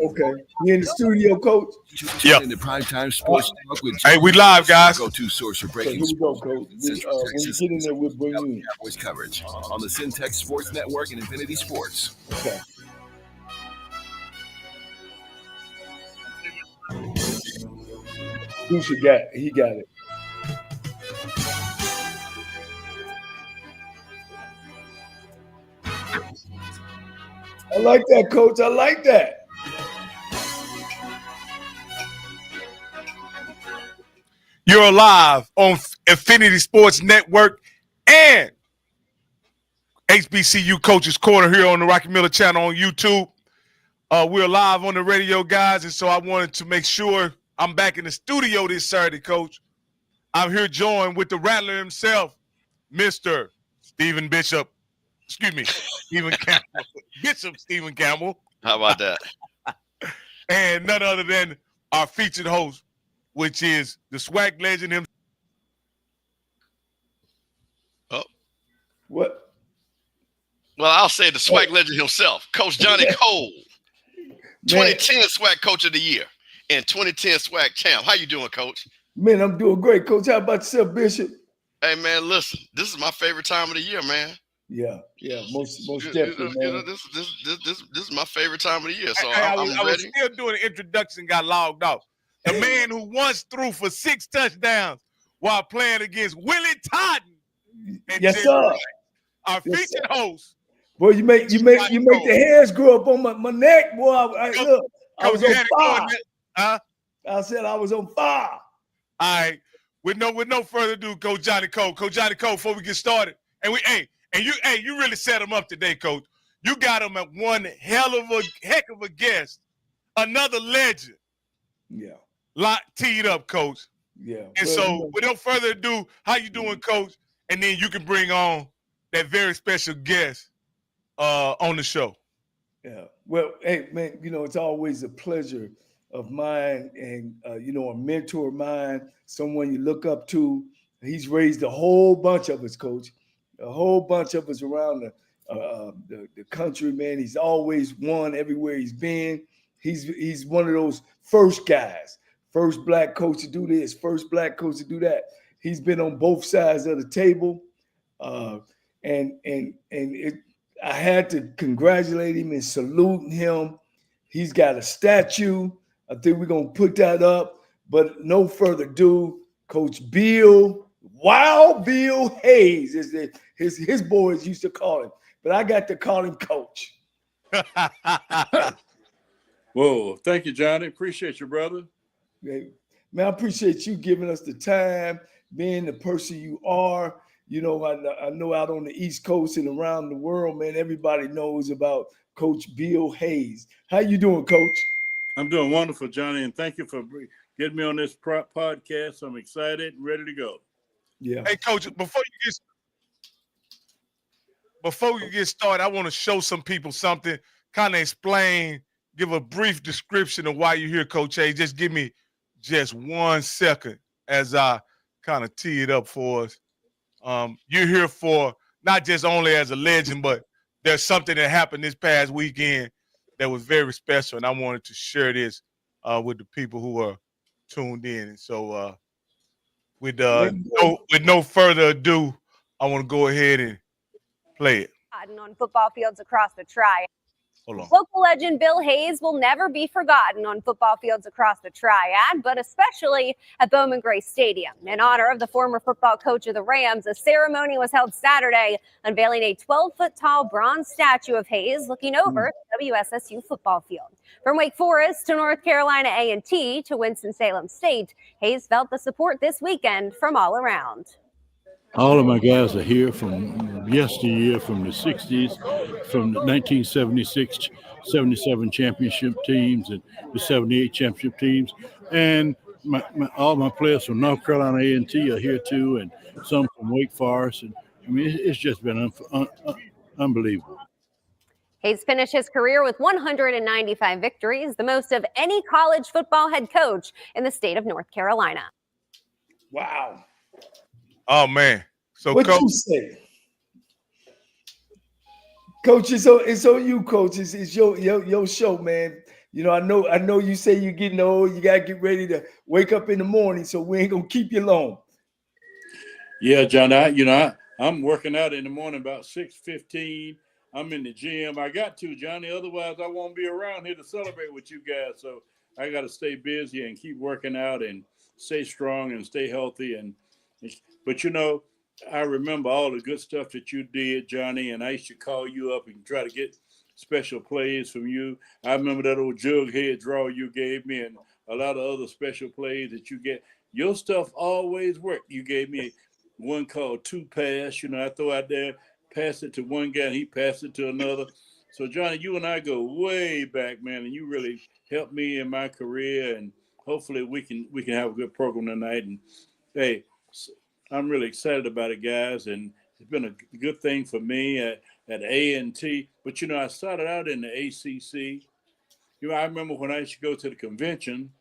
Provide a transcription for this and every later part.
Okay. You in the studio, Coach? Yeah. In the primetime sports talk with Hey, we live, guys. go-to source for Okay, breaking here we go, sports. Coach. When you get in there, we'll bring you in. Cowboys coverage on the Syntex Sports Network and Infinity Sports. Okay. He got it. I like that, Coach. I like that. You're live on Infinity Sports Network and HBCU Coaches Corner here on the Rocky Miller channel on YouTube. We're live on the radio, guys, and so I wanted to make sure I'm back in the studio this Saturday, Coach. I'm here joined with the Rattler himself, Mr. Stephen Bishop. Excuse me, Stephen Campbell. Bishop Stephen Campbell. How about that? And none other than our featured host, which is the swag legend himself. Oh. What? Well, I'll say the swag legend himself, Coach Johnny Cole, 2010 swag coach of the year and 2010 swag champ. How you doing, Coach? Man, I'm doing great, Coach. How about yourself, Bishop? Hey, man, listen, this is my favorite time of the year, man. Yeah, most definitely, man. This is my favorite time of the year, so I I'm was ready. still doing the introduction, got logged off. The man who once threw for 6 touchdowns while playing against Willie Totten. Yes, sir. Our featured host. Boy, you make the hairs grow up on my neck, boy. I was on fire. I said I was on fire. All right. With no further ado, Coach Johnny Cole. Coach Johnny Cole, before we get started, you really set him up today, Coach. You got him at one heck of a guest, another legend. Yeah. Lot teed up, Coach. Yeah. And so, without further ado, how you doing, Coach? And then you can bring on that very special guest on the show. Yeah. Well, hey, man, it's always a pleasure of mine and, a mentor of mine, someone you look up to. He's raised a whole bunch of us, Coach, a whole bunch of us around the country, man. He's always won everywhere he's been. He's one of those first guys, first black coach to do this, first black coach to do that. He's been on both sides of the table. I had to congratulate him and salute him. He's got a statue. I think we're going to put that up. But no further ado, Coach Bill, Wild Bill Hayes, is his boys used to call him. But I got to call him Coach. Whoa, thank you, Johnny. Appreciate you, brother. Man, I appreciate you giving us the time, being the person you are. I know out on the East Coast and around the world, man, everybody knows about Coach Bill Hayes. How you doing, Coach? I'm doing wonderful, Johnny, and thank you for getting me on this podcast. I'm excited and ready to go. Yeah. Hey, Coach, before you get started, I want to show some people something, kind of explain, give a brief description of why you're here, Coach Hayes. Just give me just 1 second as I kind of tee it up for us. You're here for not just only as a legend, but there's something that happened this past weekend that was very special, and I wanted to share this with the people who are tuned in. And so with no further ado, I want to go ahead and play it. On football fields across the Tri. Hold on. Local legend Bill Hayes will never be forgotten on football fields across the Triad, but especially at Bowman Gray Stadium. In honor of the former football coach of the Rams, a ceremony was held Saturday, unveiling a 12-foot-tall bronze statue of Hayes looking over the WSSU football field. From Wake Forest to North Carolina A&T to Winston-Salem State, Hayes felt the support this weekend from all around. All of my guys are here from yesteryear, from the 60s, from the 1976, 77 championship teams and the 78 championship teams. And all my players from North Carolina A&T are here too, and some from Wake Forest. And I mean, it's just been unbelievable. Hayes finished his career with 195 victories, the most of any college football head coach in the state of North Carolina. Wow. Oh, man. So, what Coach, you say? Coach, it's on you, Coach. It's your show, man. You know, I know you say you're getting old, you gotta get ready to wake up in the morning, so we ain't gonna keep you long. Yeah, John. I'm working out in the morning about 6:15. I'm in the gym. I got to, Johnny. Otherwise, I won't be around here to celebrate with you guys. So I got to stay busy and keep working out and stay strong and stay healthy. But I remember all the good stuff that you did, Johnny. And I used to call you up and try to get special plays from you. I remember that old jughead draw you gave me, and a lot of other special plays that you get. Your stuff always worked. You gave me one called two pass. I throw out there, pass it to one guy, and he passed it to another. So Johnny, you and I go way back, man, and you really helped me in my career. And hopefully we can have a good program tonight. And hey, I'm really excited about it, guys. And it's been a good thing for me at A&T. But I started out in the ACC. I remember when I used to go to the convention.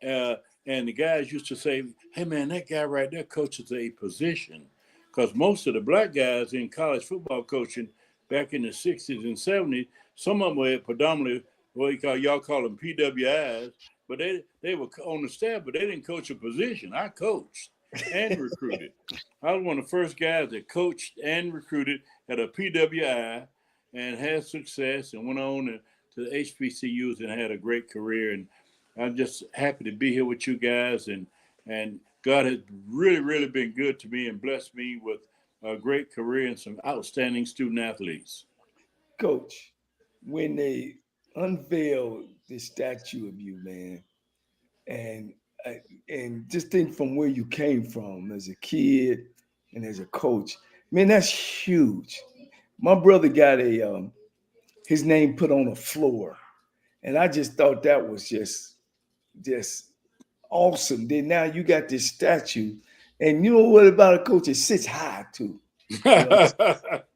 Uh, and the guys used to say, "Hey man, that guy right there coaches a position," because most of the black guys in college football coaching back in the '60s and '70s, some of them were predominantly what y'all call them PWIs, but they were on the staff, but they didn't coach a position. I coached and recruited. I was one of the first guys that coached and recruited at a PWI and had success and went on to the HBCUs and had a great career. And I'm just happy to be here with you guys, and God has really, really been good to me and blessed me with a great career and some outstanding student athletes. Coach, when they unveiled the statue of you, man, and and just think from where you came from as a kid and as a coach, man, that's huge. My brother got his name put on a floor, and I just thought that was just awesome. Then now you got this statue, and you know what about a coach? It sits high too. You know, but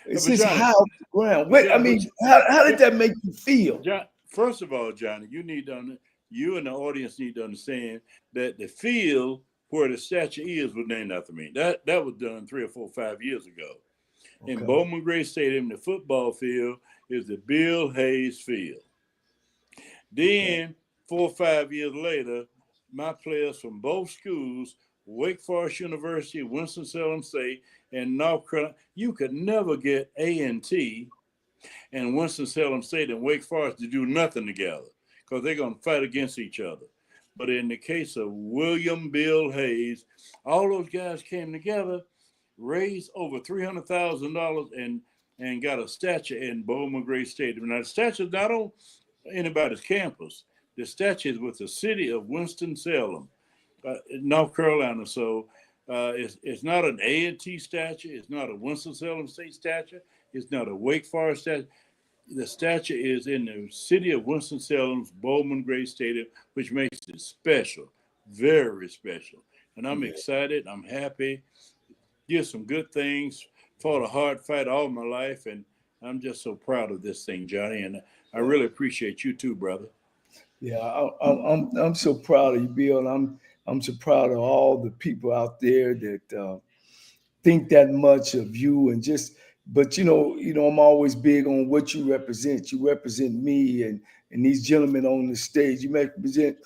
it sits Johnny, high off the ground. but Wait, I John, mean, how did that make you feel? John, first of all, Johnny, you and the audience need to understand that the field where the statue is was named after me. That was done 3 or 4, 5 years ago. In Okay. Bowman Gray Stadium, the football field is the Bill Hayes Field. Okay. Then 4 or 5 years later, my players from both schools, Wake Forest University, Winston-Salem State, and North Carolina, you could never get A&T and Winston-Salem State and Wake Forest to do nothing together because they're going to fight against each other. But in the case of William Bill Hayes, all those guys came together, raised over $300,000 and got a statue in Bowman Gray Stadium. Now the statue is not on anybody's campus. The statue is with the city of Winston-Salem, North Carolina. So it's not an A&T statue. It's not a Winston-Salem State statue. It's not a Wake Forest statue. The statue is in the city of Winston-Salem's Bowman Gray Stadium, which makes it special, very special. And I'm excited. I'm happy. Did some good things. Fought a hard fight all my life, and I'm just so proud of this thing, Johnny. And I really appreciate you too, brother. Yeah, I'm so proud of you, Bill. I'm so proud of all the people out there that think that much of you and just. But I'm always big on what you represent. You represent me and these gentlemen on the stage. You represent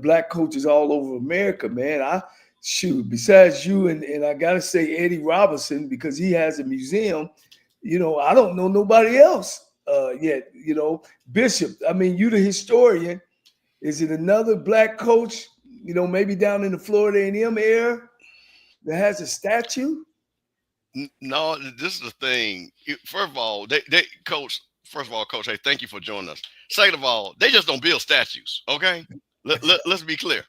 black coaches all over America, man. Besides you and I gotta say Eddie Robinson because he has a museum. I don't know nobody else yet. Bishop. I mean, you the historian. Is it another black coach, maybe down in the Florida A&M area that has a statue? No, this is the thing. First of all, coach. First of all, coach, hey, thank you for joining us. Second of all, they just don't build statues. Okay, let's be clear.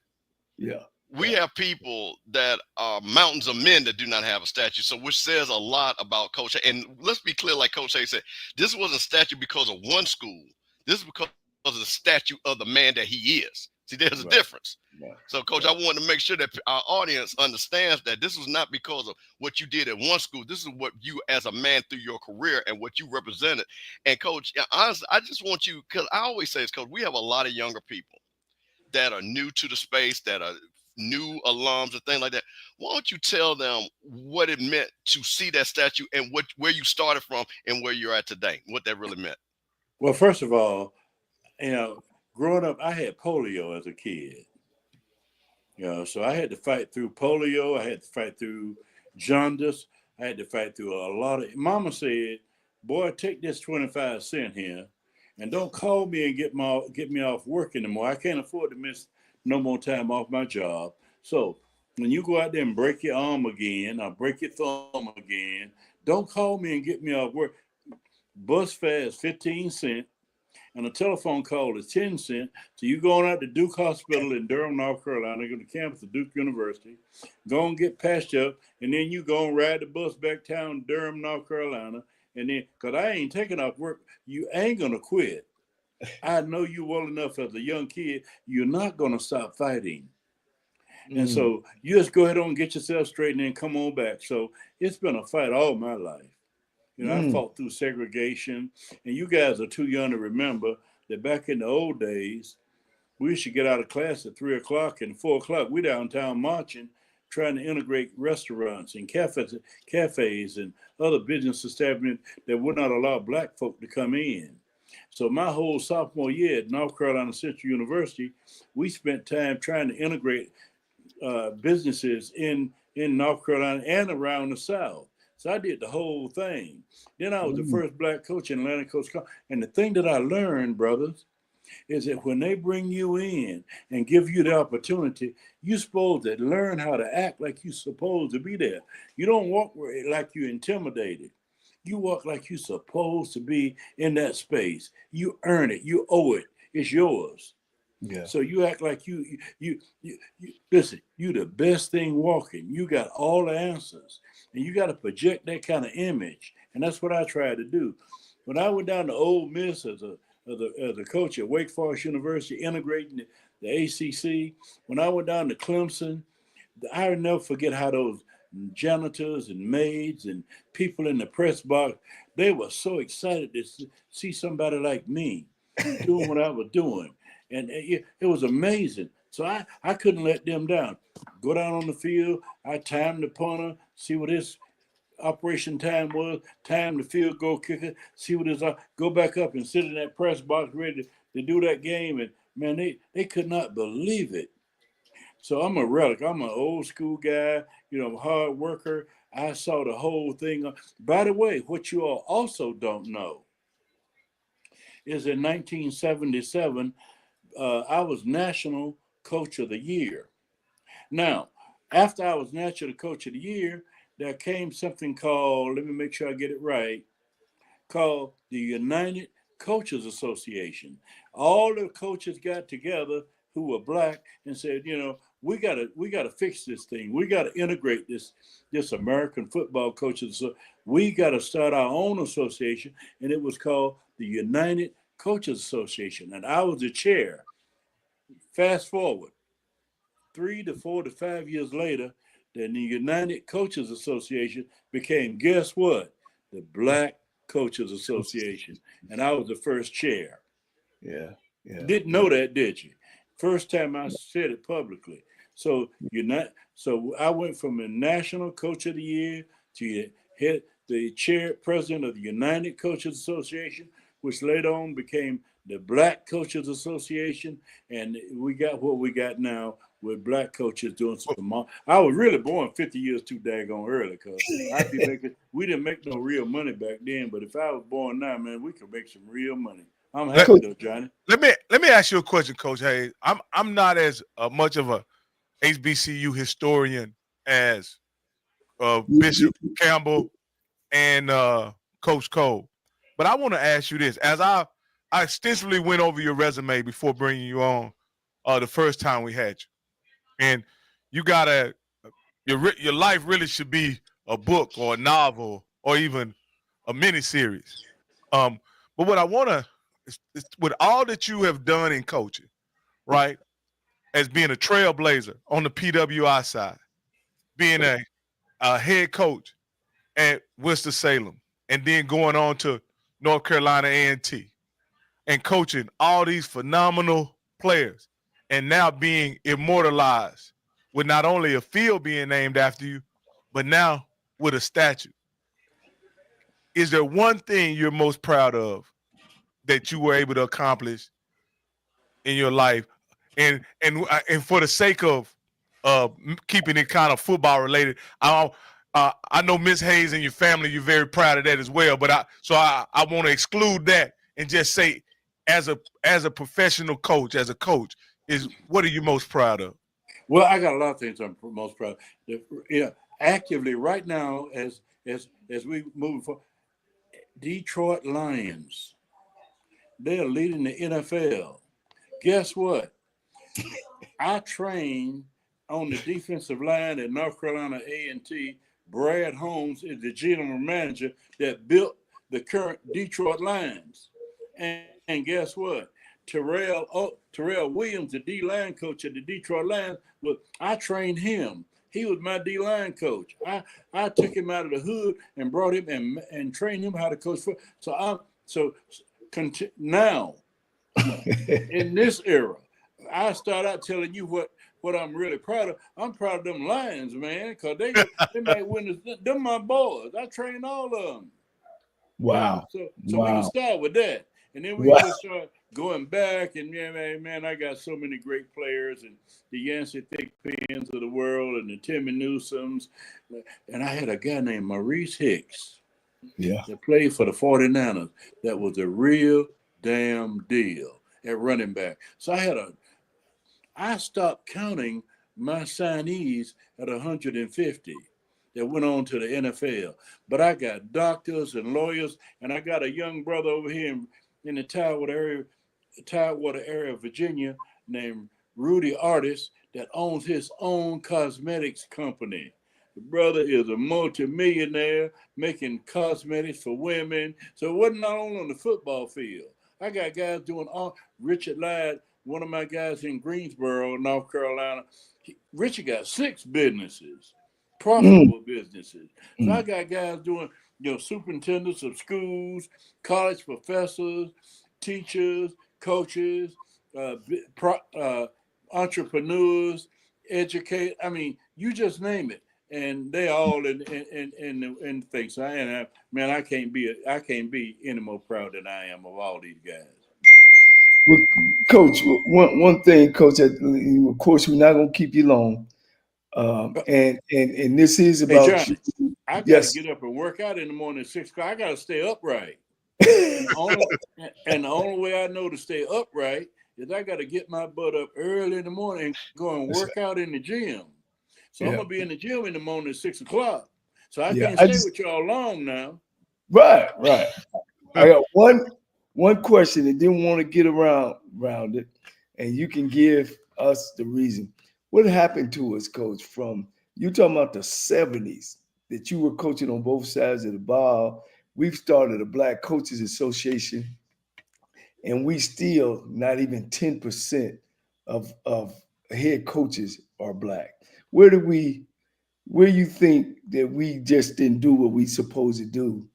Yeah. We have people that are mountains of men that do not have a statue. So which says a lot about Coach A. And let's be clear, like Coach A said, this wasn't a statue because of one school. This is because of the statue of the man that he is. See, there's a difference. Right. So, Coach, I wanted to make sure that our audience understands that this was not because of what you did at one school. This is what you, as a man, through your career and what you represented. And, Coach, honestly, I just want you, because I always say this, Coach, we have a lot of younger people that are new to the space, that are new alums and things like that. Why don't you tell them what it meant to see that statue and where you started from and where you're at today, what that really meant? Well, first of all, growing up, I had polio as a kid. So I had to fight through polio. I had to fight through jaundice. I had to fight through a lot of. Mama said, "Boy, take this 25 cents here, and don't call me and get me off work anymore. I can't afford to miss no more time off my job. So when you go out there and break your arm again, or break your thumb again, don't call me and get me off work. Bus fare is 15 cents. And a telephone call is 10 cents. So you going out to Duke Hospital in Durham, North Carolina, go to campus of Duke University, go and get patched up, and then you go and ride the bus back town Durham, North Carolina. And then, because I ain't taking off work, you ain't going to quit. I know you well enough as a young kid, you're not going to stop fighting. And so you just go ahead and get yourself straight and then come on back. So it's been a fight all my life. I fought through segregation, and you guys are too young to remember that back in the old days, we used to get out of class at 3 o'clock and 4 o'clock. We downtown marching, trying to integrate restaurants and cafes and other business establishments that would not allow Black folk to come in. So my whole sophomore year at North Carolina Central University, we spent time trying to integrate businesses in North Carolina and around the South. So I did the whole thing. Then I was the first Black coach in Atlantic Coast. And the thing that I learned, brothers, is that when they bring you in and give you the opportunity, you're supposed to learn how to act like you're supposed to be there. You don't walk like you're intimidated. You walk like you're supposed to be in that space. You earn it. You owe it. It's yours. Yeah. So you act like you listen, you the best thing walking. You got all the answers. And you got to project that kind of image. And that's what I tried to do. When I went down to Ole Miss as a coach at Wake Forest University, integrating the ACC, when I went down to Clemson, I'll never forget how those janitors and maids and people in the press box, they were so excited to see somebody like me doing what I was doing. And it was amazing. So I couldn't let them down. Go down on the field, I timed the punter, see what his operation time was, time the field goal kicker, see what his, go back up and sit in that press box ready to do that game. And man, they could not believe it. So I'm a relic. I'm an old school guy, hard worker. I saw the whole thing. By the way, what you all also don't know is in 1977, I was National Coach of the Year. Now, after I was National Coach of the Year, there came something called, let me make sure I get it right, called the United Coaches Association. All the coaches got together who were Black and said, we gotta fix this thing. We gotta integrate this American football coaches. So we gotta start our own association, and it was called the United Coaches Association, and I was the chair. Fast forward 3 to 4 to 5 years later, then the United Coaches Association became, guess what? The Black Coaches Association, and I was the first chair. Yeah. Didn't know that, did you? First time I said it publicly. So I went from a National Coach of the Year to the president of the United Coaches Association, which later on became the Black Coaches Association, and we got what we got now with Black coaches doing some. I was really born 50 years too daggone early, because we didn't make no real money back then. But if I was born now, man, we could make some real money. I'm happy though, Johnny. Let me ask you a question, Coach Hayes. I'm not as much of a HBCU historian as Bishop Campbell and Coach Cole, but I want to ask you this: as I extensively went over your resume before bringing you on the first time we had you, and you got your life really should be a book or a novel or even a miniseries. But what I want to is with all that you have done in coaching, right, as being a trailblazer on the PWI side, being a head coach at Winston-Salem, and then going on to North Carolina A&T and coaching all these phenomenal players, and now being immortalized with not only a field being named after you, but now with a statue. Is there one thing you're most proud of that you were able to accomplish in your life? And for the sake of keeping it kind of football related, I know Miss Hayes and your family, you're very proud of that as well. But I want to exclude that and just say, as a professional coach, as a coach, is what are you most proud of? Well, I got a lot of things I'm most proud of. Yeah, actively right now, as we move forward, Detroit Lions, they're leading the NFL. Guess what? I trained on the defensive line at North Carolina A&T. Brad Holmes is the general manager that built the current Detroit Lions. And guess what? Terrell Williams, the D-line coach at the Detroit Lions, I trained him. He was my D-line coach. I took him out of the hood and brought him and trained him how to coach football. Now, in this era, I start out telling you what I'm really proud of. I'm proud of them Lions, man, because they might win. Them my boys. I train all of them. Wow. So wow. we can start with that, and then we Wow. can just start going back. And man, I got so many great players, and the Yancey Thickpens of the world, and the Timmy Newsoms, and I had a guy named Maurice Hicks. Yeah. That played for the 49ers. That was a real damn deal at running back. So I stopped counting my signees at 150 that went on to the NFL. But I got doctors and lawyers, and I got a young brother over here in the Tidewater area of Virginia named Rudy Artis that owns his own cosmetics company. The brother is a multimillionaire making cosmetics for women. So it wasn't not only on the football field. I got guys doing all. Richard Ladd, one of my guys in Greensboro, North Carolina, Richard got 6 businesses, profitable businesses. So I got guys doing, superintendents of schools, college professors, teachers, coaches, entrepreneurs, educate. I mean, you just name it, and they all in things. So I can't be any more proud than I am of all these guys. Well, Coach, one thing, Coach. Of course, we're not gonna keep you long. And this is Hey, about John, you. I got to Yes. get up and work out in the morning at 6 o'clock. I got to stay upright. And the only way I know to stay upright is I got to get my butt up early in the morning and go and work out in the gym. So I'm going to be in the gym in the morning at 6 o'clock. So I can't stay with y'all long now. Right. I got one question and didn't want to get around it, and you can give us the reason. What happened to us, Coach, from you talking about the 70s that you were coaching on both sides of the ball? We've started a Black Coaches Association, and we still not even 10% of head coaches are Black. Where you think that we just didn't do what we supposed to do?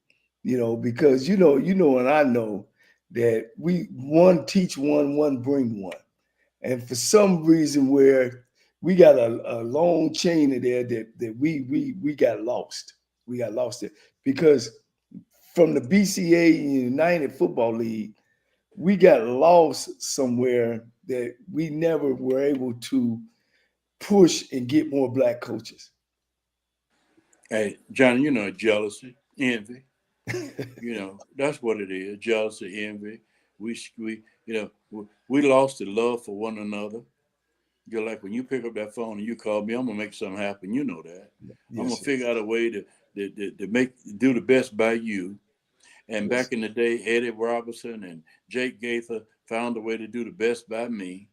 Because and I know that we one teach one bring one. And for some reason where we got a long chain of there that we got lost. We got lost there. Because from the BCA United Football League, we got lost somewhere that we never were able to push and get more Black coaches. Hey, Johnny, jealousy, envy. That's what it is. Jealousy, envy. We lost the love for one another. You're like when you pick up that phone and you call me, I'm gonna make something happen. You know that. Yes, I'm gonna figure out a way to do the best by you. And back in the day, Eddie Robinson and Jake Gaither found a way to do the best by me.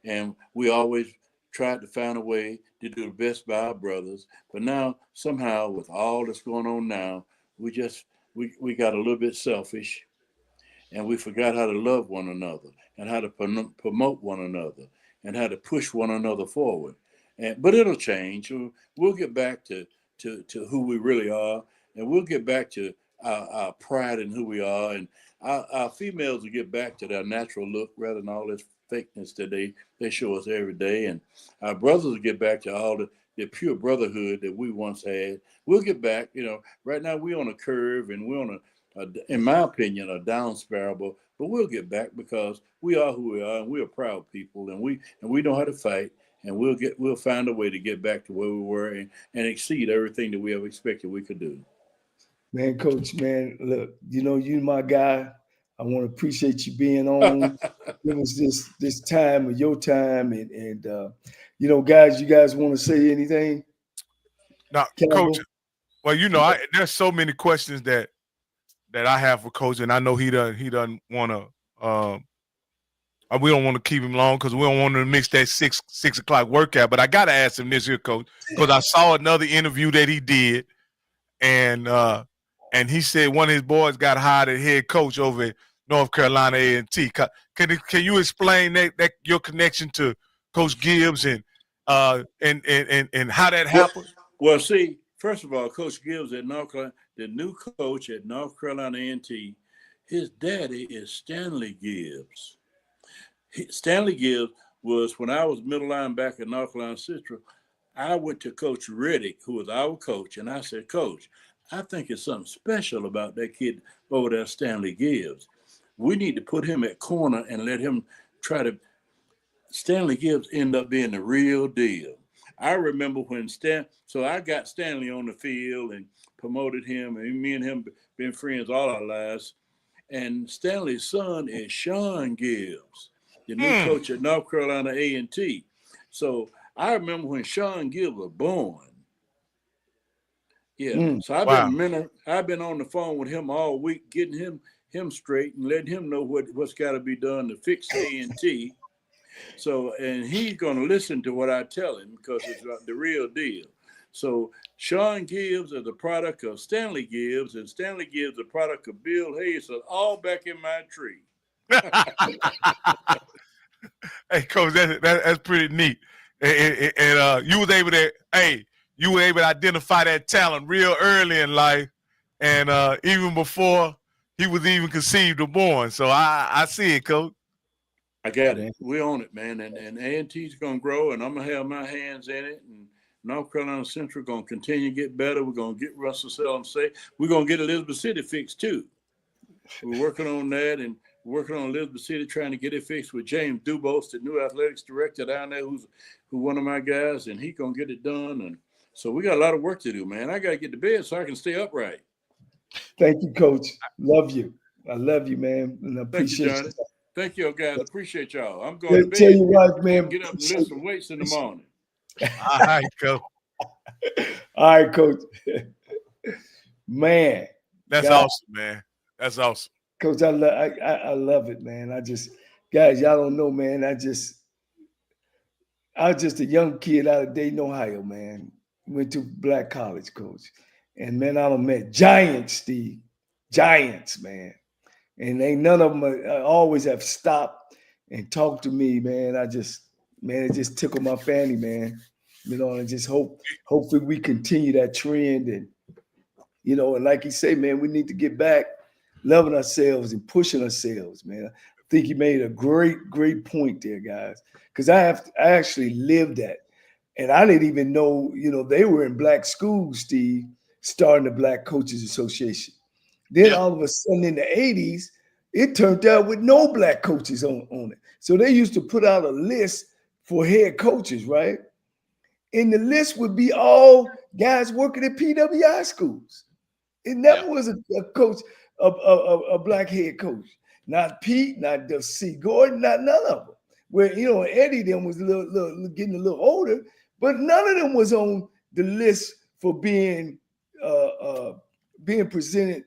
And we always tried to find a way to do the best by our brothers. But now, somehow, with all that's going on now, we got a little bit selfish, and we forgot how to love one another and how to promote one another and how to push one another forward. But it'll change. We'll get back to who we really are, and we'll get back to our pride in who we are. And our females will get back to their natural look rather than all this fakeness that they show us every day. And our brothers will get back to all the pure brotherhood that we once had. We'll get back. Right now we're on a curve and we're on in my opinion, a down spiral, but we'll get back because we are who we are and we're proud people and we know how to fight and we'll find a way to get back to where we were and exceed everything that we ever expected we could do. Man, Coach, man, look, you my guy. I want to appreciate you being on. Give us this time of your time, and guys, you guys want to say anything? Now, Coach. Well, there's so many questions that I have for Coach, and I know he doesn't want to. We don't want to keep him long because we don't want to mix that 6 o'clock workout. But I got to ask him this here, Coach, because I saw another interview that he did, and he said one of his boys got hired as head coach over at North Carolina A&T. Can you explain that your connection to Coach Gibbs and how that happened? Well, see, first of all, Coach Gibbs at North Carolina, the new coach at North Carolina A&T, his daddy is Stanley Gibbs. Stanley Gibbs was, when I was middle linebacker at North Carolina Central, I went to Coach Reddick, who was our coach, and I said, Coach, I think it's something special about that kid over there, Stanley Gibbs. We need to put him at corner and let him try to. Stanley Gibbs ended up being the real deal. I remember when so I got Stanley on the field and promoted him, and me and him been friends all our lives. And Stanley's son is Sean Gibbs, the new coach at North Carolina A&T. So I remember when Sean Gibbs was born. Yeah, so I've been on the phone with him all week, getting him straight and letting him know what's got to be done to fix A&T. So, and he's going to listen to what I tell him because it's the real deal. So Sean Gibbs is a product of Stanley Gibbs, and Stanley Gibbs is a product of Bill Hayes. So all back in my tree. Hey, Coach, that's pretty neat. And you was able to identify that talent real early in life, and even before he was even conceived or born. So I see it, Coach. I got it. We own it, man. And A&T's going to grow, and I'm going to have my hands in it. And North Carolina Central going to continue to get better. We're going to get Russell Sellum safe. We're going to get Elizabeth City fixed, too. We're working on that and working on Elizabeth City, trying to get it fixed with James Dubose, the new athletics director down there, who's one of my guys, and he's going to get it done. And so we got a lot of work to do, man. I got to get to bed so I can stay upright. Thank you, Coach. Love you. I love you, man. And I appreciate you. Thank you, guys. Appreciate y'all. I'm going to bed. Tell you what, man. Get up and lift some weights in the morning. All right, Coach. All right, Coach. Man. That's awesome, man. That's awesome. Coach, I love it, man. Guys, y'all don't know, man. I was just a young kid out of Dayton, Ohio, man. Went to black college, Coach. And, man, I done met giants, Steve. Giants, man. And ain't none of them always have stopped and talked to me, man. It just tickled my fanny, man. And I just hopefully we continue that trend. And, and like you say, man, we need to get back loving ourselves and pushing ourselves, man. I think you made a great, great point there, guys. Because I actually lived that. And I didn't even know, they were in black schools, Steve, starting the Black Coaches Association. Then all of a sudden in the 80s, it turned out with no black coaches on it. So they used to put out a list for head coaches, right? And the list would be all guys working at PWI schools. It never was a coach, a black head coach. Not Pete, not C. Gordon, not none of them. Where, Eddie them was getting a little older, but none of them was on the list for being presented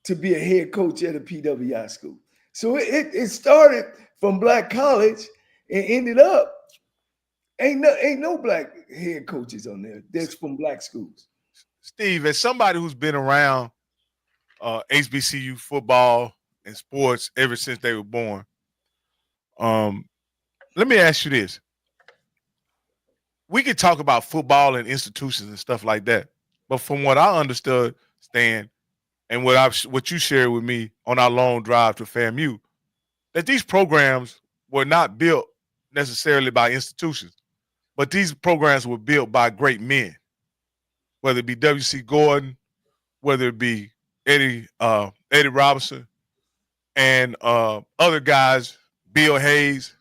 to be a head coach at a PWI school. So it started from black college and ended up ain't no black head coaches on there. That's from black schools. Steve, as somebody who's been around HBCU football and sports ever since they were born, let me ask you this. We could talk about football and institutions and stuff like that, but from what I understood, Stan, and what you shared with me on our long drive to FAMU, that these programs were not built necessarily by institutions, but these programs were built by great men, whether it be W.C. Gordon, whether it be Eddie Robinson, and other guys, Bill Hayes.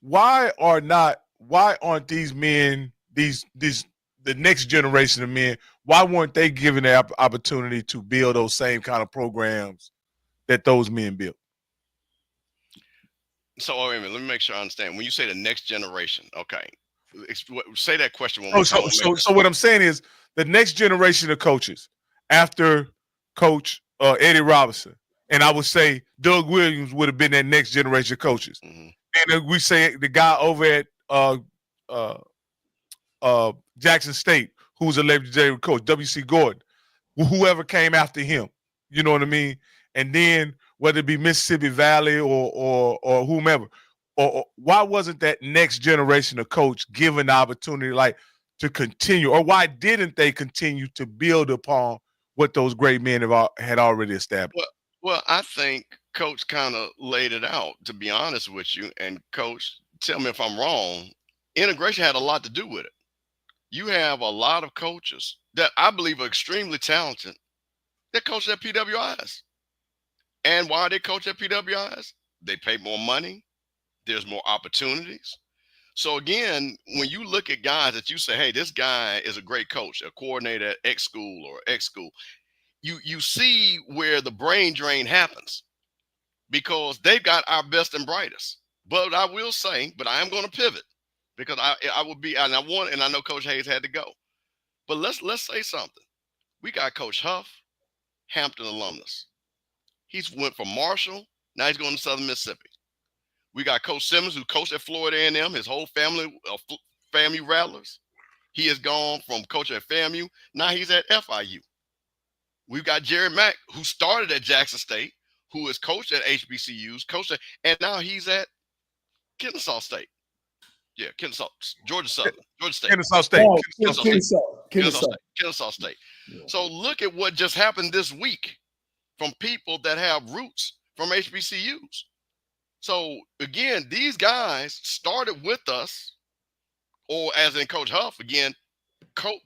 Why aren't these men, the next generation of men, why weren't they given the opportunity to build those same kind of programs that those men built? So wait a minute, let me make sure I understand. When you say the next generation, okay, say that question one Oh, more time. so what I'm saying is the next generation of coaches after Coach Eddie Robinson, and I would say Doug Williams would have been that next generation of coaches. Mm-hmm. And we say the guy over at Jackson State, who was a legendary coach, W.C. Gordon, whoever came after him, you know what I mean? And then whether it be Mississippi Valley or whomever, or why wasn't that next generation of coach given the opportunity to continue, or why didn't they continue to build upon what those great men had already established? Well, I think Coach kind of laid it out, to be honest with you. And Coach, tell me if I'm wrong, integration had a lot to do with it. You have a lot of coaches that I believe are extremely talented that coach at PWIs. And why they coach at PWIs? They pay more money. There's more opportunities. So again, when you look at guys that you say, hey, this guy is a great coach, a coordinator at X school or X school, you see where the brain drain happens because they've got our best and brightest. But I will say, I am going to pivot because I would be, and I know Coach Hayes had to go. But let's say something. We got Coach Huff, Hampton alumnus. He's went from Marshall, now he's going to Southern Mississippi. We got Coach Simmons, who coached at Florida A&M, his whole family, FAMU Rattlers. He has gone from coaching at FAMU, now he's at FIU. We've got Jerry Mack, who started at Jackson State, who has coached at HBCUs, and now he's at Kennesaw State. Yeah, Kennesaw, Georgia State. Kennesaw State. Oh, Kennesaw State. Yeah. So look at what just happened this week from people that have roots from HBCUs. So again, these guys started with us, or as in Coach Huff, again,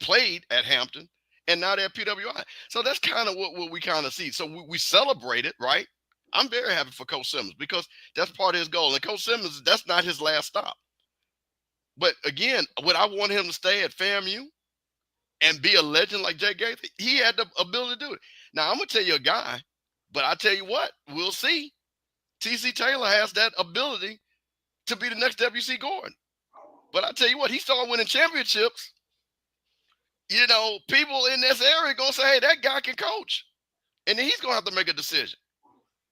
played at Hampton, and now they're at PWI. So that's kind of what we kind of see. So we celebrate it, right? I'm very happy for Coach Simmons because that's part of his goal. And Coach Simmons, that's not his last stop. But again, would I want him to stay at FAMU and be a legend like Jay Gaither? He had the ability to do it. Now, I'm going to tell you a guy, but I tell you what, we'll see. T.C. Taylor has that ability to be the next W.C. Gordon. But I tell you what, he started winning championships. You know, people in this area going to say, hey, that guy can coach. And then he's going to have to make a decision.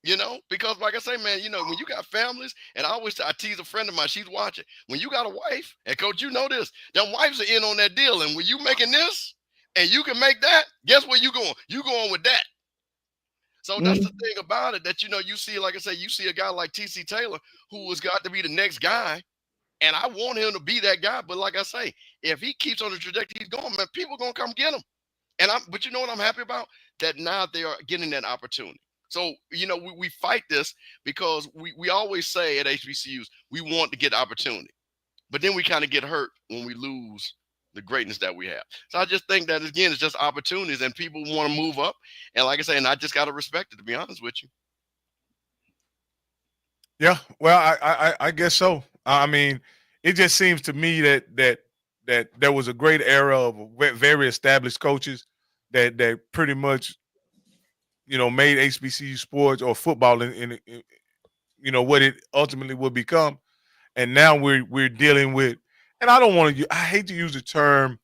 You know, because like I say, man, you know, when you got families, and I tease a friend of mine, she's watching. When you got a wife, and Coach, you know this, them wives are in on that deal. And when you making this and you can make that, guess where you going? You going with that. So that's the thing about it, that, you know, you see, like I say, you see a guy like T.C. Taylor who has got to be the next guy. And I want him to be that guy. But like I say, if he keeps on the trajectory he's going, man, people are going to come get him. But you know what I'm happy about? That now they are getting that opportunity. So, you know, we fight this because we always say at HBCUs, we want to get opportunity. But then we kind of get hurt when we lose the greatness that we have. So I just think that, again, it's just opportunities and people want to move up. And like I say, and I just got to respect it, to be honest with you. Yeah, well, I guess so. I mean, it just seems to me that there was a great era of very established coaches that pretty much, you know, made HBCU sports or football in you know, what it ultimately will become. And now we're dealing with, and I hate to use the term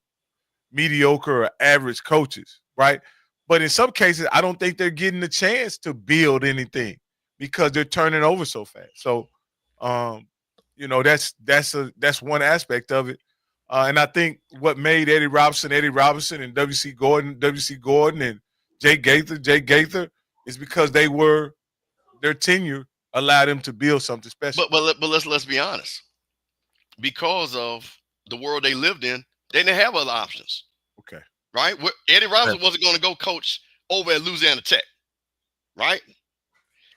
mediocre or average coaches, right? But in some cases, I don't think they're getting the chance to build anything because they're turning over so fast. So, you know, that's one aspect of it. And I think what made Eddie Robinson, and W.C. Gordon, and Jay Gaither is because their tenure allowed them to build something special. But let's be honest. Because of the world they lived in, they didn't have other options. Okay. Right? Eddie Robinson wasn't going to go coach over at Louisiana Tech, right?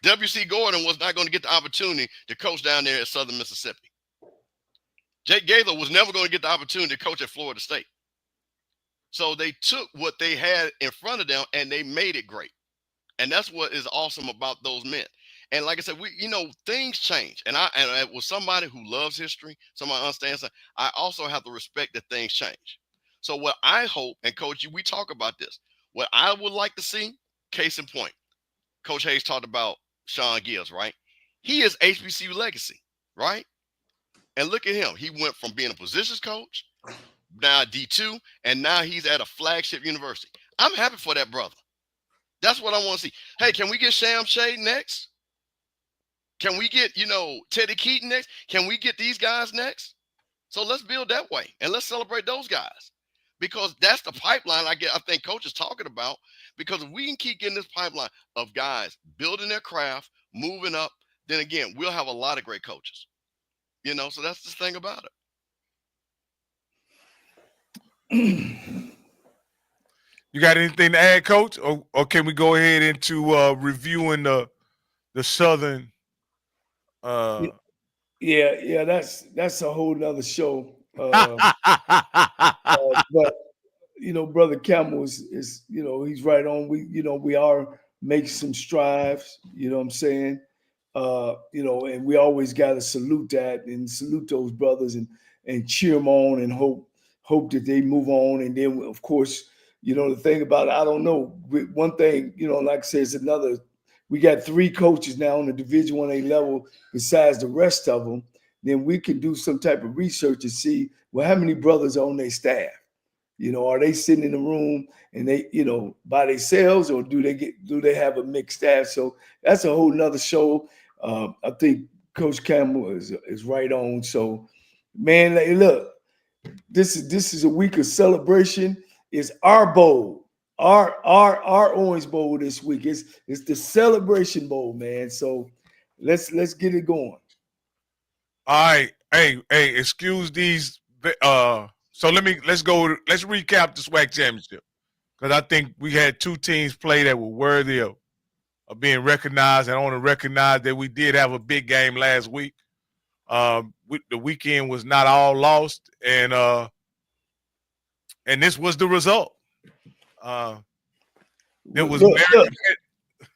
W.C. Gordon was not going to get the opportunity to coach down there at Southern Mississippi. Jake Gaither was never going to get the opportunity to coach at Florida State. So they took what they had in front of them and they made it great. And that's what is awesome about those men. And like I said, things change. And I was somebody who loves history, somebody understands that. I also have to respect that things change. So what I hope, and Coach, we talk about this, what I would like to see, case in point, Coach Hayes talked about Sean Gibbs, right? He is HBCU legacy, right? And look at him. He went from being a positions coach, now D2, and now he's at a flagship university. I'm happy for that brother. That's what I want to see. Hey, can we get Sham Shade next? Can we get, Teddy Keaton next? Can we get these guys next? So let's build that way and let's celebrate those guys, because that's the pipeline I think Coach is talking about. Because if we can keep getting this pipeline of guys building their craft, moving up, then again, we'll have a lot of great coaches. So that's the thing about it. You got anything to add, Coach, or can we go ahead into reviewing the Southern? Yeah, that's a whole nother show. But Brother Campbell is he's right on. We are making some strides. You know what I'm saying? And we always got to salute that and salute those brothers and cheer them on and hope that they move on. And then, of course, the thing about it, I don't know. One thing, like I said, is another. We got 3 coaches now on the Division 1A level besides the rest of them. Then we can do some type of research and see, well, how many brothers are on their staff? Are they sitting in the room and they, by themselves, or do they have a mixed staff? So that's a whole nother show. I think Coach Campbell is right on. So, man, look, this is a week of celebration. It's our bowl, our Orange Bowl this week. It's the Celebration Bowl, man. So let's get it going. All right, hey, excuse these. So let's recap the SWAC championship, because I think we had 2 teams play that were worthy of being recognized. And I want to recognize that we did have a big game last week. The weekend was not all lost, and this was the result. It was look,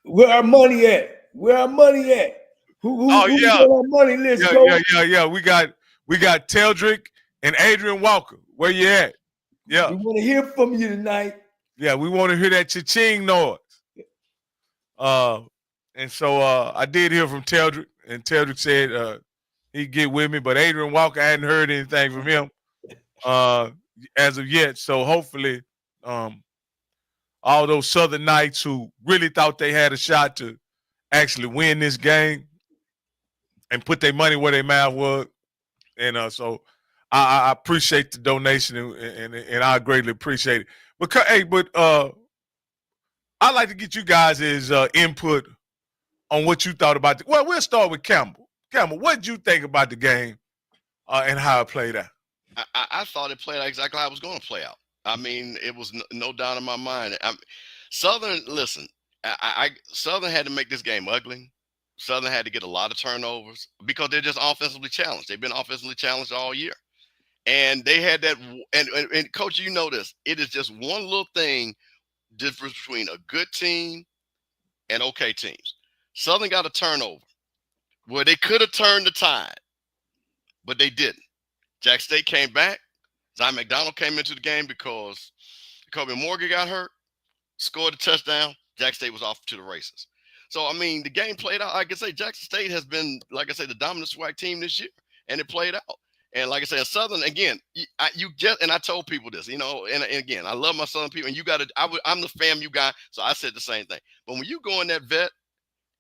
where our money at? Where our money at? Who's on our money list? Yeah. We got Teldrick and Adrian Walker. Where you at? Yeah. We want to hear from you tonight. Yeah, we want to hear that cha-ching noise. And so I did hear from Teldrick, and Teldrick said he'd get with me, but Adrian Walker, I hadn't heard anything from him as of yet. So hopefully all those Southern Knights who really thought they had a shot to actually win this game and put their money where their mouth was. And so I appreciate the donation, and I greatly appreciate it. But I'd like to get you guys' input on what you thought about it. Well, we'll start with Campbell. Campbell, what did you think about the game and how it played out? I thought it played out exactly how it was going to play out. I mean, it was no doubt in my mind. Southern, listen, Southern had to make this game ugly. Southern had to get a lot of turnovers because they're just offensively challenged. They've been offensively challenged all year. And they had that, and Coach, you know this, it is just one little thing difference between a good team and okay teams. Southern got a turnover where they could have turned the tide, but they didn't. Jack State came back. Zion McDonald came into the game because Kobe Morgan got hurt, scored a touchdown. Jack State was off to the races. So, I mean, the game played out. Like I say, Jackson State has been, like I say, the dominant SWAC team this year, and it played out. And like I said, Southern, again, and I told people this, and again, I love my Southern people, and I'm the FAMU guy, so I said the same thing. But when you go in that vet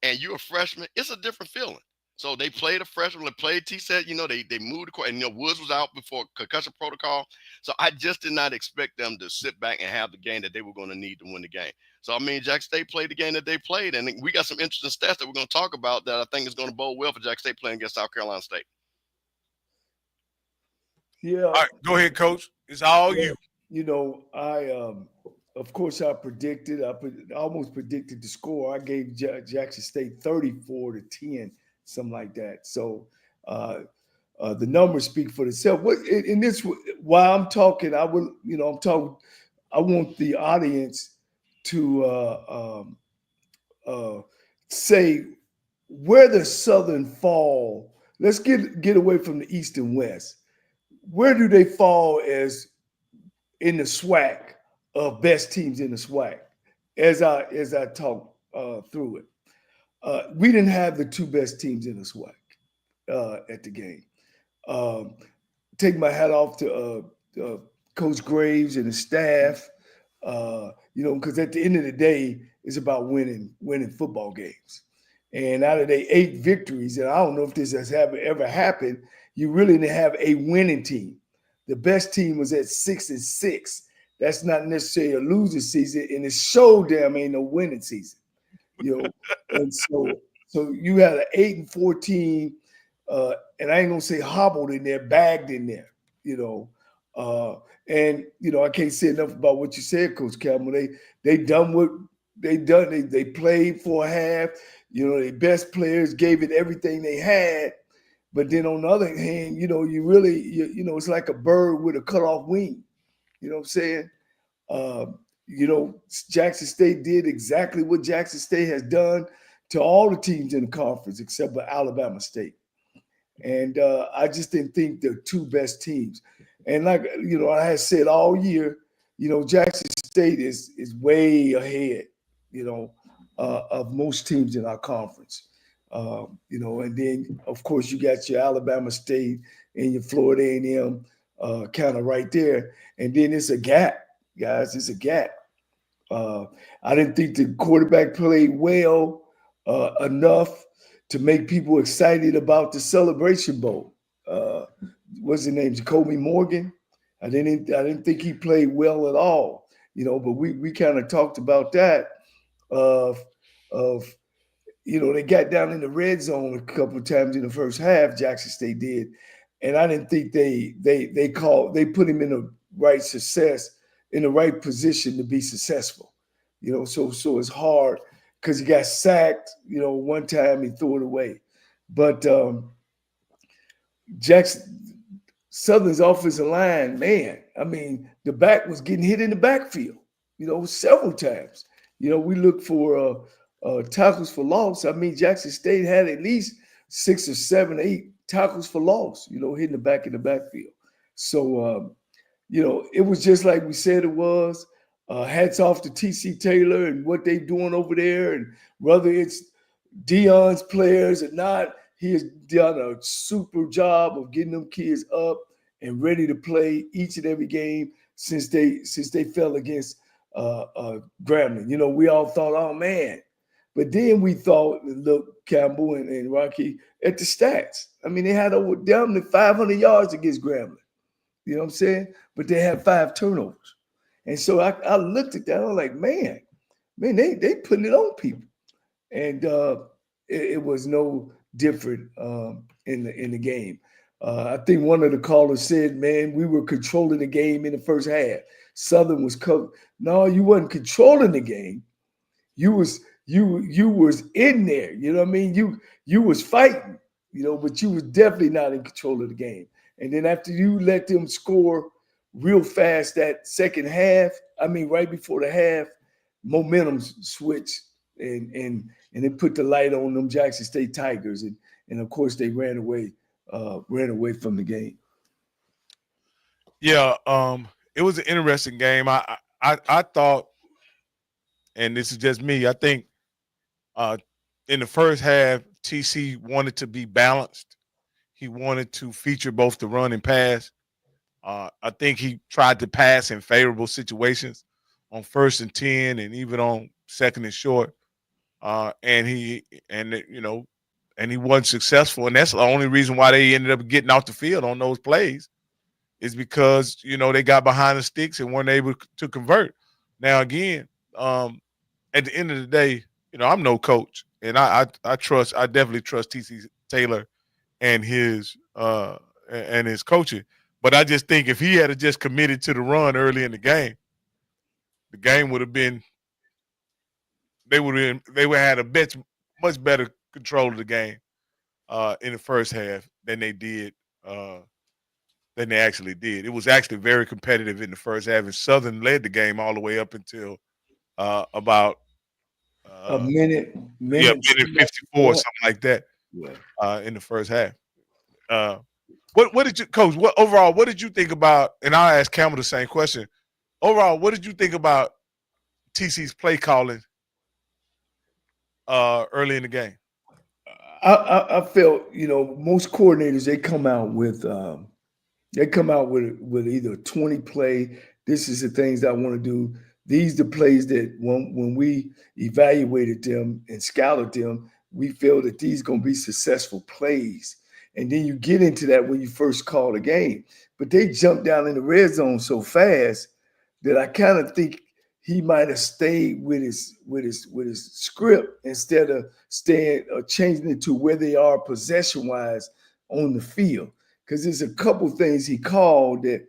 and you're a freshman, it's a different feeling. So they played a freshman, they played T-set, they moved the court, and Woods was out before concussion protocol. So I just did not expect them to sit back and have the game that they were going to need to win the game. So, I mean, Jack State played the game that they played, and we got some interesting stats that we're going to talk about that I think is going to bode well for Jack State playing against South Carolina State. Yeah. All right, go ahead, Coach. It's all you. of course, I almost predicted the score. I gave Jackson State 34-10, something like that. So the numbers speak for themselves. In this, while I'm talking, I'm talking. I want the audience to say where the Southern fall. Let's get away from the East and West. Where do they fall as in the SWAC of best teams in the SWAC? As I talk through it, we didn't have the two best teams in the SWAC at the game. Take my hat off to Coach Graves and the staff. Because at the end of the day, it's about winning football games. And out of the 8 victories, and I don't know if this has ever happened, you really didn't have a winning team. The best team was at 6-6. That's not necessarily a losing season, and it Showdown ain't no winning season. And so you had an 8-14, and I ain't gonna say hobbled in there, bagged in there, and I can't say enough about what you said, Coach Campbell. They done what they done. They played for a half. Their best players gave it everything they had. But then on the other hand, you really, it's like a bird with a cut off wing. You know what I'm saying? Jackson State did exactly what Jackson State has done to all the teams in the conference except for Alabama State. And I just didn't think the two best teams. And like, I had said all year, Jackson State is way ahead, of most teams in our conference. And then, of course, you got your Alabama State and your Florida A&M kind of right there. And then it's a gap, guys. It's a gap. I didn't think the quarterback played well enough to make people excited about the Celebration Bowl. What's his name? Jacoby Morgan. I didn't think he played well at all. But we kind of talked about that they got down in the red zone a couple of times in the first half. Jackson State did, and I didn't think they put him in the right position to be successful. So it's hard because he got sacked. One time he threw it away, but Southern's offensive line, man. I mean, the back was getting hit in the backfield. Several times. We look for tackles for loss. I mean, Jackson State had at least 6 or 7, 8 tackles for loss, hitting the back in the backfield. So, it was just like we said it was. Hats off to TC Taylor and what they're doing over there. And whether it's Deion's players or not, he has done a super job of getting them kids up and ready to play each and every game since they fell against Grambling. We all thought, oh, man. But then we thought, look, Campbell and Rocky, at the stats. I mean, they had over down to 500 yards against Grambling. You know what I'm saying? But they had 5 turnovers. And so I looked at that. I was like, man, they putting it on people. And it was no different in the game. I think one of the callers said, man, we were controlling the game in the first half. Southern was covered. No, you wasn't controlling the game. You was in there. You know what I mean? You was fighting, but you was definitely not in control of the game. And then after you let them score real fast that second half, I mean, right before the half, momentum switched and it put the light on them Jackson State Tigers. And of course they ran away from the game. Yeah, it was an interesting game. I thought, and this is just me, I think in the first half, TC wanted to be balanced. He wanted to feature both the run and pass. I think he tried to pass in favorable situations on 1st and 10 and even on 2nd and short. And he wasn't successful. And that's the only reason why they ended up getting off the field on those plays is because, they got behind the sticks and weren't able to convert. Now, again, at the end of the day, I'm no coach, and I definitely trust TC Taylor and his coaching. But I just think if he had just committed to the run early in the game, the game would have been. They would have had a much better control of the game in the first half than they did. Than they actually did. It was actually very competitive in the first half, and Southern led the game all the way up until about a minute minute 54, something like that, in the first half. What did you, Coach? What did you think about? And I'll ask Campbell the same question. Overall, what did you think about TC's play calling early in the game? I felt, most coordinators, they come out with either 20 play. This is the things I want to do. These the plays that when we evaluated them and scouted them, we feel that these going to be successful plays. And then you get into that when you first call the game. But they jumped down in the red zone so fast that I kind of think he might have stayed with his script instead of staying or changing it to where they are possession-wise on the field. Because there's a couple things he called that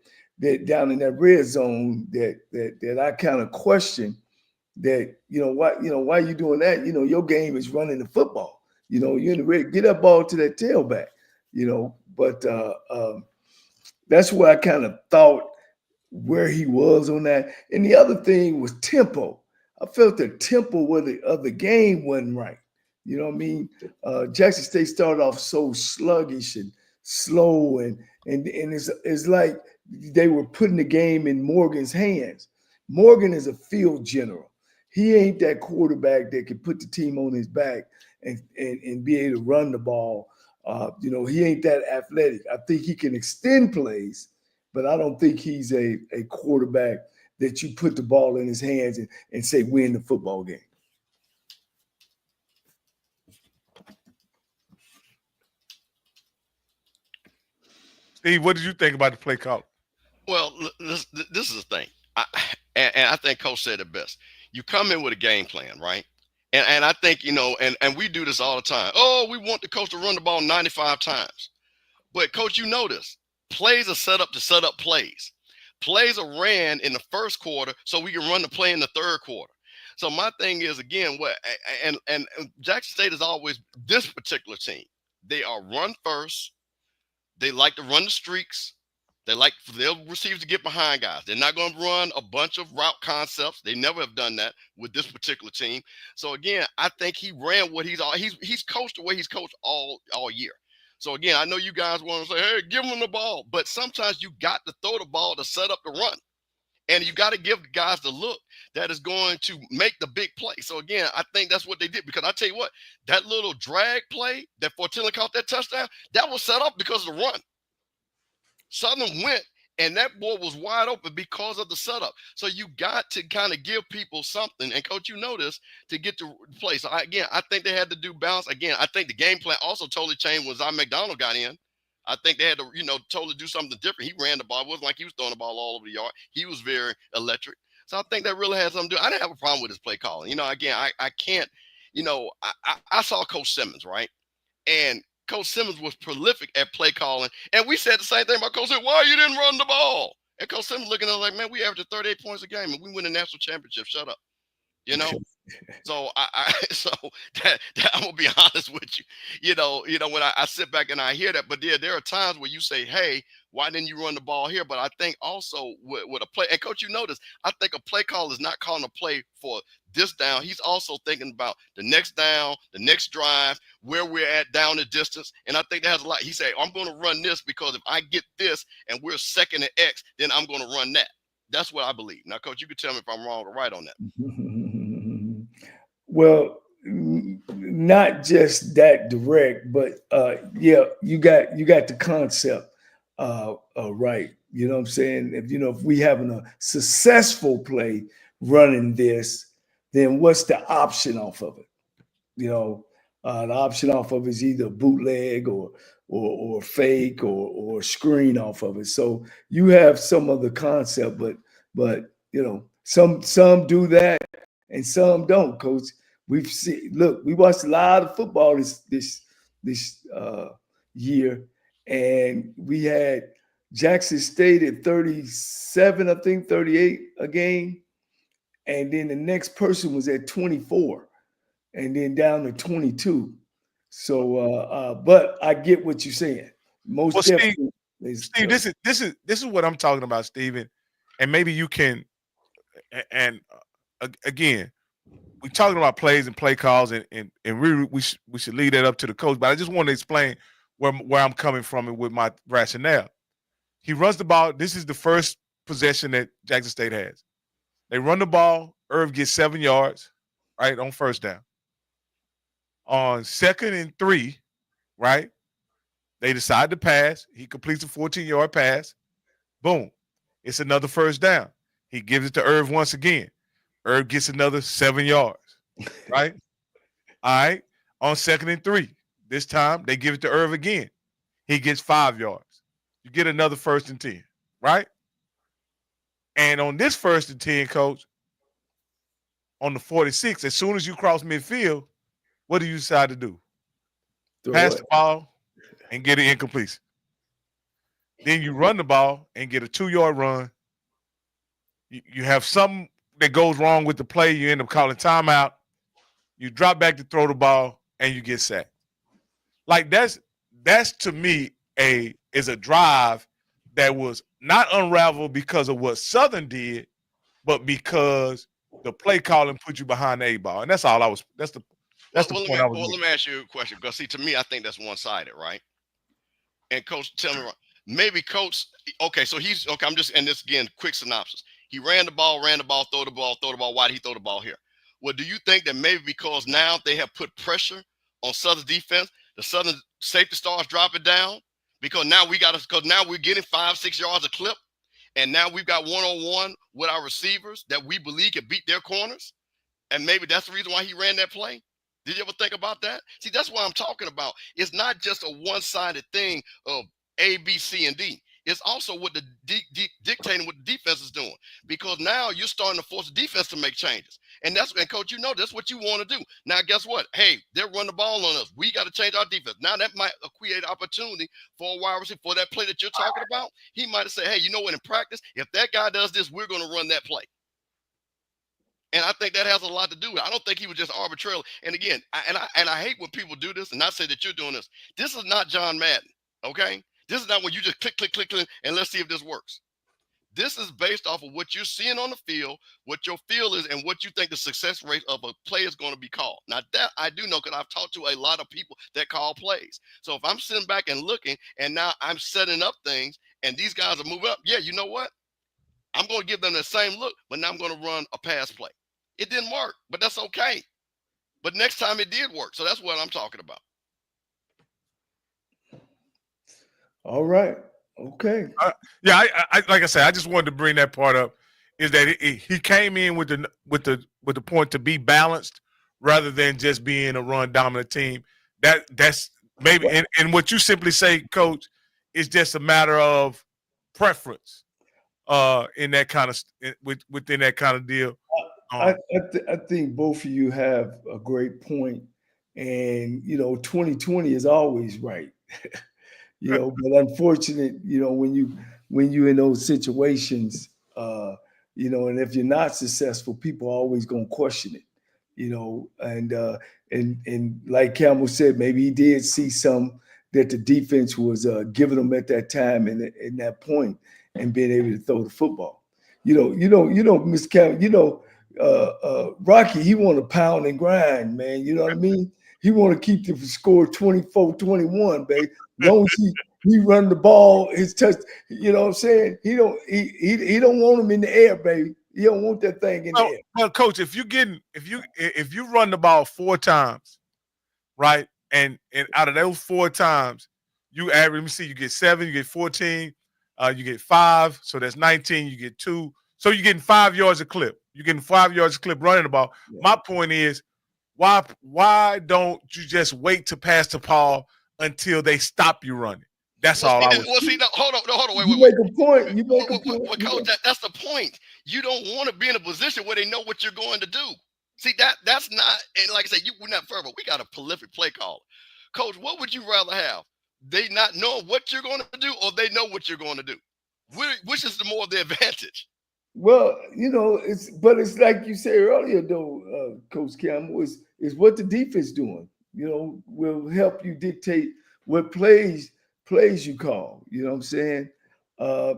down in that red zone that I kind of question. That why are you doing that? Your game is running the football. You're in the red, get that ball to that tailback. But that's where I kind of thought where he was on that. And the other thing was tempo. I felt the tempo of the game wasn't right. You know what I mean? Jackson State started off so sluggish and slow, and it's like they were putting the game in Morgan's hands. Morgan is a field general. He ain't that quarterback that can put the team on his back and be able to run the ball. He ain't that athletic. I think he can extend plays, but I don't think he's a quarterback that you put the ball in his hands and say win the football game. Steve, what did you think about the play call? Well, this is the thing. And I think Coach said it best. You come in with a game plan, right? And I think, and we do this all the time. Oh, we want the coach to run the ball 95 times. But, Coach, you know this. Plays are set up to set up plays. Plays are ran in the first quarter so we can run the play in the third quarter. So my thing is, again, and Jackson State is always this particular team. They are run first. They like to run the streaks. They like for their receivers to get behind guys. They're not going to run a bunch of route concepts. They never have done that with this particular team. So again, I think he ran what he's coached the way he's coached all year. So again, I know you guys want to say, hey, give him the ball, but sometimes you got to throw the ball to set up the run. And you got to give the guys the look that is going to make the big play. So again, I think that's what they did, because I tell you what, that little drag play that Fortilla caught that touchdown, that was set up because of the run. Southern went, and that boy was wide open because of the setup. So you got to kind of give people something, and Coach, you know this, to get to play. So I think they had to do balance. Again, I think the game plan also totally changed when Zion McDonald got in. I think they had to, totally do something different. He ran the ball. It wasn't like he was throwing the ball all over the yard. He was very electric. So I think that really had something to do. I didn't have a problem with his play calling. Again, I can't, I saw Coach Simmons, right? And Coach Simmons was prolific at play calling. And we said the same thing about Coach Simmons. Why you didn't run the ball? And Coach Simmons looking at us like, man, we averaged 38 points a game and we win a national championship. Shut up. So so that I'm gonna be honest with you. When I sit back and I hear that, but there are times where you say, hey, why didn't you run the ball here? But I think also with a play, and Coach, you notice, I think a play call is not calling a play for this down. He's also thinking about the next down, the next drive, where we're at down the distance. And I think that has a lot. He said, I'm going to run this because if I get this and we're second and X, then I'm going to run that. That's what I believe. Now, Coach, you can tell me if I'm wrong or right on that. Well, not just that direct, but you got the concept right. You know what I'm saying? If we having a successful play running this, then what's the option off of it? The option off of it is either bootleg or fake or screen off of it. So you have some of the concept, but some do that and some don't, Coach. We watched a lot of football this year, and we had Jackson State at 37, I think 38 a game, and then the next person was at 24, and then down to 22. So, but I get what you're saying. Most Well, Steve, definitely. Steve, this is what I'm talking about, Steven. And maybe you can. And again, we're talking about plays and play calls, and we should leave that up to the coach. But I just want to explain where I'm coming from and with my rationale. He runs the ball. This is the first possession that Jackson State has. They run the ball. Irv gets 7 yards, right, on first down. On 2nd and 3, right, they decide to pass. He completes a 14-yard pass. Boom. It's another first down. He gives it to Irv once again. Irv gets another 7 yards, right? All right. On 2nd and 3, this time they give it to Irv again. He gets 5 yards. You get another 1st and 10, right? And on this 1st and 10, coach, on the 46, as soon as you cross midfield, what do you decide to do? Pass the ball and get an incompletion. Then you run the ball and get a 2-yard run. You have something that goes wrong with the play. You end up calling timeout. You drop back to throw the ball, and you get sacked. Like that's to me is a drive that was not unraveled because of what Southern did, but because the play calling put you behind the 8-ball. And that's all I was. That's the point I was. Well, let me ask you a question, because see, to me, I think that's one-sided, right? And coach, tell me, maybe coach. Okay, so he's okay. I'm just, and this again, quick synopsis. He ran the ball, throw the ball. Why did he throw the ball here? Well, do you think that maybe because now they have put pressure on Southern defense, the Southern safety starts dropping down? Because now we're getting 5-6 yards a clip, and now we've got one-on-one with our receivers that we believe can beat their corners, and maybe that's the reason why he ran that play. Did you ever think about that? See, that's what I'm talking about. It's not just a one-sided thing of A, B, C, and D. It's also what the dictating what the defense is doing, because now you're starting to force the defense to make changes. And coach, that's what you want to do. Now, guess what? Hey, they're running the ball on us. We got to change our defense. Now that might create opportunity for a wide receiver for that play that you're talking about. He might have said, hey, you know what? In practice, if that guy does this, we're going to run that play. And I think that has a lot to do with it. I don't think he was just arbitrarily. And again, I hate when people do this, and not say that you're doing this. This is not John Madden, okay? This is not when you just click, and let's see if this works. This is based off of what you're seeing on the field, what your feel is, and what you think the success rate of a play is going to be called. Now, that I do know, because I've talked to a lot of people that call plays. So if I'm sitting back and looking, and now I'm setting up things, and these guys are moving up, yeah, you know what? I'm going to give them the same look, but now I'm going to run a pass play. It didn't work, but that's okay. But next time it did work. So that's what I'm talking about. All right. Okay. Yeah, I like I said, I just wanted to bring that part up. Is that he came in with the point to be balanced rather than just being a run dominant team. That's maybe and what you simply say, coach, is just a matter of preference. In that kind of within that kind of deal. I think both of you have a great point, and 2020 is always right. But unfortunate, when you in those situations, and if you're not successful, people are always gonna question it, and like Campbell said, maybe he did see some that the defense was giving them at that time and in that point, and being able to throw the football. Miss Campbell, Rocky, he want to pound and grind, man. You know what I mean? He want to keep the score 24-21, baby. Long as he run the ball, his touch, you know what I'm saying? He don't want him in the air, baby. He don't want that thing in the air. Well, coach, if you run the ball 4 times, right? And out of those 4 times, you average, let me see, you get 7, you get 14, you get 5, so that's 19, you get 2. So you're getting 5 yards a clip. You're getting 5 yards a clip running the ball. Yeah. My point is, why don't you just wait to pass the ball until they stop you running? That's all I was. Well, see, no, hold on, wait. You make a point. You make a point. Well, coach, that's the point. You don't want to be in a position where they know what you're going to do. See, that's not, and like I said, we're not fervent. We got a prolific play caller. Coach, what would you rather have? They not know what you're going to do, or they know what you're going to do? Which is the more of the advantage? Well, it's like you said earlier, though, Coach Campbell, is what the defense doing. Will help you dictate what plays you call. You know what I'm saying? Uh,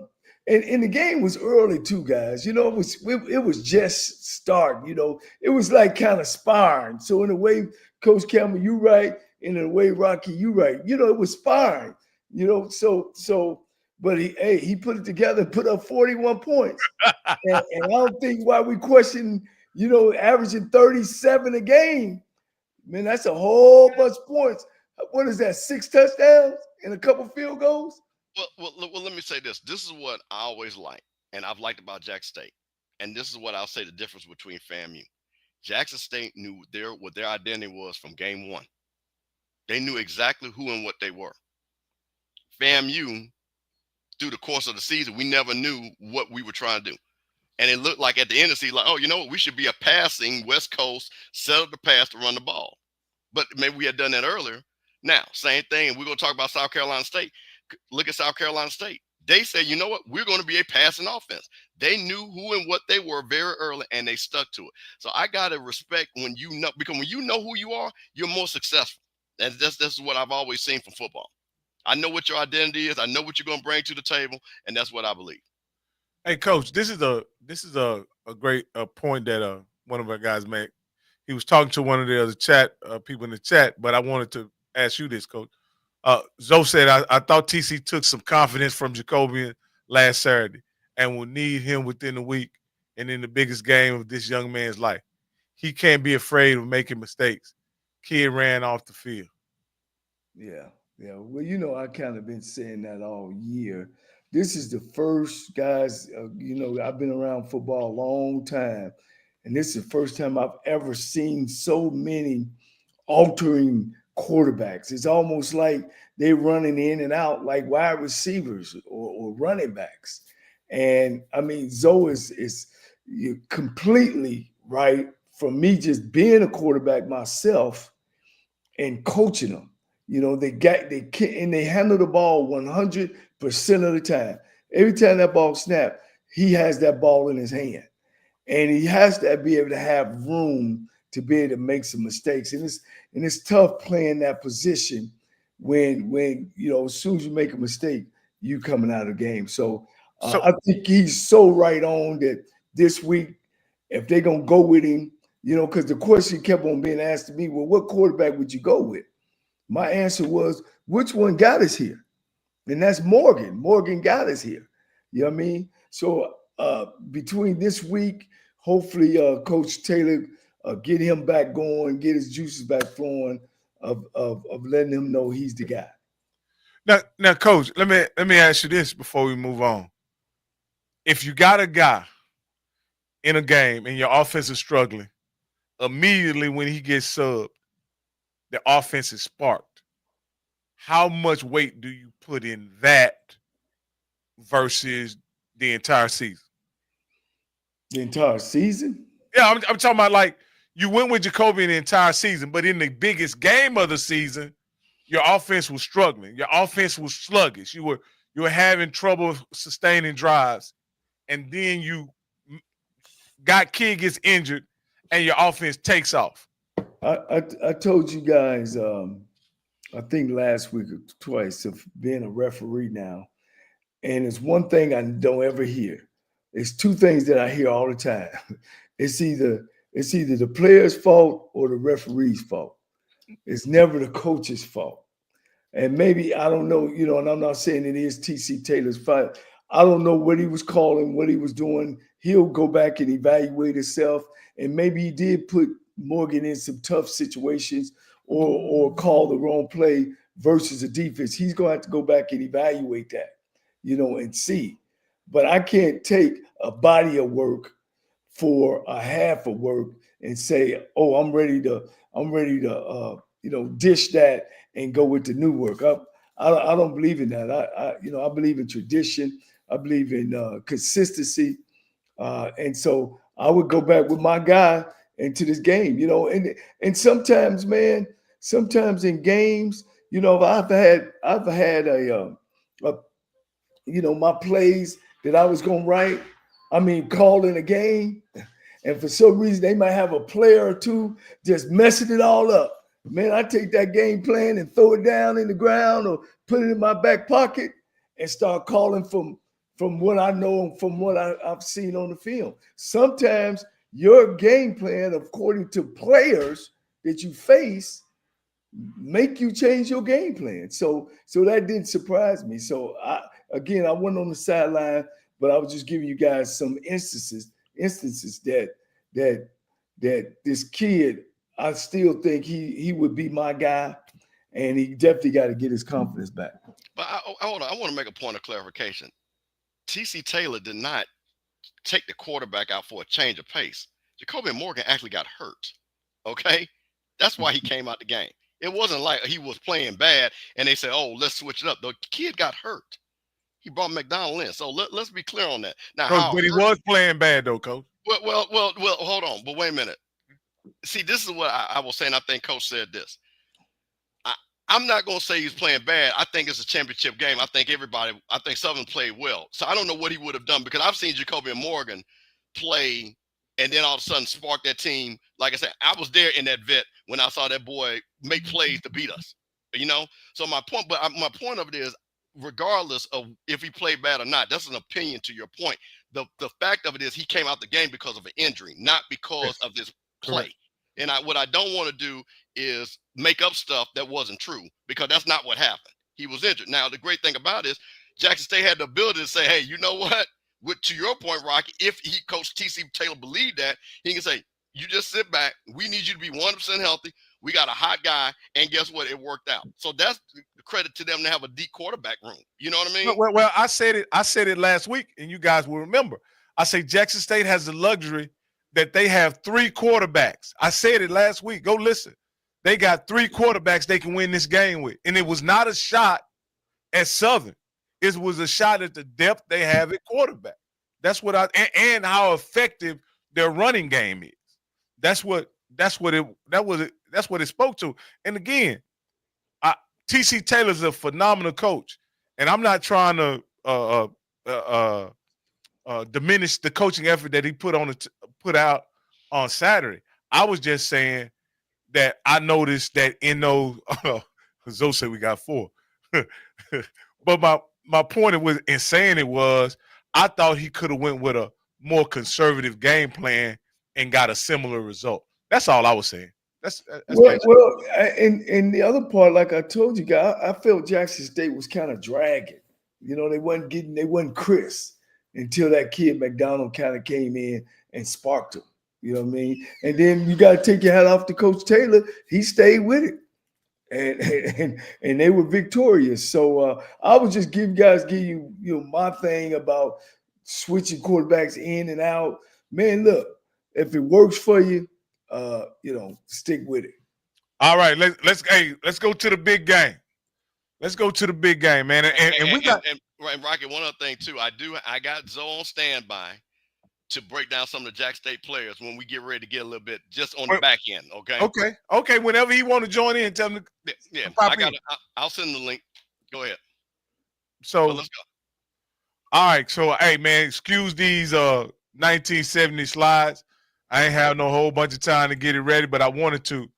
and the game was early too, guys. It was just starting. It was like kind of sparring. So in a way, Coach Campbell, you right, and in a way, Rocky, you right. It was sparring. But he put it together, put up 41 points. And I don't think why we question, averaging 37 a game. Man, that's a whole bunch of points. What is that? 6 touchdowns and a couple field goals? Well, let me say this. This is what I always like, and I've liked about Jackson State. And this is what I'll say the difference between FAMU. Jackson State knew what their identity was from game one. They knew exactly who and what they were. FAMU, through the course of the season, we never knew what we were trying to do. And it looked like at the end of the season, like, oh, you know what? We should be a passing West Coast, set up the pass to run the ball. But maybe we had done that earlier. Now, same thing. And we're going to talk about South Carolina State. Look at South Carolina State. They said, you know what? We're going to be a passing offense. They knew who and what they were very early, and they stuck to it. So I got to respect when you know, because when you know who you are, you're more successful. And that's what I've always seen from football. I know what your identity is. I know what you're going to bring to the table, and that's what I believe. Hey, Coach, this is a great point that one of our guys made. He was talking to one of the other chat people in the chat, but I wanted to ask you this, Coach. Zoe said, I thought TC took some confidence from Jacobian last Saturday and will need him within the week and in the biggest game of this young man's life. He can't be afraid of making mistakes. Kid ran off the field. Yeah. Well, I kind of been saying that all year. This is the first, guys, I've been around football a long time, and this is the first time I've ever seen so many altering quarterbacks. It's almost like they're running in and out like wide receivers or running backs. And I mean, Zoe is completely right. For me, just being a quarterback myself and coaching them. They handle the ball 100% of the time. Every time that ball snaps, he has that ball in his hand, and he has to be able to have room to be able to make some mistakes. And it's tough playing that position when as soon as you make a mistake, you coming out of the game. So I think he's so right on that this week, if they're gonna go with him, because the question kept on being asked to me, well, what quarterback would you go with? My answer was, which one got us here? And that's Morgan. Morgan got us here. You know what I mean? So between this week, hopefully Coach Taylor get him back going, get his juices back flowing of letting him know he's the guy. Now, Coach, let me ask you this before we move on. If you got a guy in a game and your offense is struggling, immediately when he gets subbed, the offense is sparked. How much weight do you put in that versus the entire season? The entire season? Yeah, I'm talking about like you went with Jacoby in the entire season, but in the biggest game of the season, your offense was struggling. Your offense was sluggish. You were having trouble sustaining drives, and then you kid gets injured, and your offense takes off. I told you guys, I think last week or twice, of being a referee now, and it's one thing I don't ever hear. It's two things that I hear all the time. It's either the player's fault or the referee's fault. It's never the coach's fault. And maybe, I don't know, and I'm not saying it is TC Taylor's fault. I don't know what he was calling, what he was doing. He'll go back and evaluate himself. And maybe he did put Morgan in some tough situations or call the wrong play versus the defense. He's going to have to go back and evaluate that, and see. But I can't take a body of work for a half of work and say, oh, I'm ready to dish that and go with the new work. I don't believe in that. I believe in tradition. I believe in consistency. And so I would go back with my guy into this game, and sometimes, man, in games, I've had my plays that I was going to write, calling a game, and for some reason they might have a player or two just messing it all up. Man, I take that game plan and throw it down in the ground or put it in my back pocket and start calling from what I know, from what I've seen on the film. Sometimes your game plan, according to players that you face, make you change your game plan. So that didn't surprise me. So I went on the sideline, but I was just giving you guys some instances that this kid, I still think he would be my guy, and he definitely got to get his confidence back. But hold on, I want to make a point of clarification. TC Taylor did not take the quarterback out for a change of pace. Jacoby Morgan actually got hurt. Okay, that's why he came out the game. It wasn't like he was playing bad and they said, "Oh, let's switch it up." The kid got hurt. He brought McDonald in. So let's be clear on that. Now, Coach, but he was playing bad though, Coach. Well, hold on. But wait a minute. See, this is what I was saying. I think Coach said this. I'm not going to say he's playing bad. I think it's a championship game. I think Southern played well. So I don't know what he would have done, because I've seen Jacoby Morgan play and then all of a sudden spark that team. Like I said, I was there in that vet when I saw that boy make plays to beat us, So my point of it is, regardless of if he played bad or not, that's an opinion to your point. The fact of it is he came out the game because of an injury, not because of this play. Correct. And what I don't want to do is make up stuff that wasn't true, because that's not what happened. He was injured. Now, the great thing about it is Jackson State had the ability to say, hey, you know what? To your point, Rocky, if Coach T.C. Taylor believed that, he can say, you just sit back. We need you to be 100% healthy. We got a hot guy. And guess what? It worked out. So that's the credit to them to have a deep quarterback room. You know what I mean? Well, I said it last week, and you guys will remember. I say Jackson State has the luxury that they have 3 quarterbacks. I said it last week. Go listen. They got 3 quarterbacks they can win this game with. And it was not a shot at Southern. It was a shot at the depth they have at quarterback. That's what and how effective their running game is. That's what it spoke to. And again, TC Taylor's a phenomenal coach. And I'm not trying to diminish the coaching effort that he put out on Saturday. I was just saying that I noticed that in those Zoe said we got 4. But my point in saying it was, I thought he could have went with a more conservative game plan and got a similar result. That's all I was saying. That's and the other part, like I told you guys, I felt Jackson State was kind of dragging. They wasn't crisp until that kid McDonald kind of came in and sparked them. You know what I mean? And then you got to take your hat off to Coach Taylor. He stayed with it, and they were victorious. So I would just give you my thing about switching quarterbacks in and out. Man, look, if it works for you, stick with it. All right, let's go to the big game. Let's go to the big game, man. And we got Rocky, one other thing too. I got Zoe on standby to break down some of the Jack State players when we get ready to get a little bit just on the back end. Okay. Whenever he want to join in, tell him. I'll send the link. Go ahead. So let's go. All right. So hey, man, excuse these 1970 slides. I ain't have no whole bunch of time to get it ready, but I wanted to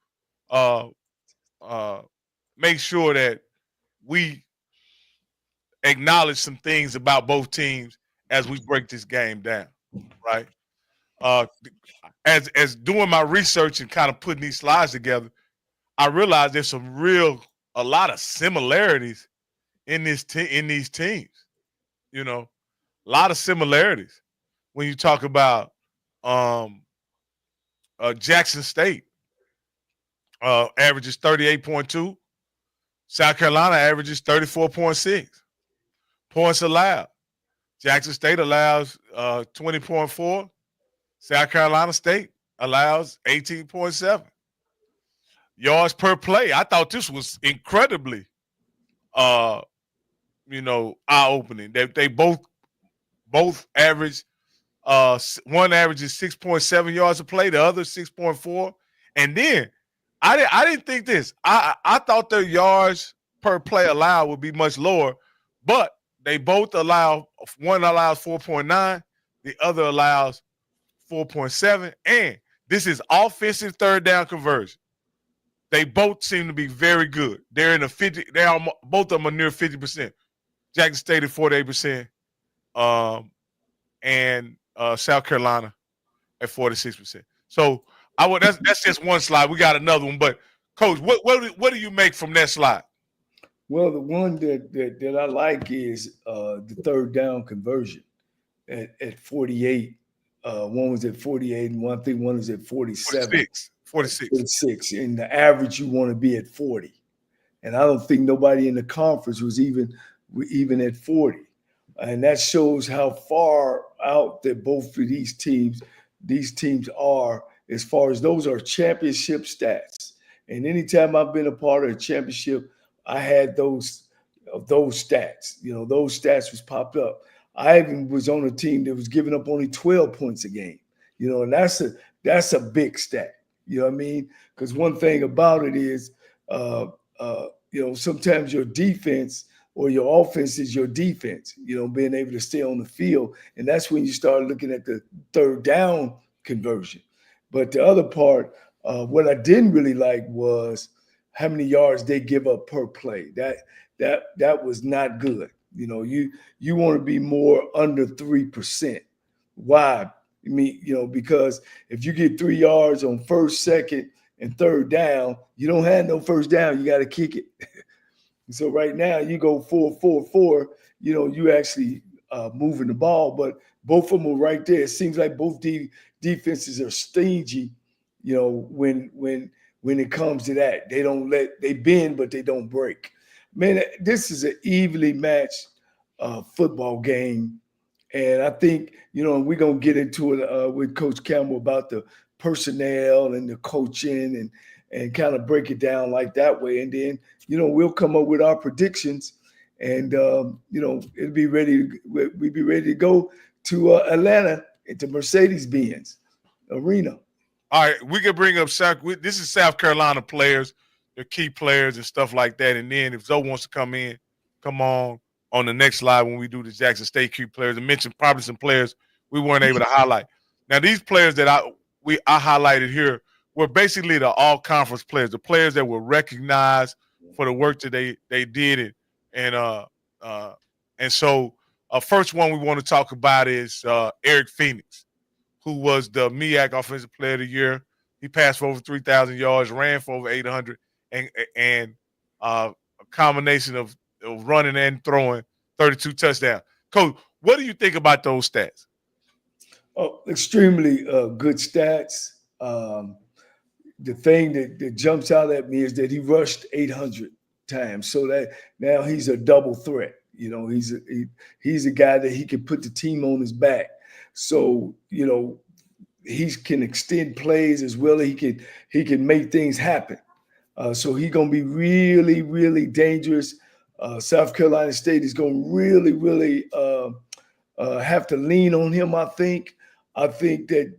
make sure that we acknowledge some things about both teams as we break this game down, right? As doing my research and kind of putting these slides together, I realized there's a lot of similarities in these teams. A lot of similarities when you talk about Jackson State averages 38.2. South Carolina averages 34.6 points allowed. Jackson State allows 20.4. South Carolina State allows 18.7. Yards per play. I thought this was incredibly, eye-opening. They both average. One averages 6.7 yards a play, the other 6.4. And then I didn't think this. I thought their yards per play allowed would be much lower, but they both one allows 4.9, The other allows 4.7. And this is offensive third down conversion. They both seem to be very good. They're in the 50. They are both of them are near 50%. Jackson State at 48%, and South Carolina at 46%. So that's just one slide. We got another one, but Coach, what do you make from that slide? Well, the one that I like is the third down conversion at 48. One was at 48, and one was at 47. 46. And the average you want to be at 40. And I don't think nobody in the conference was even at 40. And that shows how far out that both of these teams are, as far as those are championship stats. And anytime I've been a part of a championship, I had those stats. You know, those stats was popped up. I even was on a team that was giving up only 12 points a game. You know, and that's a big stat. You know what I mean? Because one thing about it is, you know, sometimes your defense or your offense is your defense, you know, being able to stay on the field. And that's when you start looking at the third down conversion. But the other part, what I didn't really like was how many yards they give up per play. That was not good. You know, you want to be more under 3%. Why? I mean, you know, because if you get 3 yards on first, second, and third down, you don't have no first down. You got to kick it. So right now you go 4-4-4. You know, you actually moving the ball, but both of them are right there. It seems like both defenses are stingy. You know, when it comes to that, they bend, but they don't break. Man, this is an evenly matched football game. And I think, you know, we're going to get into it with Coach Campbell about the personnel and the coaching and kind of break it down like that way. And then, you know, we'll come up with our predictions and, you know, we'll be ready to go to Atlanta into Mercedes-Benz Arena. All right, we can bring up this is South Carolina players, their key players and stuff like that. And then if Zoe wants to come on the next slide when we do the Jackson State key players, and mention probably some players we weren't able to highlight. Now, these players that I highlighted here were basically the all-conference players, the players that were recognized for the work that they did. And so first one we want to talk about is Eric Phoenix, who was the MEAC Offensive Player of the Year. He passed for over 3,000 yards, ran for over 800, and a combination of running and throwing 32 touchdowns. Coach, what do you think about those stats? Oh, extremely good stats. The thing that jumps out at me is that he rushed 800 times. So that now he's a double threat. You know, he's a guy that he can put the team on his back. So, you know, he can extend plays as well as he can make things happen. So he's going to be really, really dangerous. South Carolina State is going to really, really have to lean on him, I think. I think that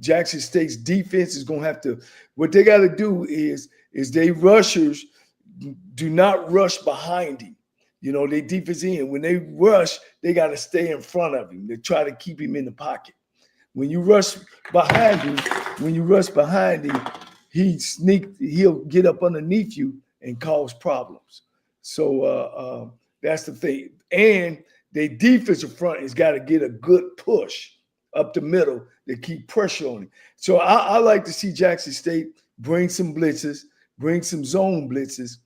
Jackson State's defense is going to have to – what they got to do is they rushers do not rush behind him. You know, they defense in. When they rush, they got to stay in front of him. They try to keep him in the pocket. When you rush behind him, he'll get up underneath you and cause problems. So that's the thing. And their defensive front has got to get a good push up the middle to keep pressure on him. So I like to see Jackson State bring some blitzes, bring some zone blitzes,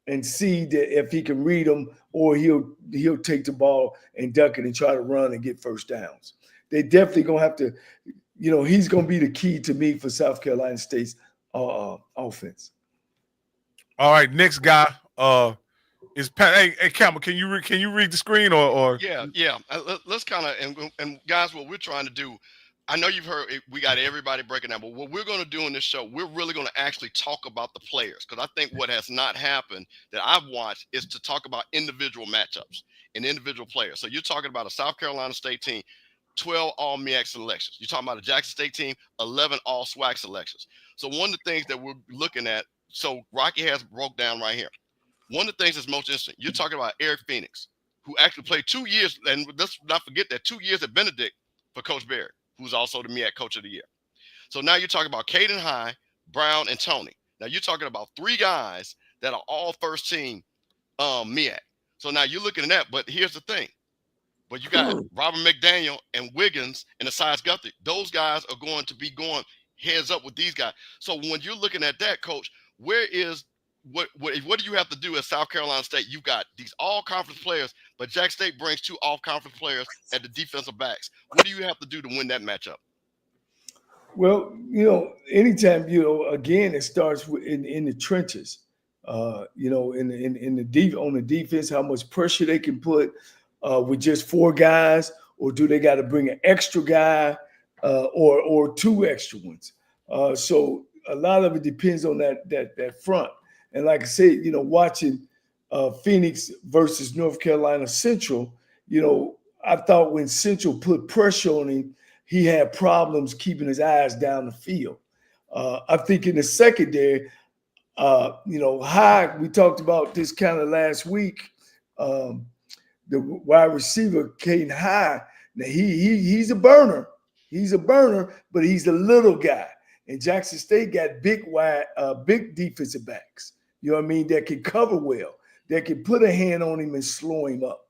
and see that if he can read them, or he'll take the ball and duck it and try to run and get first downs. They definitely going to have to, you know, he's going to be the key to me for South Carolina State's offense. All right, next guy is Pat. Hey, Campbell, can you read the screen or? Yeah. Let's kind of and guys, what we're trying to do. I know you've heard we got everybody breaking down, but what we're going to do in this show, we're really going to actually talk about the players, because I think what has not happened that I've watched is to talk about individual matchups and individual players. So you're talking about a South Carolina State team, 12 all MEAC selections. You're talking about a Jackson State team, 11 all SWAC selections. So one of the things that we're looking at, so Rocky has broke down right here. One of the things that's most interesting, you're talking about Eric Phoenix, who actually played 2 years, and let's not forget that 2 years at Benedict, for Coach Barry, who's also the MEAC Coach of the Year. So now you're talking about Caden High, Brown, and Tony. Now you're talking about 3 guys that are all first team MEAC. So now you're looking at that, but here's the thing. But you got Robert McDaniel and Wiggins and Asias Guthrie. Those guys are going to be going heads up with these guys. So when you're looking at that, Coach, where is what do you have to do at South Carolina State? You've got these all-conference players, but Jack State brings 2 off-conference players at the defensive backs. What do you have to do to win that matchup? Well, anytime, again, it starts in the trenches. On the defense, how much pressure they can put with just 4 guys, or do they got to bring an extra guy or 2 extra ones? So a lot of it depends on that front. And like I said, watching Phoenix versus North Carolina Central, I thought when Central put pressure on him, he had problems keeping his eyes down the field. I think in the secondary, High, we talked about this kind of last week. The wide receiver, Caden High, now he's a burner. He's a burner, but he's a little guy. And Jackson State got big defensive backs, that can cover well, that can put a hand on him and slow him up.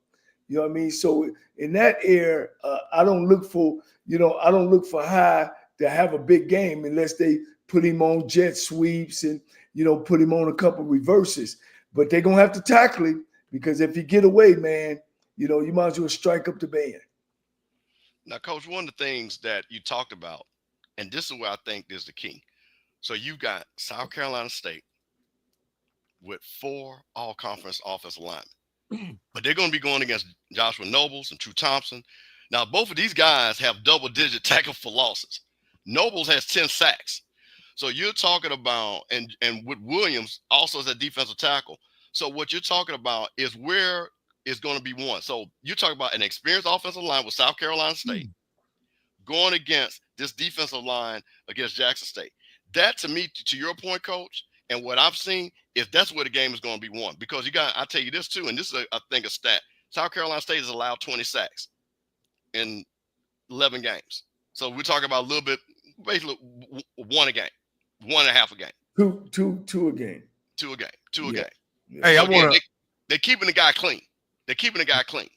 You know what I mean? So in that area, I don't look for High to have a big game unless they put him on jet sweeps and, put him on a couple reverses. But they're going to have to tackle him, because if he get away, man, you might as well strike up the band. Now, Coach, one of the things that you talked about, and this is where I think is the key. So you've got South Carolina State with 4 all-conference offensive linemen. But they're going to be going against Joshua Nobles and True Thompson. Now, both of these guys have double-digit tackle for losses. Nobles has 10 sacks. So you're talking about, and with Williams also as a defensive tackle. So what you're talking about is where is going to be won. So you're talking about an experienced offensive line with South Carolina State going against this defensive line against Jackson State. That, to me, to your point, Coach, and what I've seen, is that's where the game is going to be won. Because I'll tell you this too, and this is I think a stat. South Carolina State has allowed 20 sacks in 11 games. So we're talking about a little bit, basically 1 a game, 1.5 a game. Two a game. 2 a game. 2 a game. Yeah. Hey, So they're keeping the guy clean. They're keeping the guy clean.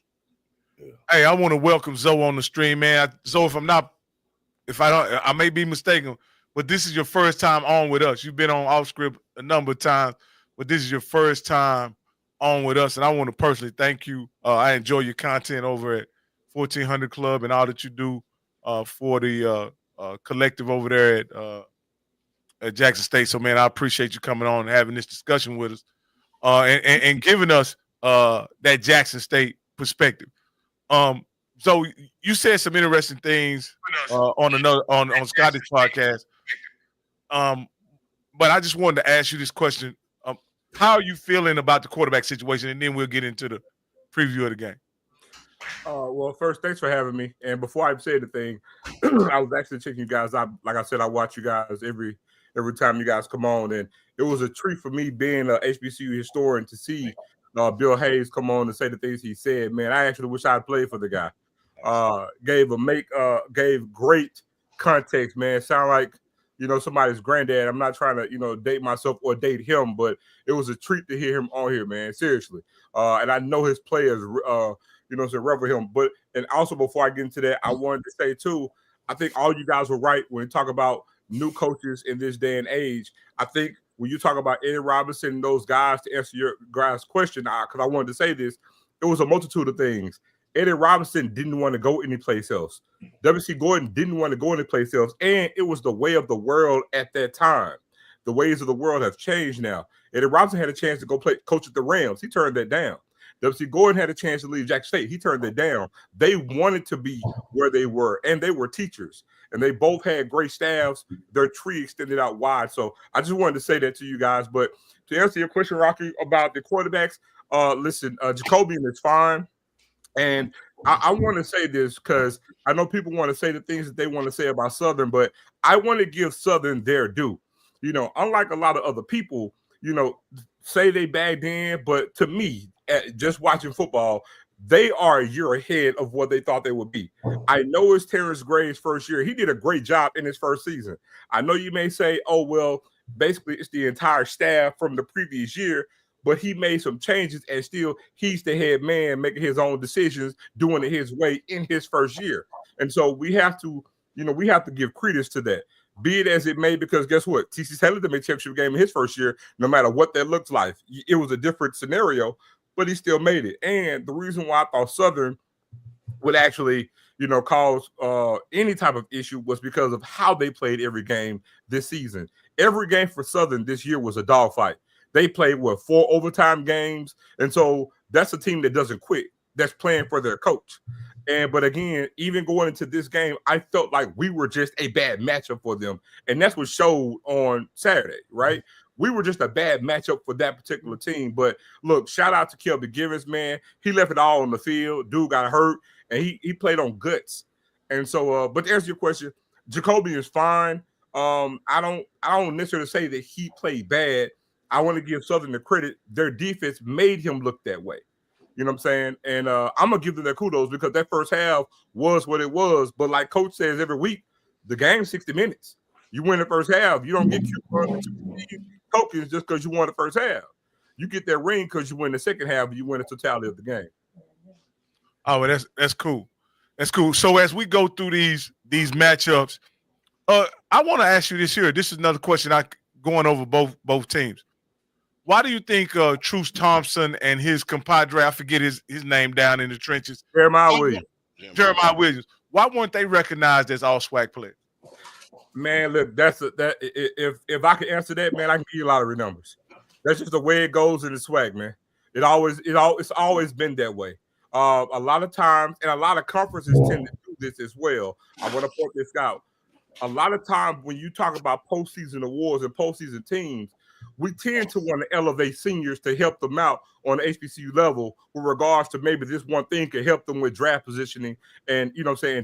Yeah. Hey, I want to welcome Zoe on the stream, man. Zoe, I may be mistaken, but this is your first time on with us. You've been on Off Script a number of times, but this is your first time on with us, and I want to personally thank you. I enjoy your content over at 1400 Club and all that you do for the collective over there at Jackson State. So, man, I appreciate you coming on and having this discussion with us and giving us that Jackson State perspective. So you said some interesting things on Scotty's podcast. But I just wanted to ask you this question. How are you feeling about the quarterback situation? And then we'll get into the preview of the game. Well, first, thanks for having me. And before I say the thing, I was actually checking you guys out. Like I said, I watch you guys every time you guys come on. And it was a treat for me being a HBCU historian to see Bill Hayes come on and say the things he said. Man, I actually wish I had played for the guy. Gave great context, man. Sound like, somebody's granddad. I'm not trying to, date myself or date him, but it was a treat to hear him on here, man. Seriously. And I know his players, to revel him. But, and also before I get into that, I wanted to say too, I think all you guys were right when you talk about new coaches in this day and age. I think when you talk about Eddie Robinson and those guys, to answer your guys' question, because I wanted to say this, it was a multitude of things. Eddie Robinson didn't want to go anyplace else. W.C. Gordon didn't want to go anyplace else. And it was the way of the world at that time. The ways of the world have changed now. Eddie Robinson had a chance to go coach at the Rams. He turned that down. W.C. Gordon had a chance to leave Jackson State. He turned it down. They wanted to be where they were, and they were teachers. And they both had great staffs. Their tree extended out wide. So I just wanted to say that to you guys. But to answer your question, Rocky, about the quarterbacks, listen, Jacobian is fine. And I want to say this because I know people want to say the things that they want to say about Southern, but I want to give Southern their due. Unlike a lot of other people, say they bagged in, but to me, just watching football, they are a year ahead of what they thought they would be. I know it's Terrence Gray's first year. He did a great job in his first season. I know you may say, oh, well, basically it's the entire staff from the previous year, but he made some changes and still he's the head man making his own decisions, doing it his way in his first year. And so we have to, we have to give credence to that. Be it as it may, because guess what? TC Taylor didn't make championship game in his first year, no matter what that looks like. It was a different scenario, but he still made it. And the reason why I thought Southern would actually, cause any type of issue was because of how they played every game this season. Every game for Southern this year was a dogfight. They played, 4 overtime games? And so that's a team that doesn't quit, that's playing for their coach. But again, even going into this game, I felt like we were just a bad matchup for them. And that's what showed on Saturday, right? We were just a bad matchup for that particular team. But look, shout out to Kelby Givens, man. He left it all on the field. Dude got hurt, and he played on guts. And so, but to answer your question, Jacoby is fine. I don't necessarily say that he played bad. I want to give Southern the credit. Their defense made him look that way. You know what I'm saying? And I'm going to give them their kudos because that first half was what it was. But like Coach says every week, the game's 60 minutes. You win the first half. You don't get tokens just because you won the first half. You get that ring because you win the second half, and you win the totality of the game. Oh, well, that's cool. That's cool. So as we go through these matchups, I want to ask you this here. This is another question going over both teams. Why do you think Truce Thompson and his compadre, I forget his name down in the trenches, Jeremiah Williams. Why weren't they recognized as all SWAC players? Man, look, if I can answer that, man, I can give you a lot of numbers. That's just the way it goes in the SWAC, man. It's always been that way. A lot of times, and a lot of conferences tend to do this as well. I want to point this out. A lot of times when you talk about postseason awards and postseason teams, we tend to want to elevate seniors to help them out on the HBCU level with regards to maybe this one thing could help them with draft positioning and,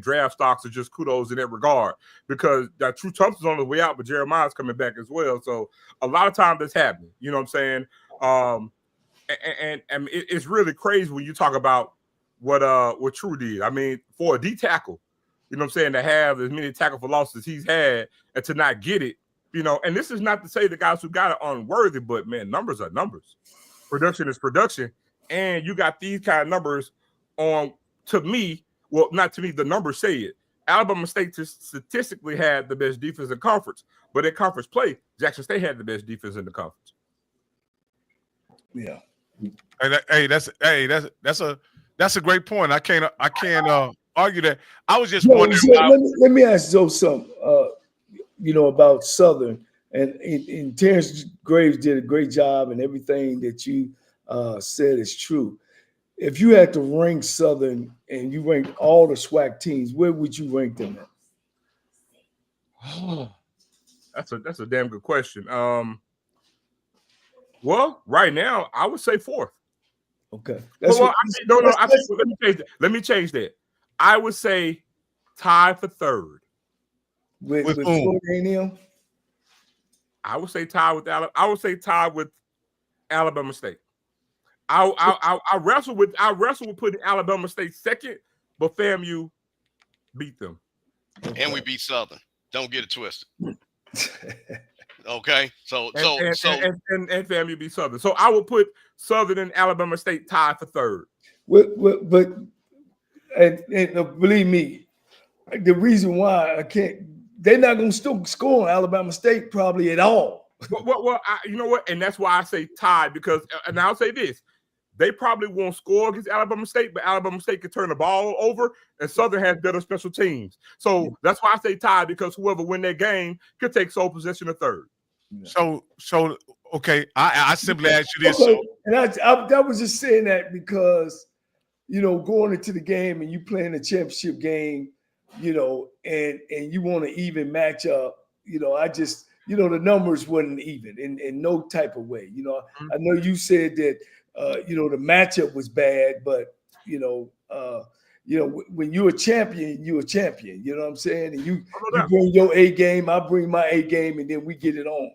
draft stocks are just kudos in that regard because that True Thompson's on the way out, but Jeremiah's coming back as well. So a lot of times that's happening. You know what I'm saying? And it's really crazy when you talk about what True did. I mean, for a D tackle, you know what I'm saying, to have as many tackle for losses he's had and to not get it, and this is not to say the guys who got it are unworthy, but man, numbers are numbers. Production is production. And you got these kind of numbers on, to me, well, not to me, the numbers say it. Alabama State statistically had the best defense in conference, but in conference play, Jackson State had the best defense in the conference. Yeah. That's a great point. I can't argue that. I was just wondering. Let me ask Zoe something. About Southern and Terrence Graves did a great job, and everything that you said is true. If you had to rank Southern and you ranked all the SWAC teams, where would you rank them at? Oh, that's a damn good question. Well, right now I would say fourth. Okay. Let me change that. I would say tied for third. With Florida A&M? I would say tied with Alabama. I would say tied with Alabama State. I wrestle with putting Alabama State second, but FAMU beat them. And we beat Southern. Don't get it twisted. Okay, so FAMU beat Southern. So I would put Southern and Alabama State tied for third. But believe me, the reason why I can't. They're not going to still score on Alabama State probably at all. Well, you know what? And that's why I say tied because, and I'll say this, they probably won't score against Alabama State, but Alabama State can turn the ball over, and Southern has better special teams. So that's why I say tied because whoever win that game could take sole possession of third. So okay, I simply asked you this. Okay. And I was just saying that because, going into the game and you playing a championship game, and you want to even match up, I just, the numbers wasn't even in no type of way. I know you said that, the matchup was bad, but, when you're a champion, you're a champion. You know what I'm saying? And you bring your A game, I bring my A game, and then we get it on.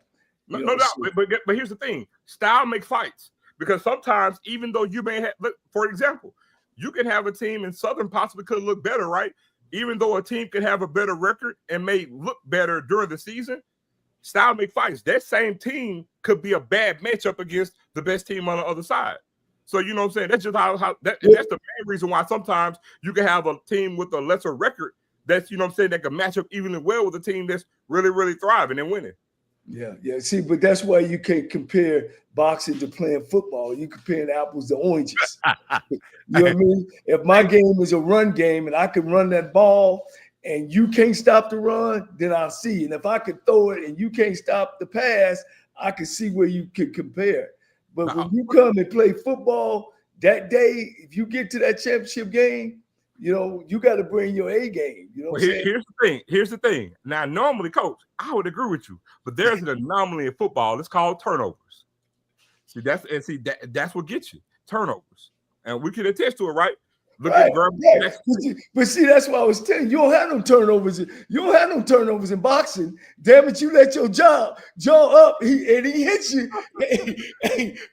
No doubt. But here's the thing. Style makes fights because sometimes, even though you may have, for example, you can have a team, and Southern possibly could look better, right? Even though a team could have a better record and may look better during the season, style make fights. That same team could be a bad matchup against the best team on the other side. So you know what I'm saying? That's just that's the main reason why sometimes you can have a team with a lesser record that's, you know what I'm saying, that can match up evenly well with a team that's really, really thriving and winning. Yeah. See, but that's why you can't compare boxing to playing football. You comparing apples to oranges. You know what I mean? If my game is a run game and I can run that ball and you can't stop the run, then I'll see. And if I could throw it and you can't stop the pass, I can see where you can compare. But when you come and play football that day, if you get to that championship game, you know, you got to bring your A game. You know what I'm saying? Here's the thing. Now, normally, Coach, I would agree with you, but there's an anomaly in football. It's called turnovers. That's what gets you, turnovers. And we can attest to it, right? Look at But see, that's why I was telling you, you don't have no turnovers. You don't have no turnovers in boxing. Damn it, you let your jaw up, and he hits you.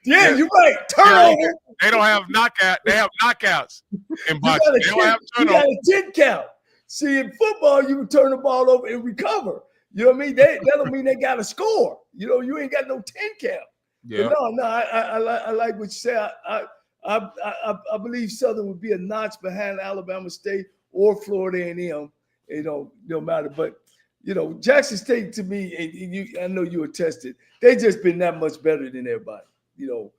You're right. Turnover. They don't have knockout. They have knockouts in boxing. They don't have turnovers. You got a 10 count. See, in football, you can turn the ball over and recover. You know what I mean? That don't mean they got to score. You know, you ain't got no 10 count. Yeah. But no, I like what you say. I believe Southern would be a notch behind Alabama State or Florida A&M. You know, no matter. But you know, Jackson State to me, and I know you attested, they just been that much better than everybody. You know,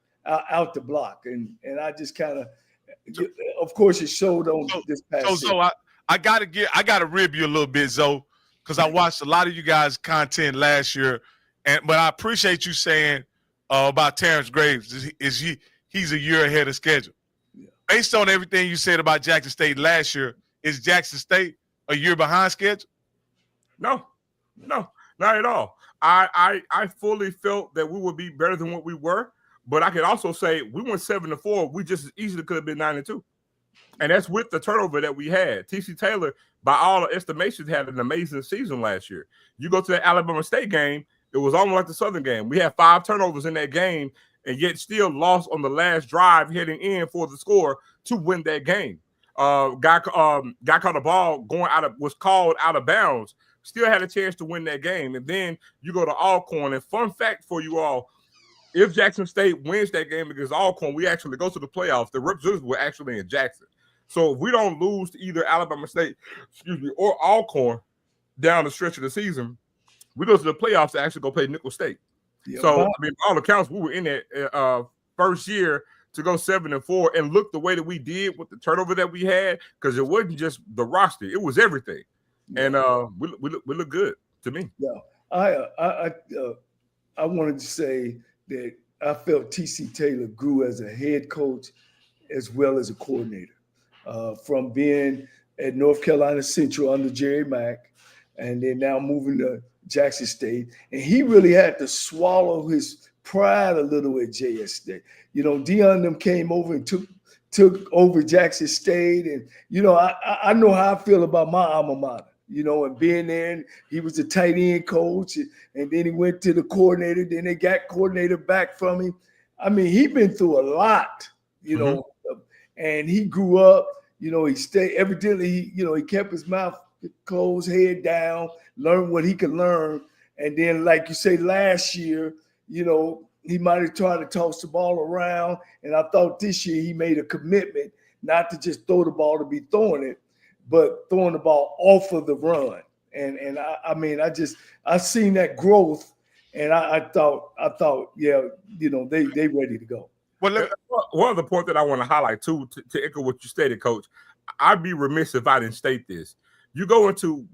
out the block, and I just kind of course, it showed on this past. So I gotta rib you a little bit, Zoe, because I watched a lot of you guys' content last year, but I appreciate you saying about Terrence Graves. He's a year ahead of schedule. Yeah. Based on everything you said about Jackson State last year, is Jackson State a year behind schedule? No, not at all. I fully felt that we would be better than what we were, but I could also say we went 7-4. We just as easily could have been 9-2. And that's with the turnover that we had. T.C. Taylor, by all estimations, had an amazing season last year. You go to the Alabama State game, it was almost like the Southern game. We had 5 turnovers in that game, and yet still lost on the last drive heading in for the score to win that game. Guy caught a ball was called out of bounds, still had a chance to win that game. And then you go to Alcorn, and fun fact for you all, if Jackson State wins that game against Alcorn, we actually go to the playoffs. The representatives were actually in Jackson. So if we don't lose to either Alabama State, or Alcorn down the stretch of the season, we go to the playoffs to actually go play Nickel State. Yeah, so, I mean, by all accounts, we were in that first year to go 7-4 and look the way that we did with the turnover that we had, because it wasn't just the roster; it was everything. Yeah. And we look good to me. Yeah, I wanted to say that I felt T.C. Taylor grew as a head coach as well as a coordinator, from being at North Carolina Central under Jerry Mack, and then now moving to Jackson State, and he really had to swallow his pride a little at JS State. You know, Deion them came over and took over Jackson State, and you know, I know how I feel about my alma mater. You know, and being there, and he was a tight end coach, and then he went to the coordinator. Then they got coordinator back from him. I mean, he been through a lot, you know, and he grew up. You know, he stayed evidently. He kept his mouth closed, head down, learn what he could learn. And then, like you say, last year, you know, he might have tried to toss the ball around. And I thought this year he made a commitment not to just throw the ball to be throwing it, but throwing the ball off of the run. And I mean, I seen that growth, and I thought, yeah, you know, they ready to go. Well, one other point that I want to highlight too, to echo what you stated, Coach, I'd be remiss if I didn't state this. You go into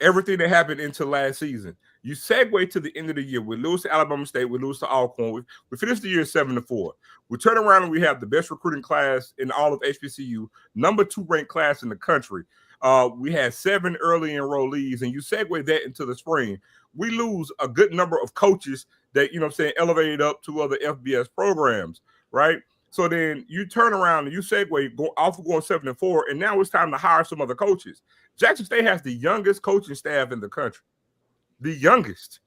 everything that happened into last season. You segue to the end of the year. We lose to Alabama State. We lose to Alcorn. We finished the year 7-4. We turn around and we have the best recruiting class in all of HBCU, number 2 ranked class in the country. We had 7 early enrollees, and you segue that into the spring. We lose a good number of coaches that, you know what I'm saying, elevated up to other FBS programs, right? So then you turn around and you segue off of going 7-4, and now it's time to hire some other coaches. Jackson State has the youngest coaching staff in the country, the youngest.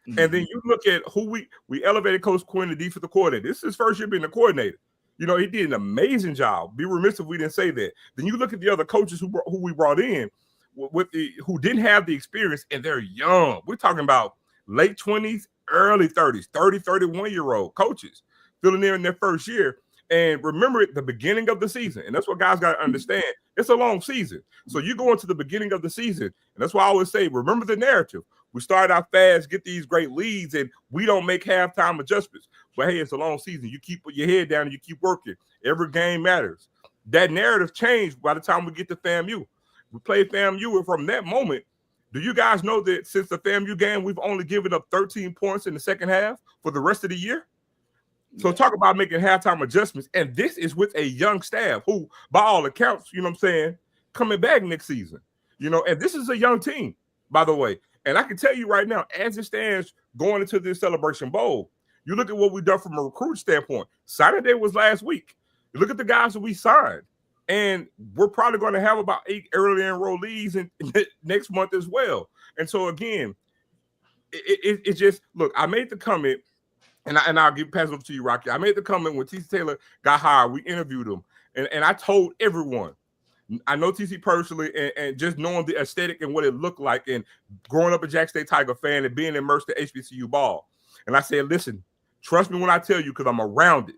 Mm-hmm. And then you look at who we elevated Coach Quinn, the defensive coordinator. This is his first year being a coordinator. You know, he did an amazing job. Be remiss if we didn't say that. Then you look at the other coaches who we brought in who didn't have the experience, and they're young. We're talking about late 20s, early 30s, 30, 31-year-old coaches filling in their first year. And remember at the beginning of the season, and that's what guys got to understand. It's a long season. So you go into the beginning of the season, and that's why I always say, remember the narrative. We start out fast, get these great leads, and we don't make halftime adjustments. But hey, it's a long season. You keep your head down and you keep working. Every game matters. That narrative changed by the time we get to FAMU. We played FAMU, and from that moment, do you guys know that since the FAMU game, we've only given up 13 points in the second half for the rest of the year? So talk about making halftime adjustments. And this is with a young staff who, by all accounts, you know what I'm saying, coming back next season. You know, and this is a young team, by the way. And I can tell you right now, as it stands going into this Celebration Bowl, you look at what we've done from a recruit standpoint. Signing day was last week. You look at the guys that we signed. And we're probably going to have about 8 early enrollees in next month as well. And so, again, it just, look, I made the comment, and I'll pass it over to you, Rocky. I made the comment when TC Taylor got hired. We interviewed him, and I told everyone, I know TC personally, and just knowing the aesthetic and what it looked like, and growing up a Jack State Tiger fan and being immersed in HBCU ball. And I said, listen, trust me when I tell you, because I'm around it.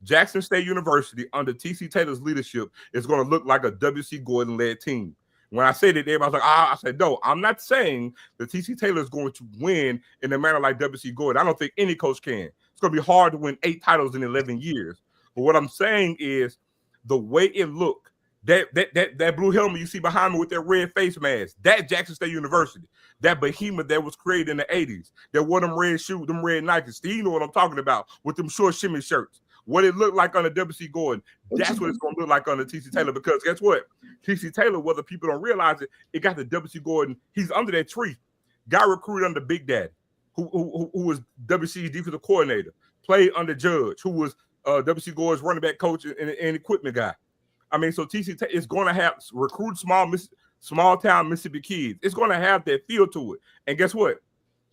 Jackson State University under TC Taylor's leadership is going to look like a W.C. Gordon-led team. When I said it, everybody was like, I said, no, I'm not saying that TC Taylor is going to win in a manner like W.C. Gordon. I don't think any coach can. It's going to be hard to win 8 titles in 11 years. But what I'm saying is the way it looked, that blue helmet you see behind me with that red face mask, that Jackson State University, that behemoth that was created in the 80s, that wore them red shoes, them red Nikes. Steve, you know what I'm talking about, with them short shimmy shirts. What it looked like under W.C. Gordon, that's what it's going to look like under T.C. Taylor. Because guess what? T.C. Taylor, whether people don't realize it got the W.C. Gordon. He's under that tree. Got recruited under Big Daddy, who was W.C.'s defensive coordinator. Played under Judge, who was W.C. Gordon's running back coach and equipment guy. I mean, so T.C. Taylor is going to have recruit small town Mississippi kids. It's going to have that feel to it. And guess what?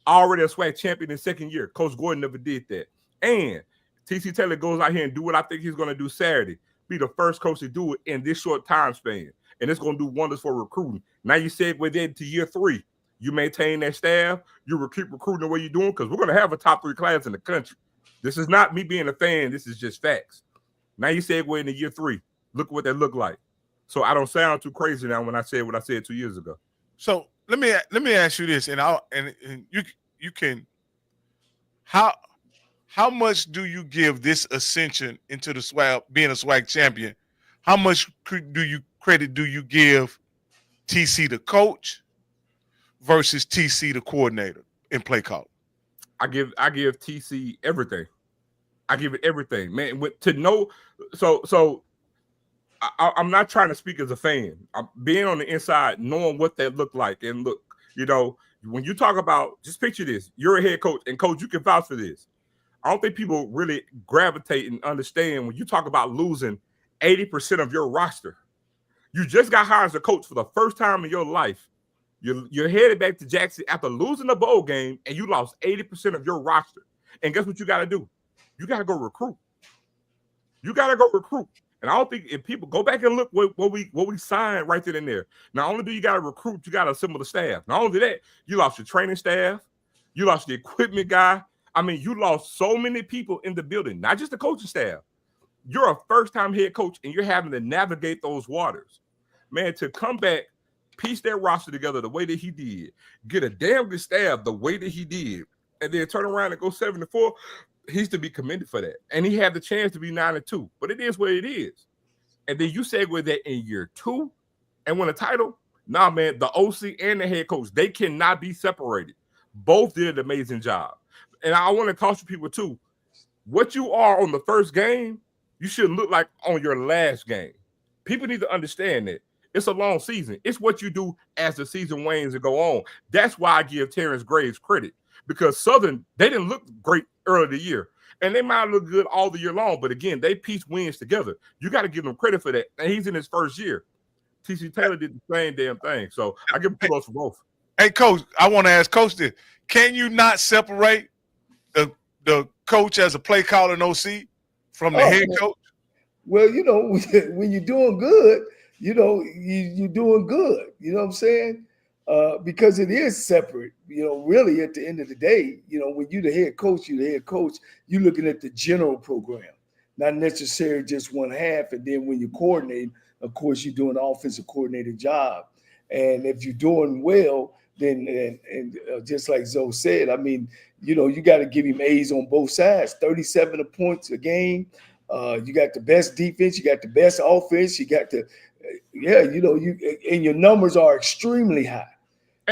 Already a SWAC champion in second year. Coach Gordon never did that. And TC Taylor goes out here and do what I think he's going to do Saturday. Be the first coach to do it in this short time span. And it's going to do wonders for recruiting. Now you segue then to year 3. You maintain that staff. You will keep recruiting the way you're doing, because we're going to have a top 3 class in the country. This is not me being a fan. This is just facts. Now you segue into year 3. Look what that looked like. So I don't sound too crazy now when I said what I said 2 years ago. So let me ask you this, and you can how much do you give this ascension into the SWAC, being a SWAC champion? How much credit do you give TC the coach versus TC the coordinator in play call? I give TC everything. I give it everything, man. To know, so I'm not trying to speak as a fan. I'm being on the inside, knowing what that looked like. And look, you know, when you talk about, just picture this, you're a head coach, and coach, you can vouch for this. I don't think people really gravitate and understand when you talk about losing 80% of your roster. You just got hired as a coach for the first time in your life. You're headed back to Jackson after losing a bowl game, and you lost 80% of your roster. And guess what you got to do? You got to go recruit. You got to go recruit. And I don't think, if people go back and look what we signed right then and there. Not only do you got to recruit, you got to assemble the staff. Not only that, you lost your training staff. You lost the equipment guy. I mean, you lost so many people in the building, not just the coaching staff. You're a first-time head coach, and you're having to navigate those waters. Man, to come back, piece that roster together the way that he did, get a damn good staff the way that he did, and then turn around and go 7-4, he's to be commended for that. And he had the chance to be 9-2, but it is what it is. And then you segue that in year 2 and win a title. Nah, man, the OC and the head coach, they cannot be separated. Both did an amazing job. And I want to caution people too. What you are on the first game, you shouldn't look like on your last game. People need to understand that. It's a long season. It's what you do as the season wanes and go on. That's why I give Terrence Graves credit. Because Southern, they didn't look great early in the year. And they might look good all the year long. But again, they piece wins together. You got to give them credit for that. And he's in his first year. TC Taylor did the same damn thing. So I give him kudos for both. Hey, Coach, I want to ask Coach this. Can you not separate the coach as a play caller and OC from the head coach? Well, when you're doing good, you're doing good. You know what I'm saying? Because it is separate. Really at the end of the day, when you're the head coach, you're looking at the general program, not necessarily just one half. And then when you coordinate, of course, you're doing an offensive coordinator job. And if you're doing well, then and just like Zoe said, I mean, you got to give him A's on both sides. 37 points a game. You got the best defense. You got the best offense. You got the and your numbers are extremely high.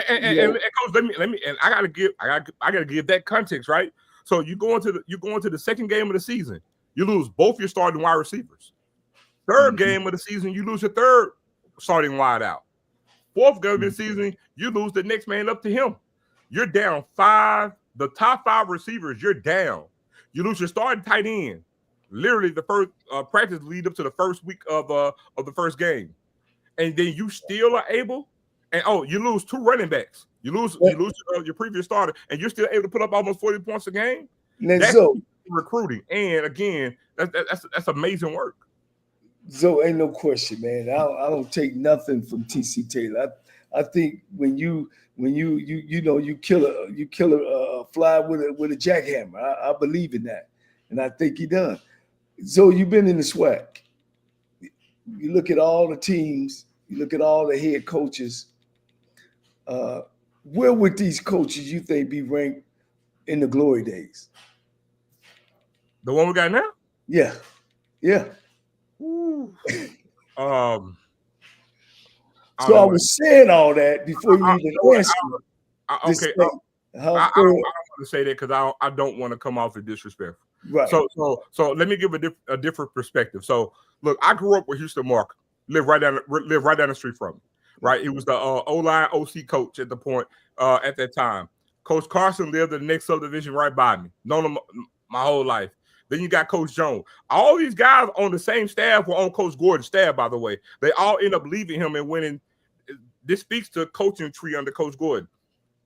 And coach, let me, and I gotta give that context, right? So you go into the second game of the season, you lose both your starting wide receivers. Third game of the season, you lose your third starting wide out. Fourth game of the season, you lose the next man up to him. You're down 5. The top 5 receivers, you're down. You lose your starting tight end. Literally, the first practice lead up to the first week of the first game, and then you still are able. And you lose 2 running backs. You lose your previous starter, and you're still able to put up almost 40 points a game. That's recruiting, and again, that's amazing work. So ain't no question, man. I don't take nothing from TC Taylor. I think when you kill a fly with a jackhammer, I believe in that, and I think he done. So you've been in the SWAC. You look at all the teams. You look at all the head coaches. Where would these coaches you think be ranked in the glory days? The one we got now? Yeah. Ooh. So I was saying all that before you even answered. Okay. I don't want to say that because I don't want to come off as disrespectful. Right. So let me give a different perspective. So look, I grew up with Houston Mark, live right down the street from me. Right, he was the O-line OC coach at the point at that time. Coach Carson lived in the next subdivision right by me. Known him my whole life. Then you got Coach Jones. All these guys on the same staff were on Coach Gordon's staff, by the way. They all end up leaving him and winning. This speaks to coaching tree under Coach Gordon.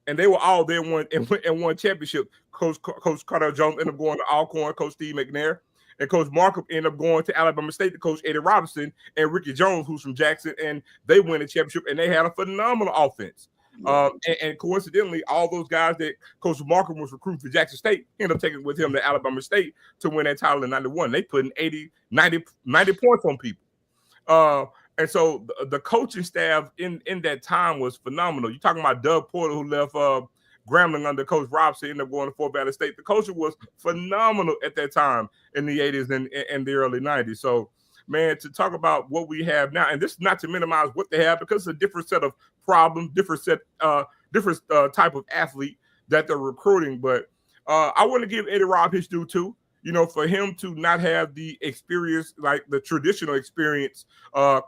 And they were all there and won championship. Coach Carter Jones ended up going to Alcorn, Coach Steve McNair. And Coach Markham ended up going to Alabama State to coach Eddie Robinson and Ricky Jones, who's from Jackson, and they win a championship, and they had a phenomenal offense. And coincidentally, all those guys that Coach Markham was recruiting for Jackson State ended up taking with him to Alabama State to win that title in 91. They put in 80, 90 points on people. And so the coaching staff in that time was phenomenal. You're talking about Doug Porter, who left Grambling under Coach Robinson, ended up going to Fort Valley State. The coaching was phenomenal at that time in the 80s and the early 90s. So, man, to talk about what we have now, and this is not to minimize what they have because it's a different set of problems, different type of athlete that they're recruiting. But I want to give Eddie Rob his due too. For him to not have the experience, like the traditional experience,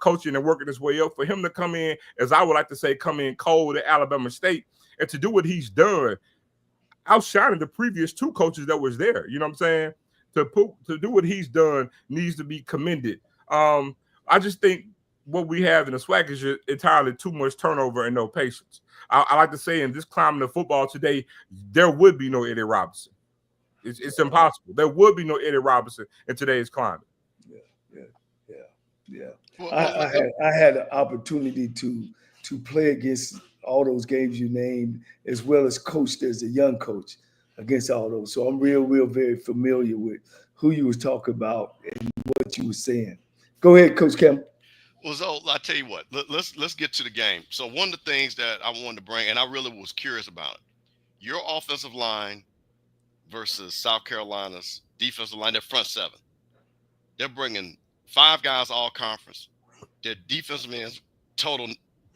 coaching and working his way up, for him to come in, as I would like to say, come in cold at Alabama State, and to do what he's done, outshining the previous 2 coaches that was there. You know what I'm saying? To do what he's done needs to be commended. I just think what we have in the SWAC is entirely too much turnover and no patience. I like to say in this climate of football today, there would be no Eddie Robinson. It's impossible. There would be no Eddie Robinson in today's climate. Yeah. I had an opportunity to play against all those games you named, as well as coached as a young coach against all those. So I'm real very familiar with who you was talking about and what you were saying. Go ahead, Coach Kemp. Well, so I tell you what, let's get to the game. So one of the things that I wanted to bring, and I really was curious about it, your offensive line versus South Carolina's defensive line, their front 7. They're bringing 5 guys all conference. Their defensive ends total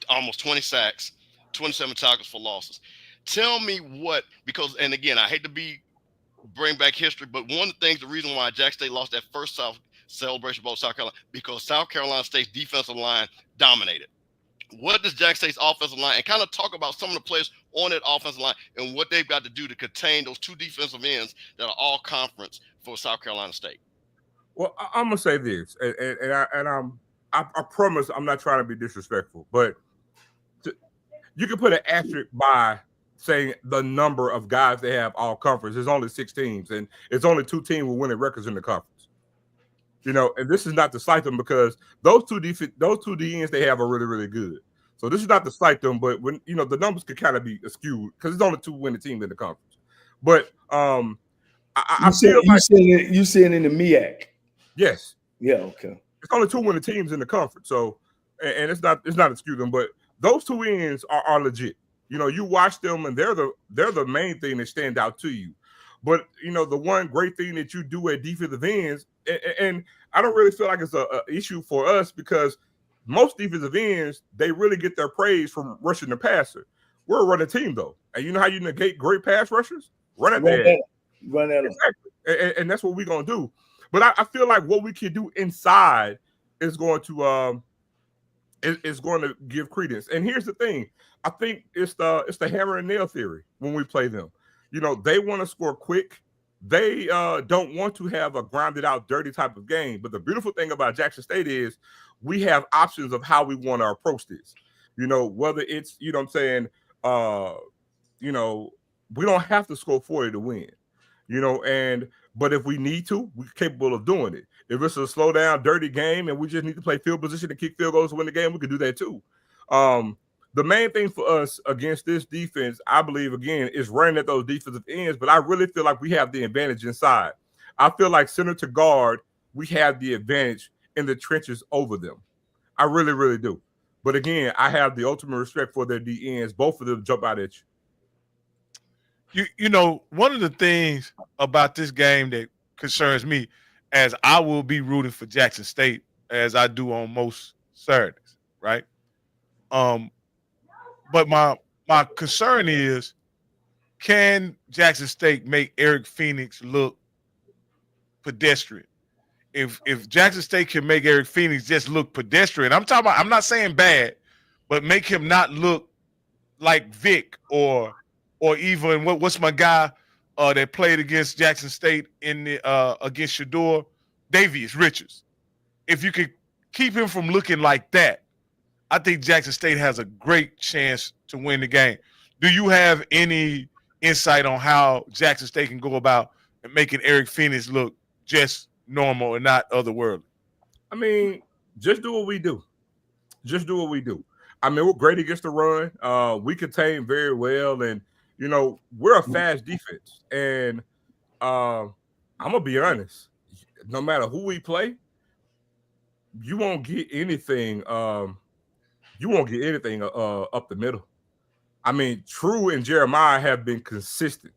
almost 20 sacks, 27 tackles for losses. Tell me because, and again, I hate to bring back history, but one of the things, the reason why Jackson State lost that first Celebration Bowl, South Carolina, because South Carolina State's defensive line dominated. What does Jackson State's offensive line, and kind of talk about some of the players on that offensive line and what they've got to do to contain those 2 defensive ends that are all conference for South Carolina State? Well, I'm gonna say this, and I promise I'm not trying to be disrespectful, but you can put an asterisk by saying the number of guys they have all conference. There's only 6 teams, and it's only 2 teams with winning records in the conference. You know, and this is not to slight them because those two DNs they have are really, really good. So this is not to slight them, but when you know the numbers could kind of be skewed because it's only 2 winning teams in the conference. But I feel like you saying in the MEAC. Yes. Yeah. Okay. It's only 2 winning teams in the conference. So and it's not excuse them, but those 2 ends are legit. You know, you watch them and they're the main thing that stand out to you. But you know, the one great thing that you do at defensive ends, and I don't really feel like it's a issue for us because most defensive ends, they really get their praise from rushing the passer. We're a running team though. And you know how you negate great pass rushers? Run at them. Exactly. And that's what we're gonna do. But I feel like what we can do inside is going to give credence. And here's the thing: I think it's the hammer and nail theory when we play them. You know, they want to score quick. They don't want to have a grounded out, dirty type of game. But the beautiful thing about Jackson State is we have options of how we want to approach this. You know, whether it's, you know what I'm saying, you know, we don't have to score 40 to win. You know, but if we need to, we're capable of doing it. If it's a slow down, dirty game and we just need to play field position and kick field goals to win the game, we could do that too. The main thing for us against this defense, I believe, again, is running at those defensive ends, but I really feel like we have the advantage inside. I feel like center to guard, we have the advantage in the trenches over them. I really, really do. But again, I have the ultimate respect for their DNs. Both of them jump out at you. You know, one of the things about this game that concerns me, as I will be rooting for Jackson State as I do on most Saturdays, right? But my concern is, can Jackson State make Eric Phoenix look pedestrian? If Jackson State can make Eric Phoenix just look pedestrian, I'm not saying bad, but make him not look like Vic or even what's my guy that played against Jackson State in the against Shador, Davius Richards. If you could keep him from looking like that, I think Jackson State has a great chance to win the game. Do you have any insight on how Jackson State can go about making Eric Phoenix look just normal and not otherworldly? I mean, just do what we do. Just do what we do. I mean, we're great against the run. We contain very well, and you know, we're a fast defense. And I'm gonna be honest. No matter who we play, you won't get anything. You won't get anything up the middle. I mean, True and Jeremiah have been consistent.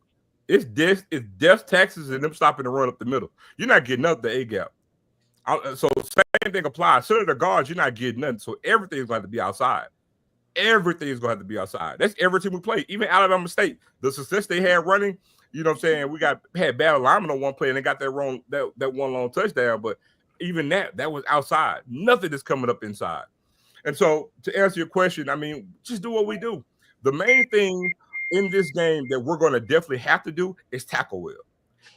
It's death, taxes, and them stopping the run up the middle. You're not getting up the A gap. So same thing applies. Center the guards, you're not getting nothing. So everything's going to have to be outside. Everything's going to have to be outside. That's every team we play. Even Alabama State, the success they had running, you know what I'm saying? We had bad alignment on one play and they got that one long touchdown. But even that was outside. Nothing is coming up inside. And so to answer your question, I mean, just do what we do. The main thing in this game that we're going to definitely have to do is tackle well.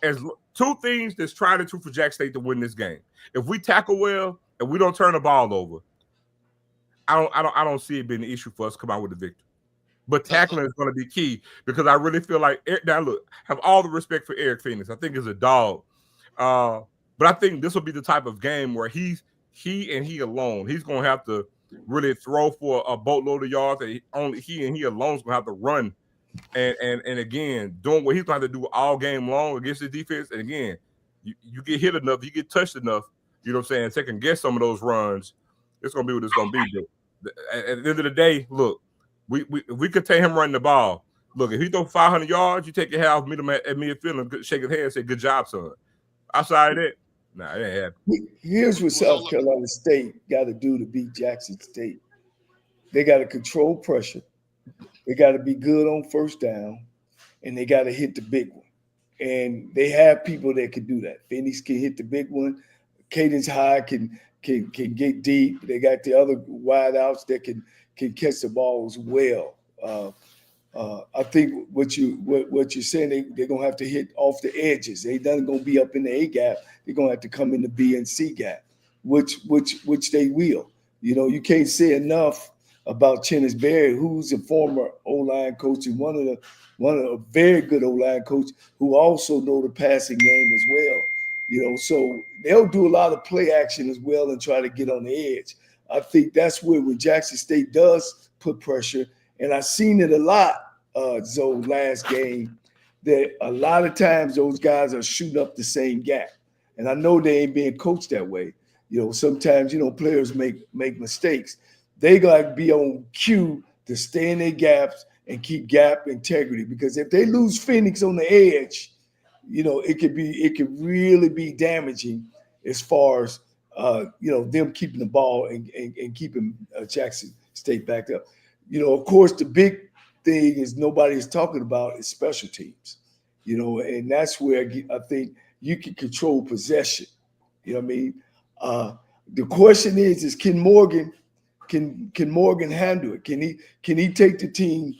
As 2 things that's tried and true for Jack State to win this game. If we tackle well and we don't turn the ball over, I don't see it being an issue for us to come out with a victory. But tackling is going to be key because I really feel like now look, have all the respect for Eric Phoenix. I think he's a dog. But I think this will be the type of game where he alone, he's going to have to really throw for a boatload of yards that only he alone is going to have to run. And again, doing what he's going to have to do all game long against the defense. And again, you get hit enough, you get touched enough, you know what I'm saying, second guess some of those runs, it's going to be what it's going to be. At the end of the day, look, we could take him running the ball. Look, if he throw 500 yards, you take your half, meet him at midfield and shake his hand and say, good job, son. Outside of that, nah, it ain't happening. Here's what South Carolina State got to do to beat Jackson State. They got to control pressure. They got to be good on first down, and they got to hit the big one. And they have people that can do that. Phoenix can hit the big one. Cadence High can get deep. They got the other wideouts that can catch the ball as well. I think what you're saying, they're gonna have to hit off the edges. They not gonna be up in the A gap. They're gonna have to come in the B and C gap, which they will. You know, you can't say enough about Chennis Berry, who's a former O-line coach and one of a very good O-line coach who also know the passing game as well. So they'll do a lot of play action as well and try to get on the edge. I think that's where when Jackson State does put pressure, and I've seen it a lot, Zoe, last game, that a lot of times those guys are shooting up the same gap. And I know they ain't being coached that way. Sometimes, players make mistakes. They got to be on cue to stay in their gaps and keep gap integrity. Because if they lose Phoenix on the edge, it could really be damaging as far as them keeping the ball and keeping Jackson State back up. Of course, the big thing is nobody's talking about is special teams. And that's where I think you can control possession. You know what I mean? The question is can Morgan handle it? Can he take the team,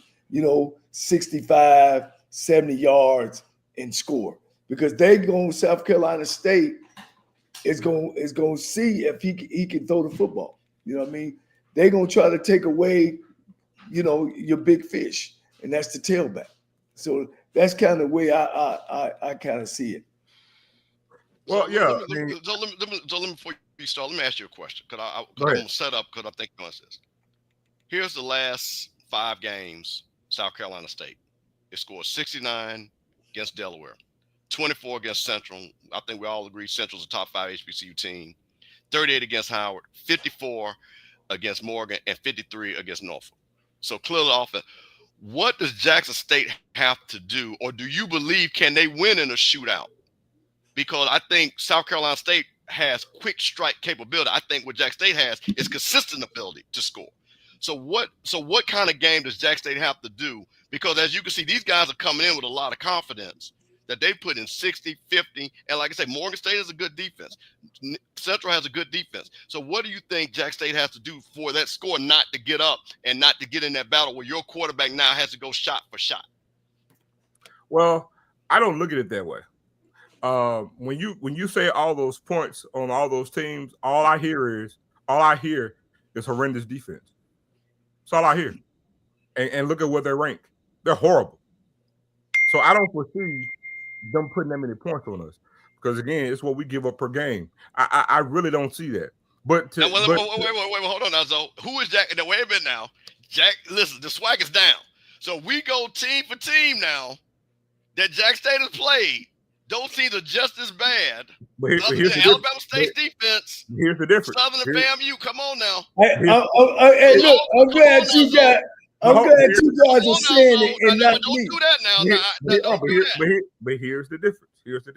65, 70 yards and score? Because South Carolina State is going to see if he can throw the football. You know what I mean? They're going to try to take away, your big fish, and that's the tailback. So that's kind of the way I kind of see it. Well, yeah. Let me before you start, let me ask you a question because I'm going to set up because I think you want this. Here's the last 5 games. South Carolina State. It scored 69 against Delaware, 24 against Central. I think we all agree Central's a top 5 HBCU team. 38 against Howard, 54 against Morgan, and 53 against Norfolk. So clearly offense. What does Jackson State have to do, or do you believe can they win in a shootout? Because I think South Carolina State has quick strike capability. I think what Jackson State has is consistent ability to score. So what kind of game does Jackson State have to do? Because as you can see, these guys are coming in with a lot of confidence that they put in 60, 50. And like I said, Morgan State has a good defense. Central has a good defense. So what do you think Jackson State has to do for that score not to get up and not to get in that battle where your quarterback now has to go shot for shot? Well, I don't look at it that way. When you say all those points on all those teams, all I hear is horrendous defense. That's all I hear. And look at what they rank. They're horrible. So I don't foresee them putting that many points on us. Because again, it's what we give up per game. I really don't see that. But wait, hold on now, Zoe. Who is Jack? Now, wait a minute now. Jack, listen, the swag is down. So we go team for team now that Jack State has played. Those teams are just as bad. But here's the Alabama State's defense. Here's the difference. Southern and FAMU, come on now. Hey, look, I'm glad you guys are saying it and not don't me. do that now. Don't do that. But here's the difference. Here's the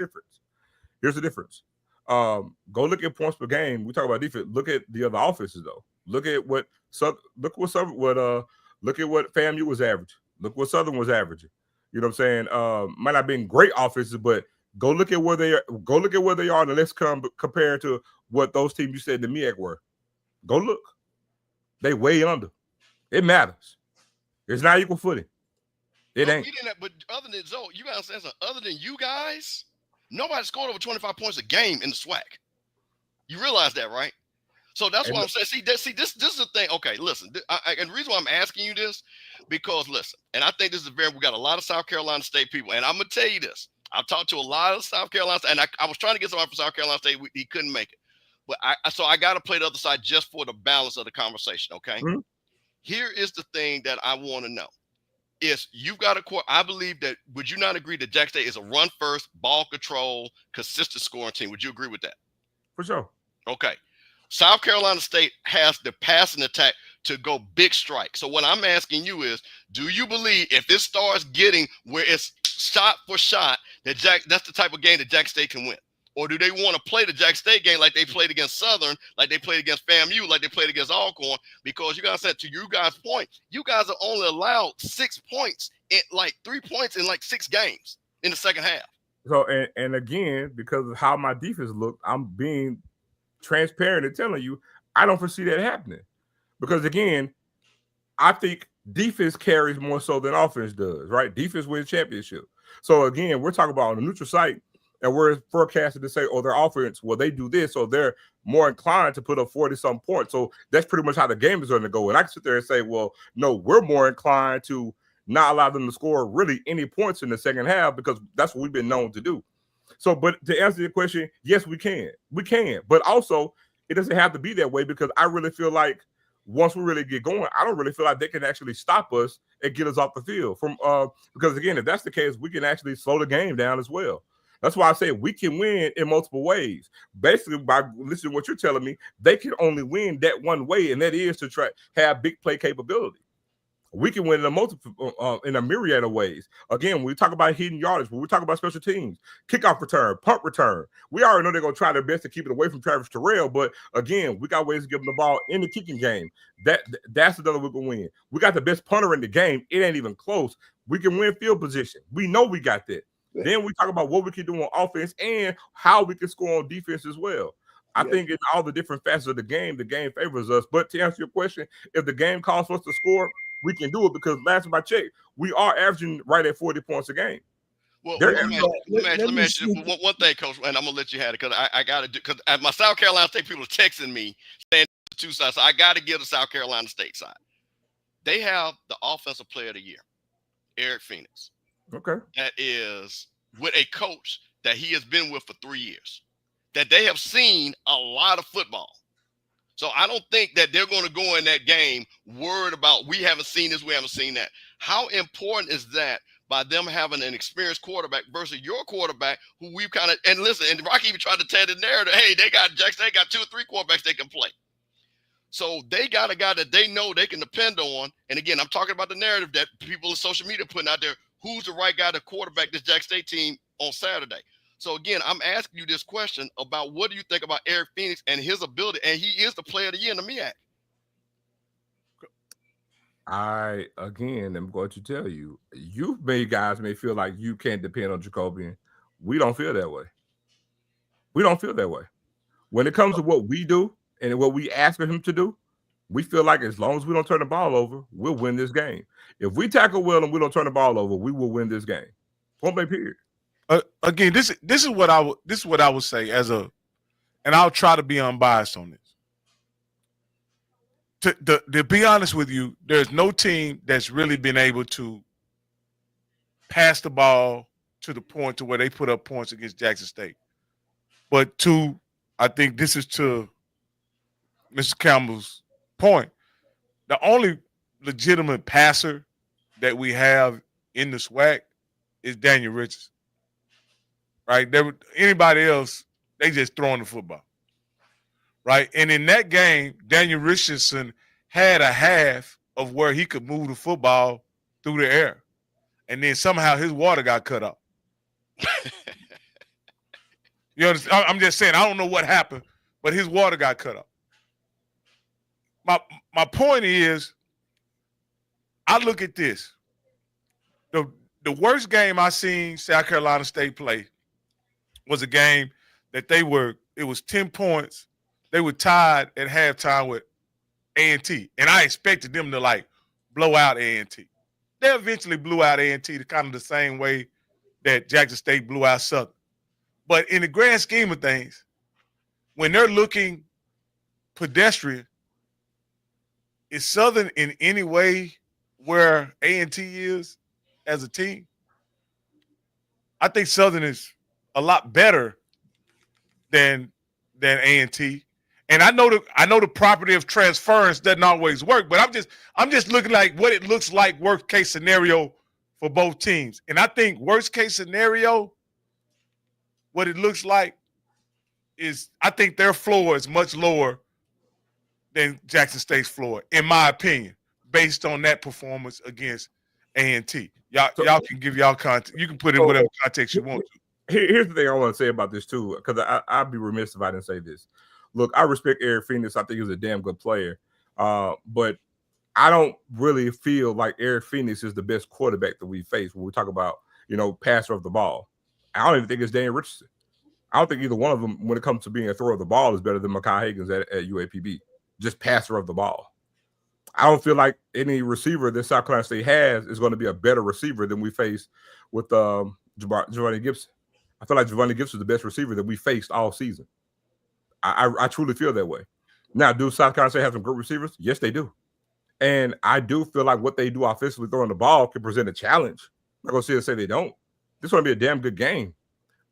difference. Go look at points per game. We talk about defense. Look at the other offenses though. Look at what FAMU was averaging. Look what Southern was averaging. You know what I'm saying? Might not have been great offenses, but go look at where they are. Go look at where they are, and let's compare to what those teams you said the MEAC were. Go look. They way under. It matters. It's not equal footing. It ain't. But other than Zoe, you gotta say something. Other than you guys, nobody scored over 25 points a game in the SWAC. You realize that, right? So that's what I'm saying. See, this is the thing. Okay, listen. And the reason why I'm asking you this, because listen, and I think this is we got a lot of South Carolina State people, and I'm gonna tell you this. I've talked to a lot of South Carolina, and I was trying to get somebody from South Carolina State. He couldn't make it, but I got to play the other side just for the balance of the conversation. Okay. Mm-hmm. Here is the thing that I want to know: is you've got I believe that. Would you not agree that Jackson State is a run first, ball control, consistent scoring team? Would you agree with that? For sure. Okay. South Carolina State has the passing attack to go big strike. So what I'm asking you is, do you believe if it starts getting where it's shot for shot, that's the type of game that Jack State can win? Or do they want to play the Jack State game like they played against Southern, like they played against FAMU, like they played against Alcorn? Because you guys said, to you guys' point, you guys are only allowed 6 points, 3 points in 6 games in the second half. So, and again, because of how my defense looked, I'm being transparent and telling you, I don't foresee that happening. Because again, I think defense carries more so than offense does, right? Defense wins championship. So again, we're talking about on the neutral site, and we're forecasted to say, oh, their offense, well, they do this, so they're more inclined to put up 40-some points. So that's pretty much how the game is going to go. And I can sit there and say, well, no, we're more inclined to not allow them to score really any points in the second half because that's what we've been known to do. So, but to answer your question, yes, we can. We can. But also, it doesn't have to be that way because I really feel like once we really get going, I don't really feel like they can actually stop us and get us off the field. Because again, if that's the case, we can actually slow the game down as well. That's why I say we can win in multiple ways. Basically, by listening to what you're telling me, they can only win that one way, and that is to try have big play capability. We can win in a myriad of ways. Again, when we talk about hidden yardage, when we talk about special teams, kickoff return, punt return, we already know they're going to try their best to keep it away from Travis Terrell. But again, we got ways to give them the ball in the kicking game. That's another way we can win. We got the best punter in the game. It ain't even close. We can win field position. We know we got that. Then we talk about what we can do on offense and how we can score on defense as well. I think in all the different facets of the game favors us. But to answer your question, if the game calls for us to score, we can do it because last time I checked, we are averaging right at 40 points a game. Well, let me ask you one thing, Coach, and I'm gonna let you have it because I got to do because my South Carolina State people are texting me saying the two sides, so I got to give the South Carolina State side. They have the offensive player of the year, Eric Phoenix. Okay, that is with a coach that he has been with for 3 years, that they have seen a lot of football. So I don't think that they're going to go in that game worried about we haven't seen this, we haven't seen that. How important is that by them having an experienced quarterback versus your quarterback who we've kind of – and listen, and Rocky even tried to tell the narrative, hey, they got 2 or 3 quarterbacks they can play. So they got a guy that they know they can depend on. And again, I'm talking about the narrative that people in social media putting out there. Who's the right guy to quarterback this Jack State team on Saturday? So again, I'm asking you this question about what do you think about Eric Phoenix and his ability, and he is the player of the year in the MEAC. I again am going to tell you, guys may feel like you can't depend on Jacobian. We don't feel that way. We don't feel that way. When it comes to what we do and what we ask for him to do, we feel like as long as we don't turn the ball over, we'll win this game. If we tackle well and we don't turn the ball over, we will win this game. Point blank period. Again, this is what I would say and I'll try to be unbiased on this. To be honest with you, there's no team that's really been able to pass the ball to the point to where they put up points against Jackson State. But I think this is to Mr. Campbell's point. The only legitimate passer that we have in the SWAC is Daniel Richardson. Right? Anybody else, they just throwing the football. Right? And in that game, Daniel Richardson had a half of where he could move the football through the air. And then somehow his water got cut off. You understand? I'm just saying, I don't know what happened, but his water got cut off. My point is, I look at this. The worst game I seen South Carolina State play was a game that it was 10 points. They were tied at halftime with A&T. And I expected them to blow out A&T. They eventually blew out A&T kind of the same way that Jackson State blew out Southern. But in the grand scheme of things, when they're looking pedestrian, is Southern in any way where A&T is as a team? I think Southern is a lot better than A&T. And I know the property of transference doesn't always work, but I'm just looking like what it looks like worst case scenario for both teams. And I think worst case scenario, what it looks like is I think their floor is much lower than Jackson State's floor, in my opinion, based on that performance against A&T. Y'all can give y'all context. You can put in whatever context you want to. Here's the thing I want to say about this too, because I'd be remiss if I didn't say this. Look, I respect Eric Phoenix. I think he's a damn good player. But I don't really feel like Eric Phoenix is the best quarterback that we face when we talk about, passer of the ball. I don't even think it's Daniel Richardson. I don't think either one of them, when it comes to being a thrower of the ball, is better than Mekhi Higgins at UAPB. Just passer of the ball. I don't feel like any receiver that South Carolina State has is going to be a better receiver than we face with Giovanni Gibson. I feel like Giovanni Gibson is the best receiver that we faced all season. I truly feel that way. Now, do South Carolina State have some good receivers? Yes, they do. And I do feel like what they do offensively throwing the ball can present a challenge. I'm not going to say they don't. This is going to be a damn good game.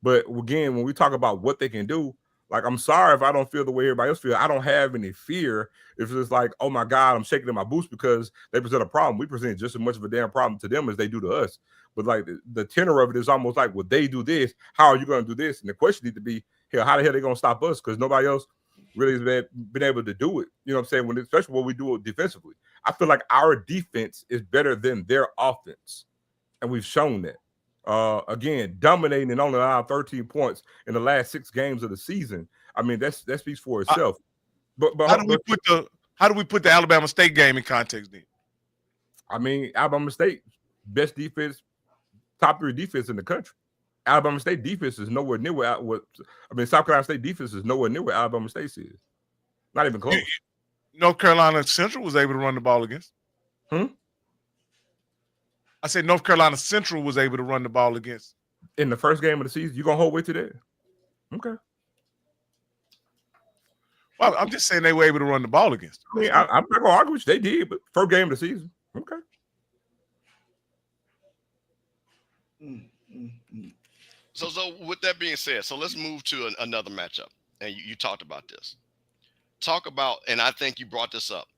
But again, when we talk about what they can do, like, I'm sorry if I don't feel the way everybody else feels. I don't have any fear if it's like, oh my God, I'm shaking in my boots because they present a problem. We present just as much of a damn problem to them as they do to us. But like the tenor of it is almost like, well, they do this. How are you going to do this? And the question needs to be, hell, how the hell are they going to stop us? Because nobody else really has been able to do it. You know what I'm saying? Especially what we do defensively. I feel like our defense is better than their offense. And we've shown that. Again, dominating and only allowed 13 points in the last 6 games of the season. I mean, that speaks for itself. But how do we put the Alabama State game in context then? I mean, Alabama State, best defense, top 3 defense in the country. Alabama State defense is nowhere near South Carolina State defense is nowhere near where Alabama State is. Not even close. North Carolina Central was able to run the ball against. I said North Carolina Central was able to run the ball against. In the first game of the season, you going to hold weight to that? Okay. Well, I'm just saying they were able to run the ball against. I mean, I'm not going to argue with you. They did, but first game of the season. Okay. So with that being said, so let's move to another matchup. And you talked about this. Talk about, and I think you brought this up.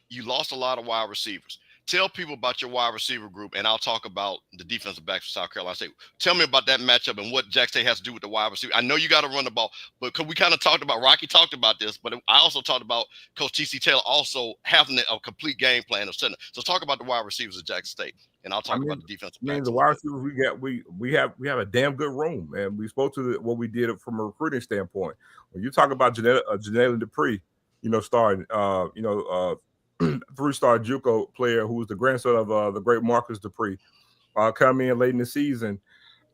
You lost a lot of wide receivers. Tell people about your wide receiver group, and I'll talk about the defensive backs for South Carolina State. Tell me about that matchup and what Jack State has to do with the wide receiver. I know you got to run the ball, but because we kind of talked about, Rocky talked about this, but I also talked about Coach T.C. Taylor also having a complete game plan of setting. So talk about the wide receivers at Jackson State, and I'll talk about the defensive backs. The wide receivers we have a damn good room, and we spoke to what we did from a recruiting standpoint. When you talk about Janelle Dupree, starting, 3-star JUCO player who was the grandson of the great Marcus Dupree, come in late in the season,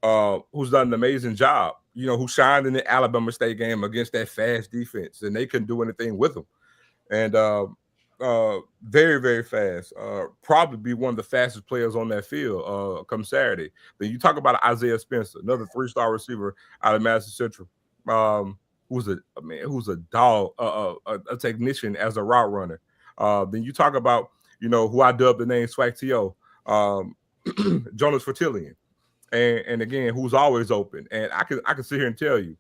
who's done an amazing job, who shined in the Alabama State game against that fast defense, and they couldn't do anything with him. And very, very fast. Probably be one of the fastest players on that field come Saturday. Then you talk about Isaiah Spencer, another 3-star receiver out of Madison Central, who's a dog, a technician as a route runner. Then you talk about, who I dubbed the name Swag T.O., Jonas Fertillion, and again, who's always open. And I can sit here and tell you,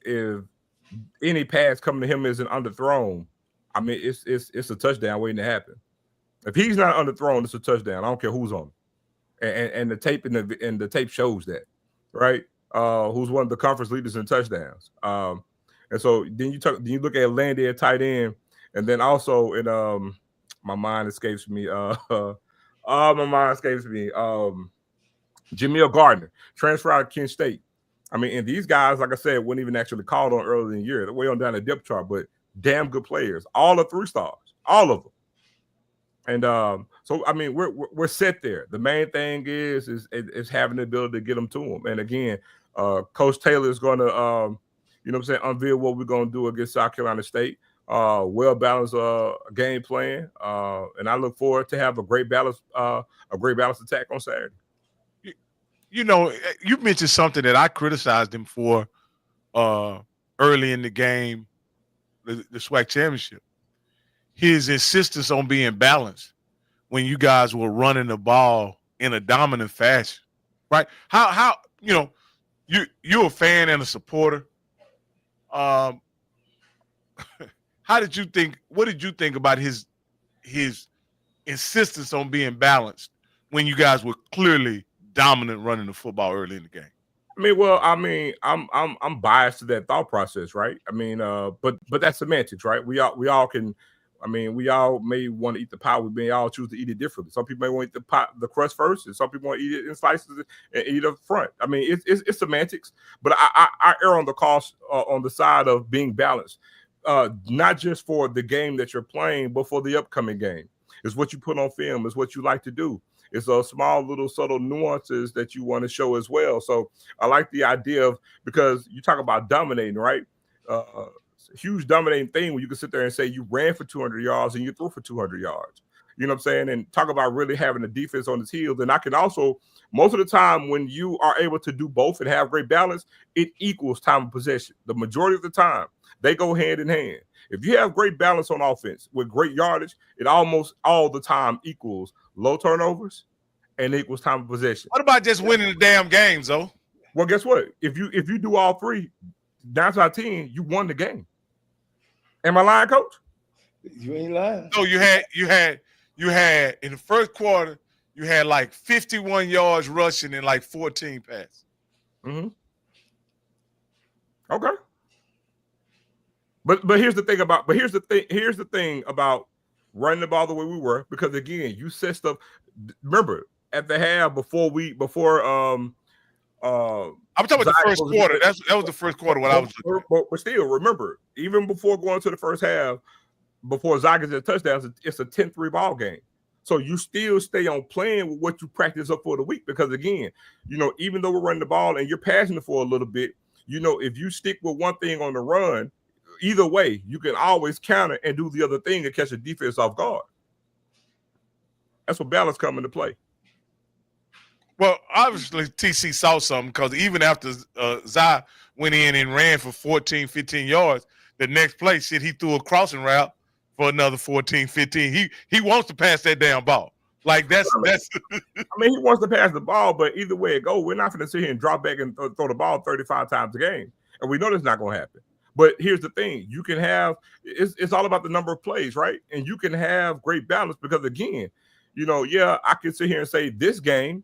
if any pass coming to him isn't underthrown, I mean, it's a touchdown waiting to happen. If he's not underthrown, it's a touchdown. I don't care who's on him. And the tape and the tape shows that, right? Who's one of the conference leaders in touchdowns. And so then you look at Landy at tight end, and then also in my mind escapes me. Jamil Gardner, transfer out of Kent State. I mean, and these guys, like I said, weren't even actually called on early in the year. They're way on down the depth chart, but damn good players. All are 3-stars, all of them. And so I mean, we're set there. The main thing is having the ability to get them to them. And again, Coach Taylor is going to unveil what we're going to do against South Carolina State. Well-balanced game plan. And I look forward to have a great balanced attack on Saturday. You mentioned something that I criticized him for early in the game, the SWAC championship. His insistence on being balanced when you guys were running the ball in a dominant fashion, right? How you're a fan and a supporter. What did you think about his insistence on being balanced when you guys were clearly dominant running the football early in the game? I'm biased to that thought process, right? I mean, but that's semantics, right? We all can. I mean, we all may want to eat the pie. We may all choose to eat it differently. Some people may want to eat the crust first, and some people want to eat it in slices and eat it up front. I mean, it's semantics, but I err on the cost on the side of being balanced, not just for the game that you're playing, but for the upcoming game. It's what you put on film. It's what you like to do. It's those small little subtle nuances that you want to show as well. So I like the idea of, because you talk about dominating, right? Huge dominating thing when you can sit there and say you ran for 200 yards and you threw for 200 yards. You know what I'm saying? And talk about really having a defense on its heels. And I can also, most of the time, when you are able to do both and have great balance, it equals time of possession. The majority of the time, they go hand in hand. If you have great balance on offense with great yardage, it almost all the time equals low turnovers and it equals time of possession. What about just winning the damn games, though? Well, guess what? If you do all three, 9 out of 10, you won the game. Am I lying, Coach? You ain't lying. No, you had in the first quarter, you had like 51 yards rushing and like 14 passes. Mm-hmm. Okay. But here's the thing about running the ball the way we were, because again, you said stuff. Remember, at the half I'm talking about the first quarter. That was the first quarter. What I was looking at. But still, remember, even before going to the first half, before Zach gets a touchdown, it's a 10-3 ball game. So you still stay on playing with what you practice up for the week, because again, even though we're running the ball and you're passing it for a little bit, if you stick with one thing on the run, either way, you can always counter and do the other thing and catch a defense off guard. That's what balance come into play. Well, obviously, TC saw something, because even after Zai went in and ran for 14, 15 yards, the next play, he threw a crossing route for another 14, 15. He wants to pass that damn ball. Like, that's I mean, he wants to pass the ball, but either way it goes, we're not going to sit here and drop back and throw the ball 35 times a game. And we know that's not going to happen. But here's the thing. You can have – it's all about the number of plays, right? And you can have great balance because, again, I can sit here and say this game,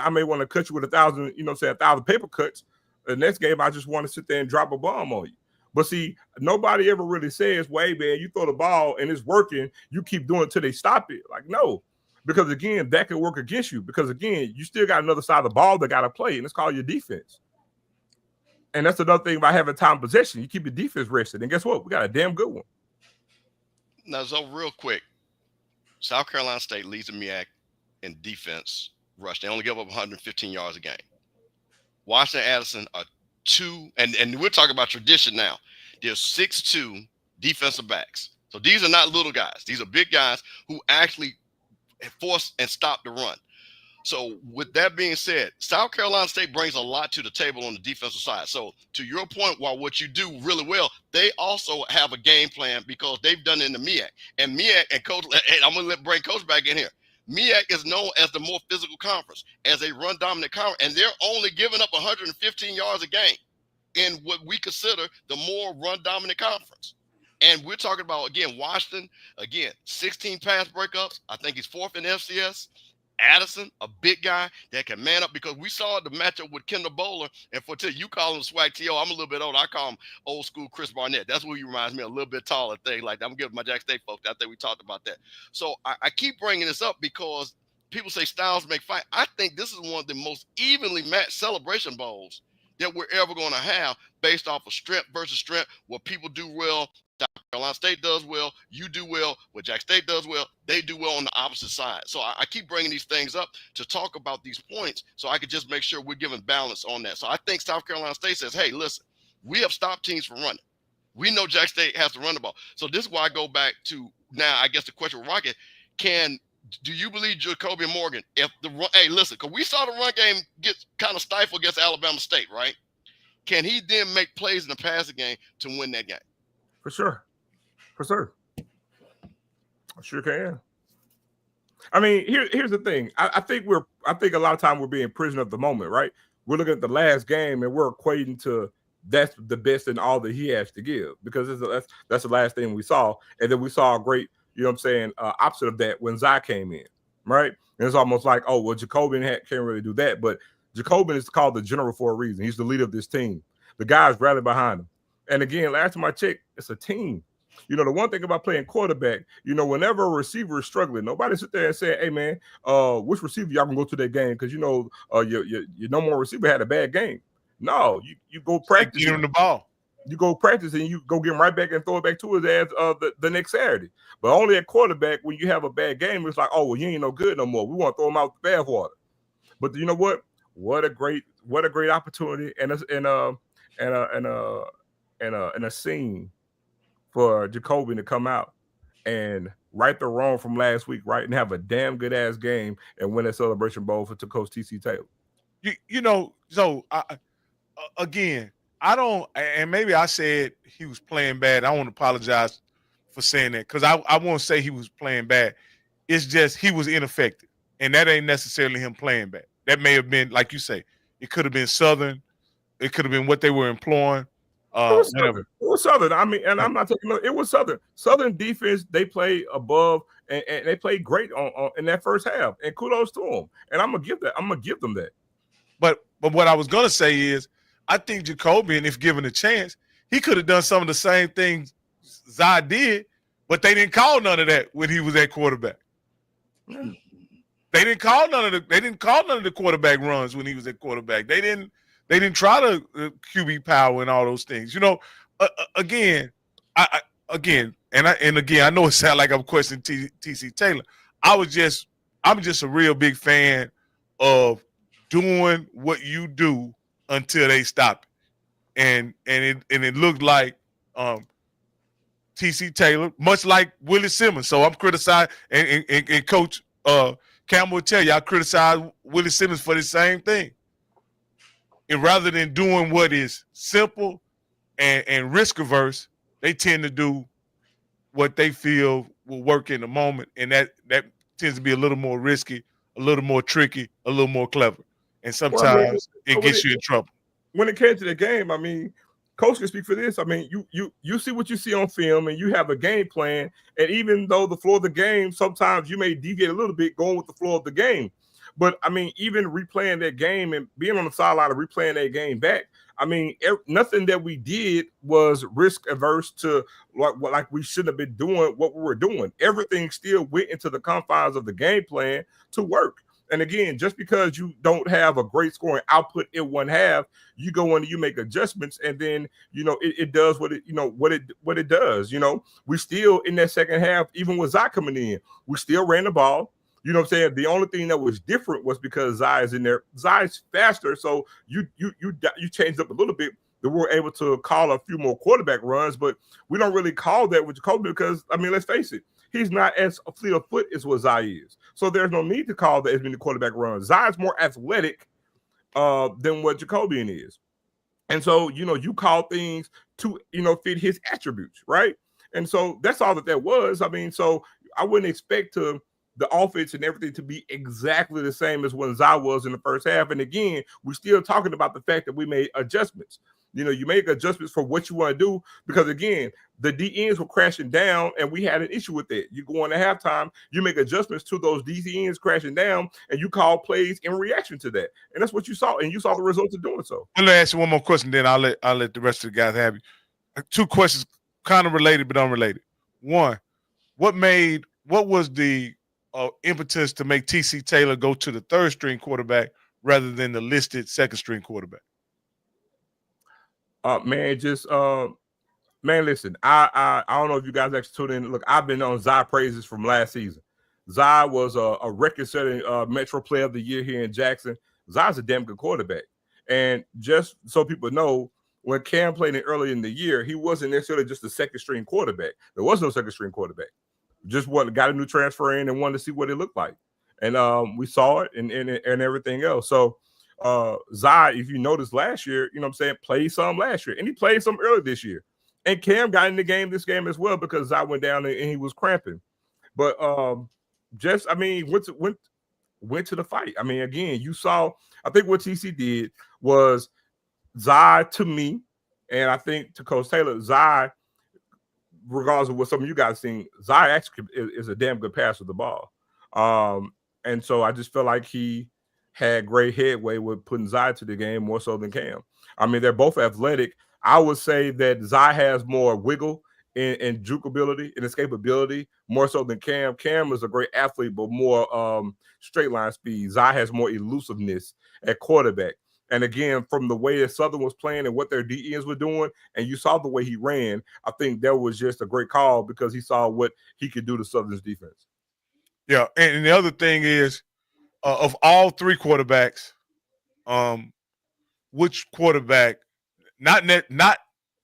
I may want to cut you with 1,000, 1,000 paper cuts. The next game, I just want to sit there and drop a bomb on you. But see, nobody ever really says, well, hey, man, you throw the ball and it's working. You keep doing it till they stop it. Like, no. Because, again, that could work against you. Because, again, you still got another side of the ball that got to play, and it's called your defense. And that's another thing about having time possession. You keep your defense rested. And guess what? We got a damn good one. Now, so real quick, South Carolina State leads the MEAC in defense rush. They only give up 115 yards a game. Washington Addison are two, and we're talking about tradition now. They're 6'2" defensive backs. So these are not little guys. These are big guys who actually force and stop the run. So with that being said, South Carolina State brings a lot to the table on the defensive side. So to your point, while what you do really well, they also have a game plan because they've done it in the MEAC. And MEAC and Coach, and I'm going to bring Coach back in here. MEAC is known as the more physical conference, as a run-dominant conference, and they're only giving up 115 yards a game in what we consider the more run-dominant conference. And we're talking about, again, Washington, 16 pass breakups. I think he's 4th in FCS. Addison, a big guy that can man up, because we saw the matchup with Kendall Bowler, and you call him Swag T.O. I'm a little bit old. I call him old school Chris Barnett. That's what he reminds me of, a little bit taller thing. Like, I'm giving my Jack State folks. I think we talked about that. So I keep bringing this up because people say styles make fight. I think this is one of the most evenly matched celebration bowls that we're ever going to have, based off of strength versus strength, where people do well. South Carolina State does well, you do well, what Jack State does well, they do well on the opposite side. So I keep bringing these things up to talk about these points so I could just make sure we're giving balance on that. So I think South Carolina State says, hey, listen, we have stopped teams from running. We know Jack State has to run the ball. So this is why I go back to now, I guess the question with Rocket, do you believe Jacoby Morgan, because we saw the run game get kind of stifled against Alabama State, right? Can he then make plays in the passing game to win that game? For sure. I sure can. I mean, here's the thing. I think a lot of time we're being prisoner of the moment, right? We're looking at the last game and we're equating to that's the best in all that he has to give, because that's the last thing we saw. And then we saw a great, opposite of that when Zai came in, right? And it's almost like, oh, well, Jacobin can't really do that. But Jacobin is called the general for a reason. He's the leader of this team. The guys rally behind him. And again, last time I checked, it's a team. The one thing about playing quarterback, whenever a receiver is struggling, nobody sit there and say, hey, man, which receiver y'all can go to that game? Because, your number one receiver had a bad game. No, you go practice. Give him the ball. You go practice and you go get him right back and throw it back to his ass the next Saturday. But only at quarterback, when you have a bad game, it's like, oh, well, you ain't no good no more. We want to throw him out the bathwater. But you know what? What a great opportunity and a scene for Jacoby to come out and right the wrong from last week, right, and have a damn good ass game and win a Celebration Bowl for Coach TC Taylor. Again, I don't, and maybe I said he was playing bad. I want to apologize for saying that, because I won't say he was playing bad. It's just he was ineffective. and that ain't necessarily him playing back. That may have been, like you say, it could have been Southern. It could have been what they were employing. It was Whatever. Southern. It was Southern. I mean, and I'm not taking it was Southern. Southern defense, they played above and they played great on in that first half. And kudos to them. And I'm gonna give them that. But what I was gonna say is, I think Jacobian, if given a chance, he could have done some of the same things Zai did, but they didn't call none of that when he was at quarterback. They didn't call none of the quarterback runs when he was at quarterback. They didn't try to QB power and all those things. You know, again, I know it sounds like I'm questioning TC Taylor. I'm just a real big fan of doing what you do until they stop it. And it looked like TC Taylor, much like Willie Simmons. So I'm criticizing and Coach Campbell will tell you I criticize Willie Simmons for the same thing. And rather than doing what is simple and risk averse, they tend to do what they feel will work in the moment, and that tends to be a little more risky, a little more tricky, a little more clever, and sometimes it gets you in trouble. When it came to the game, I mean, Coach can speak for this. I mean, you see what you see on film, and you have a game plan. And even though the flow of the game, sometimes you may deviate a little bit going with the flow of the game. But I mean, even replaying that game and being on the sideline and replaying that game back, I mean, nothing that we did was risk averse to like we shouldn't have been doing what we were doing. Everything still went into the confines of the game plan to work. And again, just because you don't have a great scoring output in one half, you go in and you make adjustments, and then it does what it does. We still in that second half, even with Zai coming in, we still ran the ball. You know what I'm saying? The only thing that was different was because Zai is in there. Zai's faster, so you changed up a little bit. That we're able to call a few more quarterback runs, but we don't really call that with Jacoby because, I mean, let's face it, he's not as fleet of foot as what Zai is. So there's no need to call that as many quarterback runs. Zai's more athletic than what Jacobian is. And so, you call things to, fit his attributes, right? And so that's all that was. I mean, so I wouldn't expect the offense and everything to be exactly the same as when Zai was in the first half. And again, we're still talking about the fact that we made adjustments. You make adjustments for what you want to do because, again, the DNs were crashing down, and we had an issue with that. You go into halftime, you make adjustments to those DNs crashing down, and you call plays in reaction to that. And that's what you saw, and you saw the results of doing so. Let me ask you one more question, then I'll let the rest of the guys have you. Two questions, kind of related but unrelated. One, what was the impetus to make TC Taylor go to the third-string quarterback rather than the listed second-string quarterback? Listen, I don't know if you guys actually tuned in. Look, I've been on Zai praises from last season. Zai was a record-setting Metro Player of the Year here in Jackson. Zai's a damn good quarterback. And just so people know, when Cam played it early in the year, he wasn't necessarily just a second-string quarterback. There was no second-string quarterback. Just got a new transfer in and wanted to see what it looked like. And we saw it and everything else. So Zai, if you noticed last year, played some last year, and he played some early this year. And Cam got in the game this game as well because Zai went down and he was cramping. But went to the fight. I mean, again, you saw, I think what TC did was Zai to me, and I think to Coach Taylor, Zai, regardless of what some of you guys think, Zai actually is a damn good passer of the ball. And so I just felt like he had great headway with putting Zai to the game more so than Cam. I mean, they're both athletic. I would say that Zai has more wiggle and juke ability and escapability more so than Cam. Cam is a great athlete, but more straight line speed. Zai has more elusiveness at quarterback. And again, from the way that Southern was playing and what their DEs were doing, and you saw the way he ran, I think that was just a great call because he saw what he could do to Southern's defense. Yeah, and the other thing is, of all three quarterbacks, which quarterback not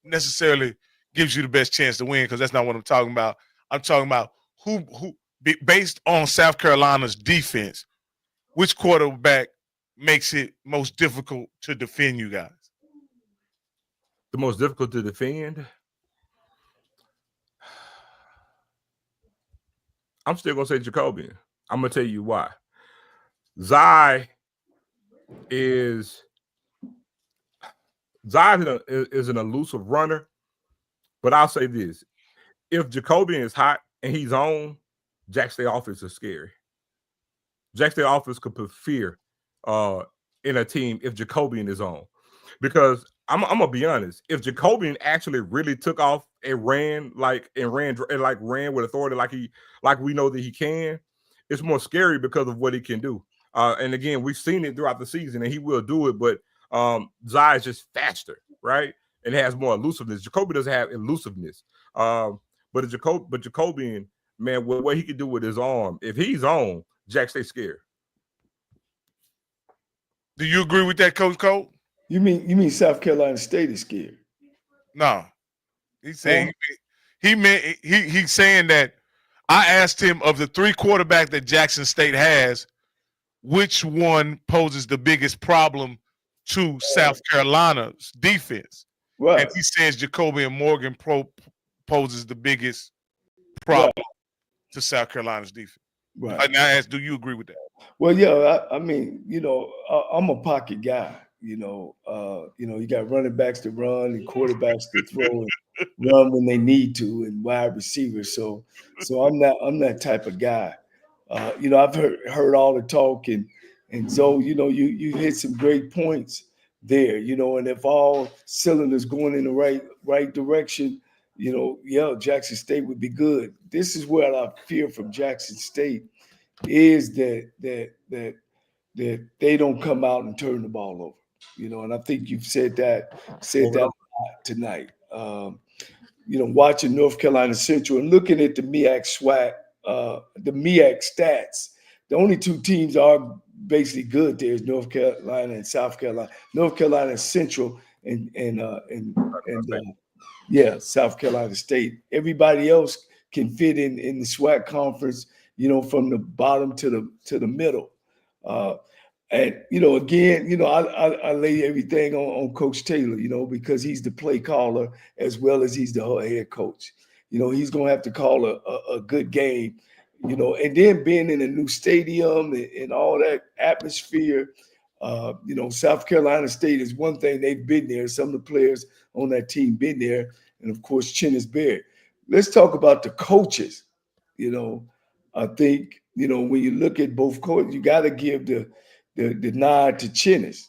necessarily gives you the best chance to win, because that's not what I'm talking about. I'm talking about who based on South Carolina's defense, which quarterback makes it most difficult to defend you guys? The most difficult to defend? I'm still going to say Jacobian. I'm going to tell you why. Zai is an elusive runner, but I'll say this: if Jacobian is hot and he's on, Jack State offense is scary. Jack State offense could put fear in a team if Jacobian is on, because I'm gonna be honest. If Jacobian actually really took off and ran with authority, like we know that he can, it's more scary because of what he can do. And again, we've seen it throughout the season, and he will do it. But Zai is just faster, right? And has more elusiveness. Jacoby doesn't have elusiveness. But Jacobian, man, what he can do with his arm, if he's on, Jack State scared. Do you agree with that, Coach Cole? You mean South Carolina State is scared? No. He's saying he's saying that I asked him, of the 3 quarterbacks that Jackson State has, which one poses the biggest problem to South Carolina's defense? Right. And he says Jacoby and Morgan poses the biggest problem to South Carolina's defense. Right. And I asked, do you agree with that? Well, yeah, I mean, I'm a pocket guy. You got running backs to run and quarterbacks to throw and run when they need to, and wide receivers. So I'm that type of guy. I've heard all the talk, and so you hit some great points there. And if all cylinders going in the right direction, Jackson State would be good. This is what I fear from Jackson State, is that they don't come out and turn the ball over. And I think you've said that a lot tonight. Watching North Carolina Central and looking at the MEAC stats, the only 2 teams are basically good there is North Carolina and South Carolina. North Carolina Central and South Carolina State. Everybody else can fit in the SWAC conference, from the bottom to the middle. And again, I lay everything on Coach Taylor, because he's the play caller as well as he's the head coach. He's gonna have to call a good game, and then being in a new stadium and all that atmosphere. South Carolina State is one thing. They've been there. Some of the players on that team been there, and of course, Chinnis Baird. Let's talk about the coaches. I think when you look at both coaches, you got to give the nod to Chinnis.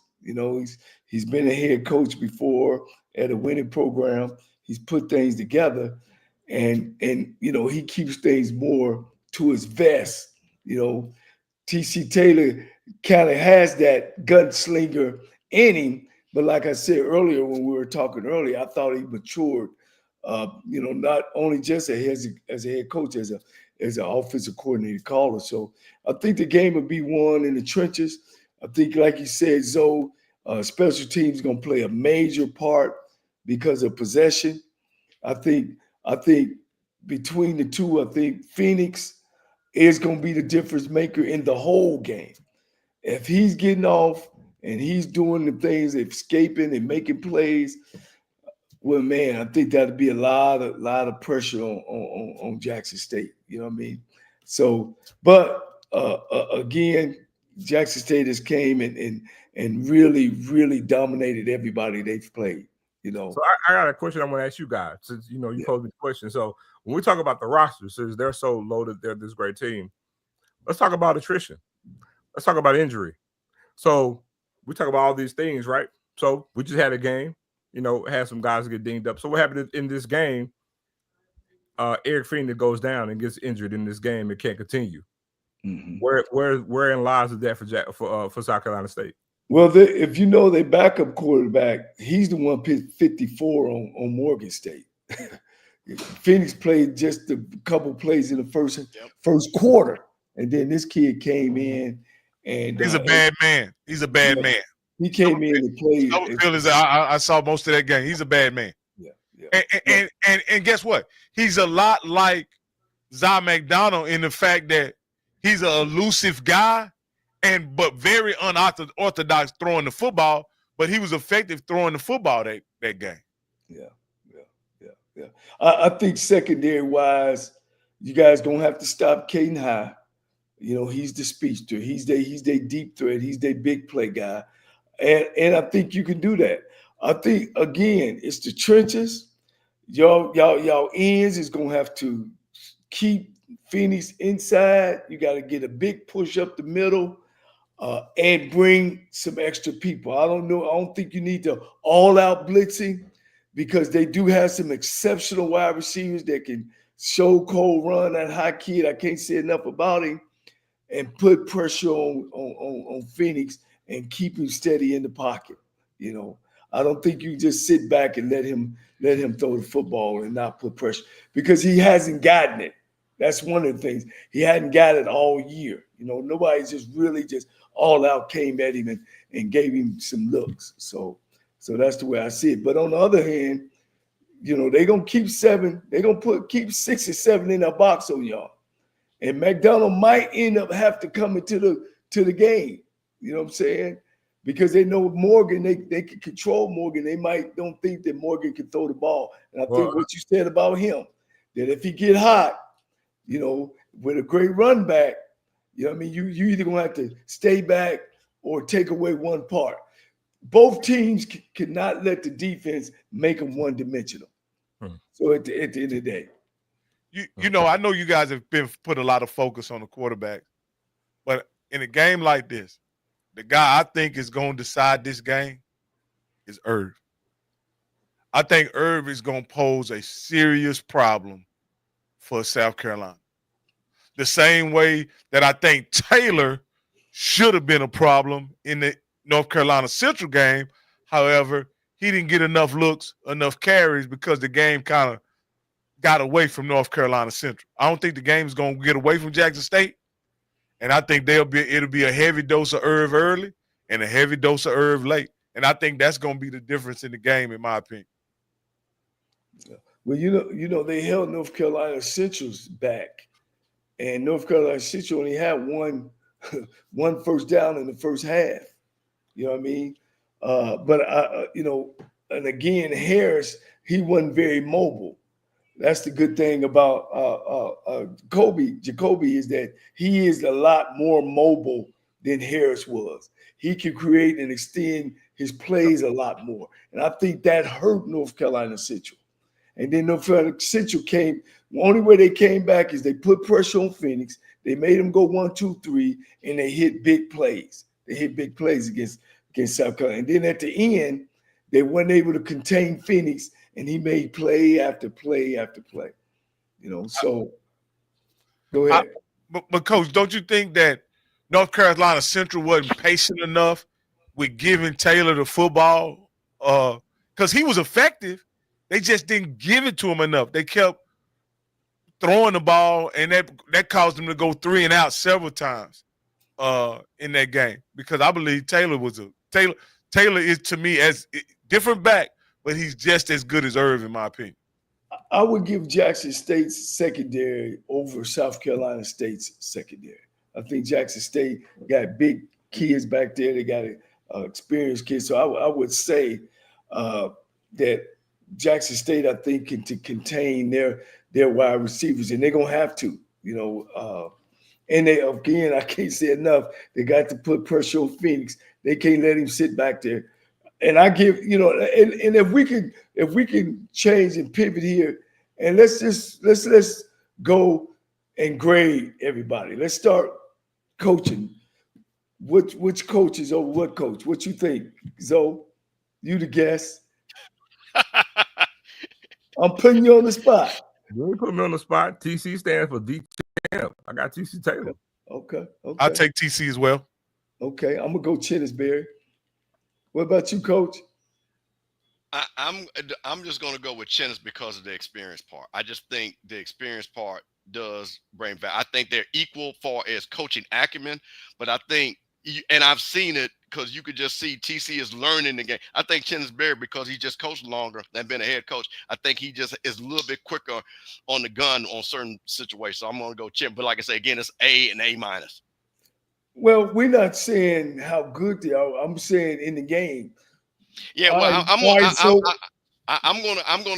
He's been a head coach before at a winning program. He's put things together, and he keeps things more to his vest. TC Taylor kind of has that gunslinger in him, but like I said earlier when we were talking earlier, I thought he matured. Not only just as a head coach, as an offensive coordinator caller. So I think the game will be won in the trenches. I think, like you said, Zoe, special teams going to play a major part because of possession. I think between the two, I think Phoenix is going to be the difference maker in the whole game. If he's getting off and he's doing the things, escaping and making plays, well, man, I think that'd be a lot of pressure on Jackson State. You know what I mean? So, but again, Jackson State has came and really, really dominated everybody they've played. So I got a question I want to ask you guys, since you posed me the question. So when we talk about the roster, since they're so loaded, they're this great team. Let's talk about attrition. Let's talk about injury. So we talk about all these things, right? So we just had a game. Had some guys get dinged up. So what happened in this game? Eric Phoenix goes down and gets injured in this game and can't continue. Mm-hmm. Wherein lies is that for South Carolina State? Well, if their backup quarterback, he's the one picked 54 on Morgan State. Phoenix played just a couple plays in the first quarter, and then this kid came in and he's a bad man. He's a bad man. He came in and played. I saw most of that game. He's a bad man. Yeah. And guess what? He's a lot like Zai McDonald in the fact that he's an elusive guy, but very unorthodox throwing the football. But he was effective throwing the football that game. Yeah. I think secondary wise, you guys gonna have to stop Caden High. You know, he's the speedster. He's the deep threat. He's the big play guy. And I think you can do that. I think again, it's the trenches. Y'all ends is gonna have to keep Phoenix inside. You got to get a big push up the middle and bring some extra people. I don't know. I don't think you need to all out blitzing because they do have some exceptional wide receivers that can show cold run. That high kid, I can't say enough about him, and put pressure on Phoenix and keep him steady in the pocket. You know, I don't think you just sit back and let him throw the football and not put pressure because he hasn't gotten it. That's one of the things. He hadn't got it all year. You know, nobody just really just all out came at him and gave him some looks. So that's the way I see it. But on the other hand, you know, they're gonna keep 7, they're gonna keep 6 or 7 in that box on y'all. And McDonald might end up have to come into the game. You know what I'm saying? Because they know Morgan, they can control Morgan. They don't think that Morgan can throw the ball. And I think what you said about him, that if he get hot, you know, with a great run back, you know what I mean? You either gonna have to stay back or take away one part. Both teams cannot let the defense make them one-dimensional. So at the end of the day. You know, I know you guys have been put a lot of focus on the quarterback, but in a game like this, the guy I think is going to decide this game is Irv. I think Irv is going to pose a serious problem for South Carolina. The same way that I think Taylor should have been a problem in the North Carolina Central game. However, he didn't get enough looks, enough carries because the game kind of got away from North Carolina Central. I don't think the game is going to get away from Jackson State. And I think it'll be a heavy dose of Irv early and a heavy dose of Irv late. And I think that's going to be the difference in the game, in my opinion. Well, you know, they held North Carolina Central's back. And North Carolina Central only had one first down in the first half. You know what I mean? You know, and again, Harris, he wasn't very mobile. That's the good thing about Jacoby is that he is a lot more mobile than Harris was. He can create and extend his plays a lot more. And I think that hurt North Carolina Central. And then North Carolina Central the only way they came back is they put pressure on Phoenix. They made them go 1, 2, 3, and they hit big plays. They hit big plays against South Carolina. And then at the end, they weren't able to contain Phoenix, and he made play after play after play. You know, so go ahead. But Coach, don't you think that North Carolina Central wasn't patient enough with giving Taylor the football? Because he was effective. They just didn't give it to him enough. They kept throwing the ball, and that caused them to go 3 and out several times in that game. Because I believe Taylor is, to me, as different back, but he's just as good as Irv, in my opinion. I would give Jackson State's secondary over South Carolina State's secondary. I think Jackson State got big kids back there. They got experienced kids. So I would say that Jackson State, I think, can to contain their wide receivers, and they're gonna have to, you know. And they, again, I can't say enough. They got to put pressure on Phoenix. They can't let him sit back there. And I give, you know, and if we can change and pivot here, and let's go and grade everybody. Let's start coaching. Which coach is over what coach? What you think, Zoe? You the guest. I'm putting you on the spot. You ain't put me on the spot. TC stands for D champ. I got TC Taylor. Okay. I'll take TC as well. Okay, I'm gonna go Chennisberry. What about you, Coach? I'm just going to go with Chennis because of the experience part. I just think the experience part does bring value. I think they're equal far as coaching acumen, but I think, and I've seen it because you could just see TC is learning the game. I think Chennis Berry, because he just coached longer than been a head coach, I think he just is a little bit quicker on the gun on certain situations. So I'm going to go Chen. But like I say, again, it's A and A minus. Well, we're not saying how good they are. I'm saying in the game. Yeah, well, I'm gonna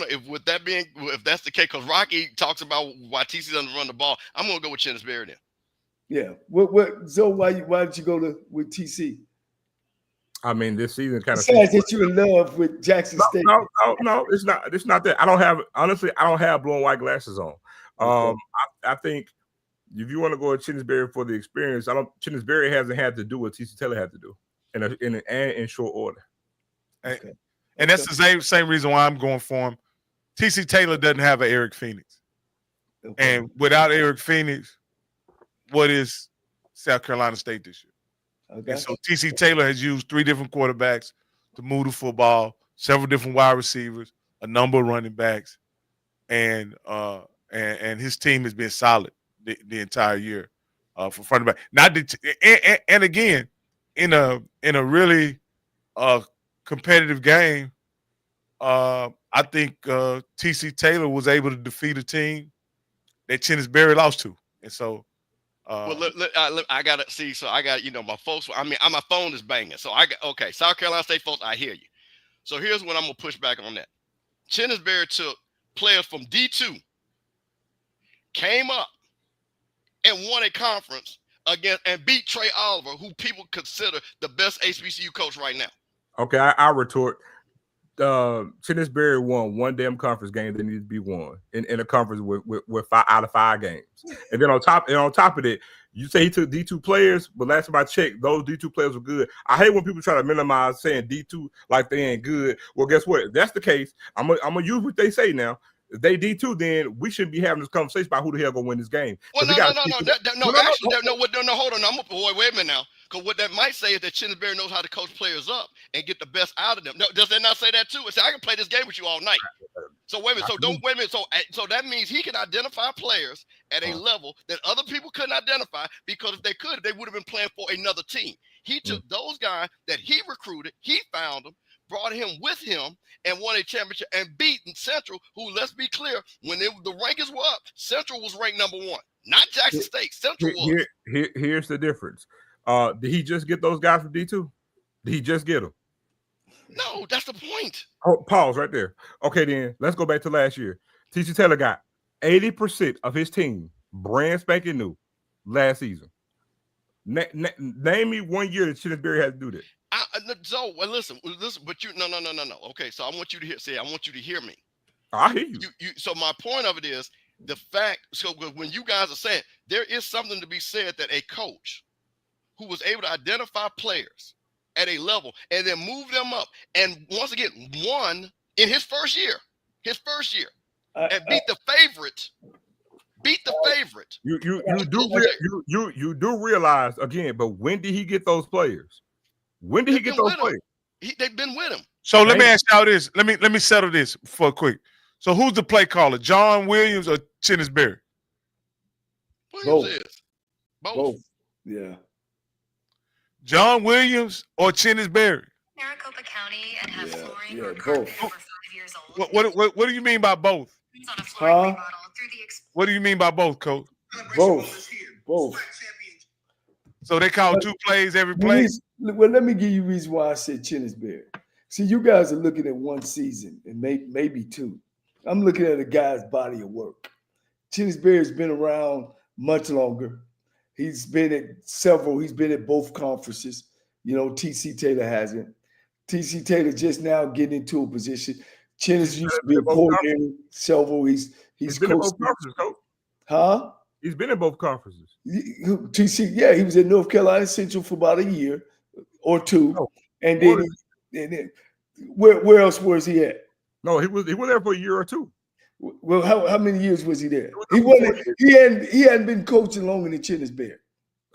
if that's the case, because Rocky talks about why TC doesn't run the ball, I'm gonna go with Chennis Berry then. Yeah. What? So why did you go with TC? I mean, this season kind of. Besides that, you're in love with Jackson State. No. It's not. It's not that. I don't have blue and white glasses on. Okay. I think if you want to go to Chinnisberry for the experience, Chinnisberry hasn't had to do what TC Taylor had to do in short order. Okay. And that's the same reason why I'm going for him. TC Taylor doesn't have an Eric Phoenix. Okay. And without Eric Phoenix, what is South Carolina State this year? Okay. And so TC Taylor has used 3 different quarterbacks to move the football, several different wide receivers, a number of running backs, and his team has been solid the entire year for front and back. And again, in a really competitive game, I think TC Taylor was able to defeat a team that Chinnisberry lost to, and so. I got to see. So I got, my folks. I mean, my phone is banging. So okay, South Carolina State folks, I hear you. So here's what I'm gonna push back on that. Chinnisberry took players from D2, came up and won a conference against and beat Trey Oliver, who people consider the best HBCU coach right now. Okay, I retort. Chinnisberry won one damn conference game that needed to be won in a conference with 5 out of 5 games. And then on top of it, you say he took D2 players, but last time I checked, those D2 players were good. I hate when people try to minimize saying D2 like they ain't good. Well, guess what? If that's the case, I'm gonna use what they say now. If they D2, then we shouldn't be having this conversation about who the hell gonna win this game. Well, no. Hold on. Wait a minute now. Because what that might say is that Chinnisberry knows how to coach players up and get the best out of them. No, does that not say that too? It says, I can play this game with you all night. So wait a minute. So that means he can identify players at a level that other people couldn't identify, because if they could, they would have been playing for another team. He took those guys that he recruited, he found them, brought him with him, and won a championship and beat Central, who, let's be clear, when the rankings were up, Central was ranked number 1, not Jackson State. Central was. Here's the difference. Did he just get those guys from D2? Did he just get them? No, that's the point. Oh, pause right there. Okay, then let's go back to last year. TC Taylor got 80% of his team brand spanking new last season. Name me one year that Chinnisberry had to do that. Listen, but you no. Okay, so I want you to hear. I want you to hear me. I hear you. So my point of it is the fact. So when you guys are saying there is something to be said that a coach who was able to identify players at a level and then move them up, and once again won in his first year, and beat the favorite. You do realize again, but when did he get those players? When did he get those players? They've been with him. So let me ask y'all this. Let me settle this for a quick. So who's the play caller, John Williams or Chinnisberry? Williams is both. Yeah. John Williams or Chinnisberry? Maricopa County and have flooring or carpet over 5 years old. What do you mean by both? It's on a flooring remodel through the What do you mean by both, Coach? Both. So they call 2 plays every play? Well, let me give you a reason why I said Chinnisberry. See, you guys are looking at one season and maybe 2. I'm looking at a guy's body of work. Chinnisberry's been around much longer. He's been at both conferences. TC Taylor hasn't. TC Taylor just now getting into a position. Chinnis used to be a coordinator. Several. He's been in both conferences, Coach. Huh? He's been in both conferences. TC, yeah, he was at North Carolina Central for about a year or 2, and then where else was he at? No, he was there for a year or 2. Well, how many years was he there? He hadn't been coaching longer than Chinnisberry.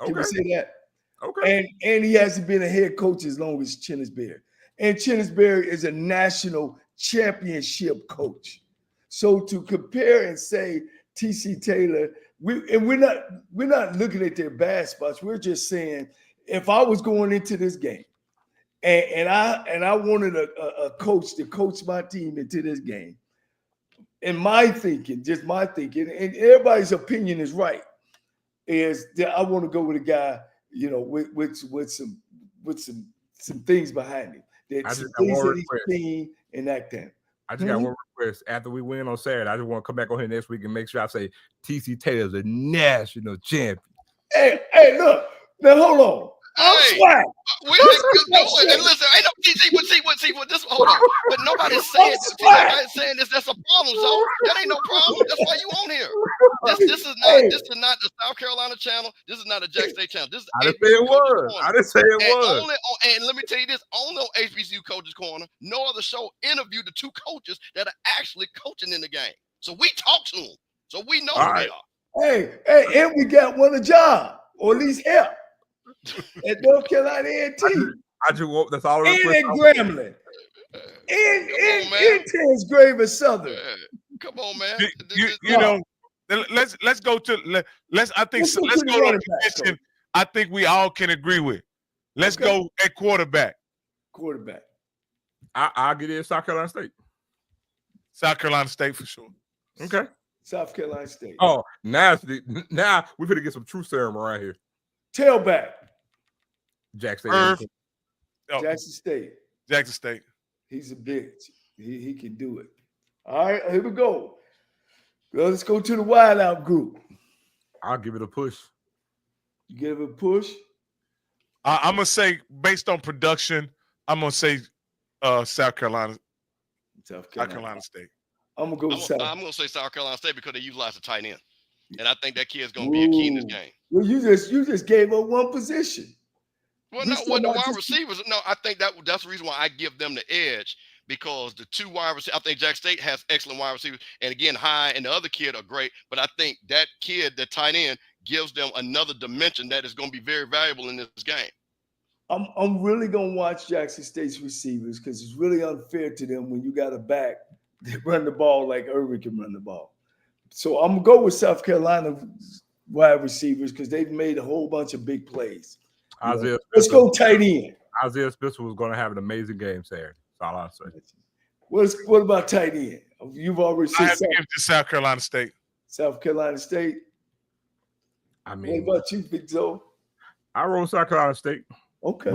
Can we say that? Okay. And he hasn't been a head coach as long as Chinnisberry. And Chinnisberry is a national championship coach. So to compare and say TC Taylor, we're not looking at their bad spots. We're just saying, if I was going into this game and I wanted a coach to coach my team into this game, in my thinking, and everybody's opinion is right, is that I want to go with a guy, with some things behind him. That some things that he's seen and that kind. I just got one request. After we win on Saturday, I just want to come back on here next week and make sure I say TC Taylor's a national champion. Hey, look. Now hold on. I'm Hey, swag. we can do it. And listen, ain't no see what this. Hold on, but nobody's saying. See, nobody's saying this. That's a problem, so that ain't no problem. That's why you on here. This is not the South Carolina channel. This is not a Jack State channel. This is I didn't say it was. I didn't say it was. And let me tell you this: only on HBCU Coaches Corner, no other show interviewed the two coaches that are actually coaching in the game. So we talk to them, so we know who they are. Hey, and we got one a job, or at least help at North Carolina A&T. I just want that's all. And at Grambling. And Terrence Grave at Southern. Come on, man. You know, let's go to let's go to a position I think we all can agree with. Let's go at quarterback. Quarterback. I'll get in South Carolina State. South Carolina State for sure. Okay. South Carolina State. Oh, now we're gonna get some true serum around here. Tailback. Jackson State. Jackson State. He's a bitch. He can do it. All right, here we go. Let's go to the wideout group. I'll give it a push. You give it a push? I'm gonna say based on production, I'm gonna say South Carolina State. I'm gonna go South. I'm gonna say South Carolina State because they utilize the tight end, and I think that kid's gonna be a key in this game. Well, you just gave up one position. Well, no, the wide receivers. No, I think that's the reason why I give them the edge because the two wide receivers. I think Jack State has excellent wide receivers, and again, High and the other kid are great. But I think that kid, the tight end, gives them another dimension that is going to be very valuable in this game. I'm really gonna watch Jackson State's receivers because it's really unfair to them when you got a back that run the ball like Irving can run the ball. So I'm gonna go with South Carolina wide receivers because they've made a whole bunch of big plays. Let's go tight end. Isaiah Spencer was going to have an amazing game Saturday. That's all I'll say. What about tight end? You've already said I have to give to South Carolina State. South Carolina State. I mean, what about you, Big Joe? I roll South Carolina State. Okay.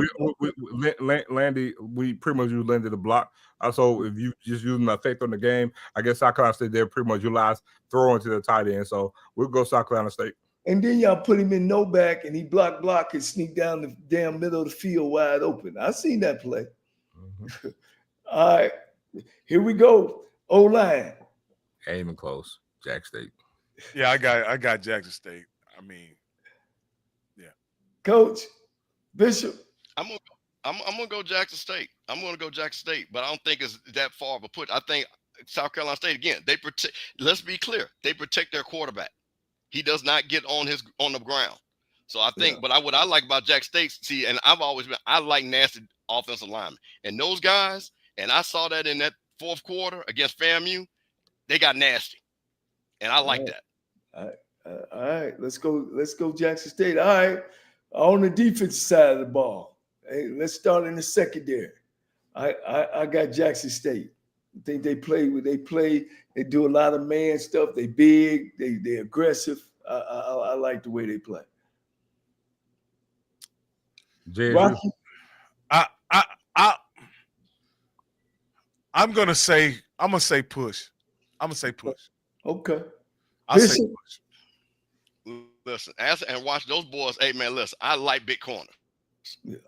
Landy, we pretty much use Landy the block. Also, if you just using the effect on the game, I guess South Carolina State, they're pretty much utilize throwing to the tight end. So we'll go South Carolina State. And then y'all put him in no back and he block and sneak down the damn middle of the field wide open. I've seen that play. Mm-hmm. All right. Here we go. O-line. Ain't even close. Jack State. Yeah, I got Jackson State. I mean, yeah. Coach Bishop. I'm gonna go Jackson State. I'm gonna go Jackson State, but I don't think it's that far of a put. I think South Carolina State again. They protect. Let's be clear. They protect their quarterback. He does not get on the ground. So I think, but what I like about Jack State, see, and I like nasty offensive linemen, and those guys, and I saw that in that fourth quarter against FAMU, they got nasty, and I like that. All right, let's go Jackson State. All right, on the defensive side of the ball, hey, let's start in the secondary. I got Jackson State. I think they do a lot of man stuff. They big, they aggressive. I like the way they play. Rocky? I'm gonna say push. I'm gonna say push. Okay. I'll say push. Listen, and watch those boys. Hey man, listen, I like big corners. Yeah.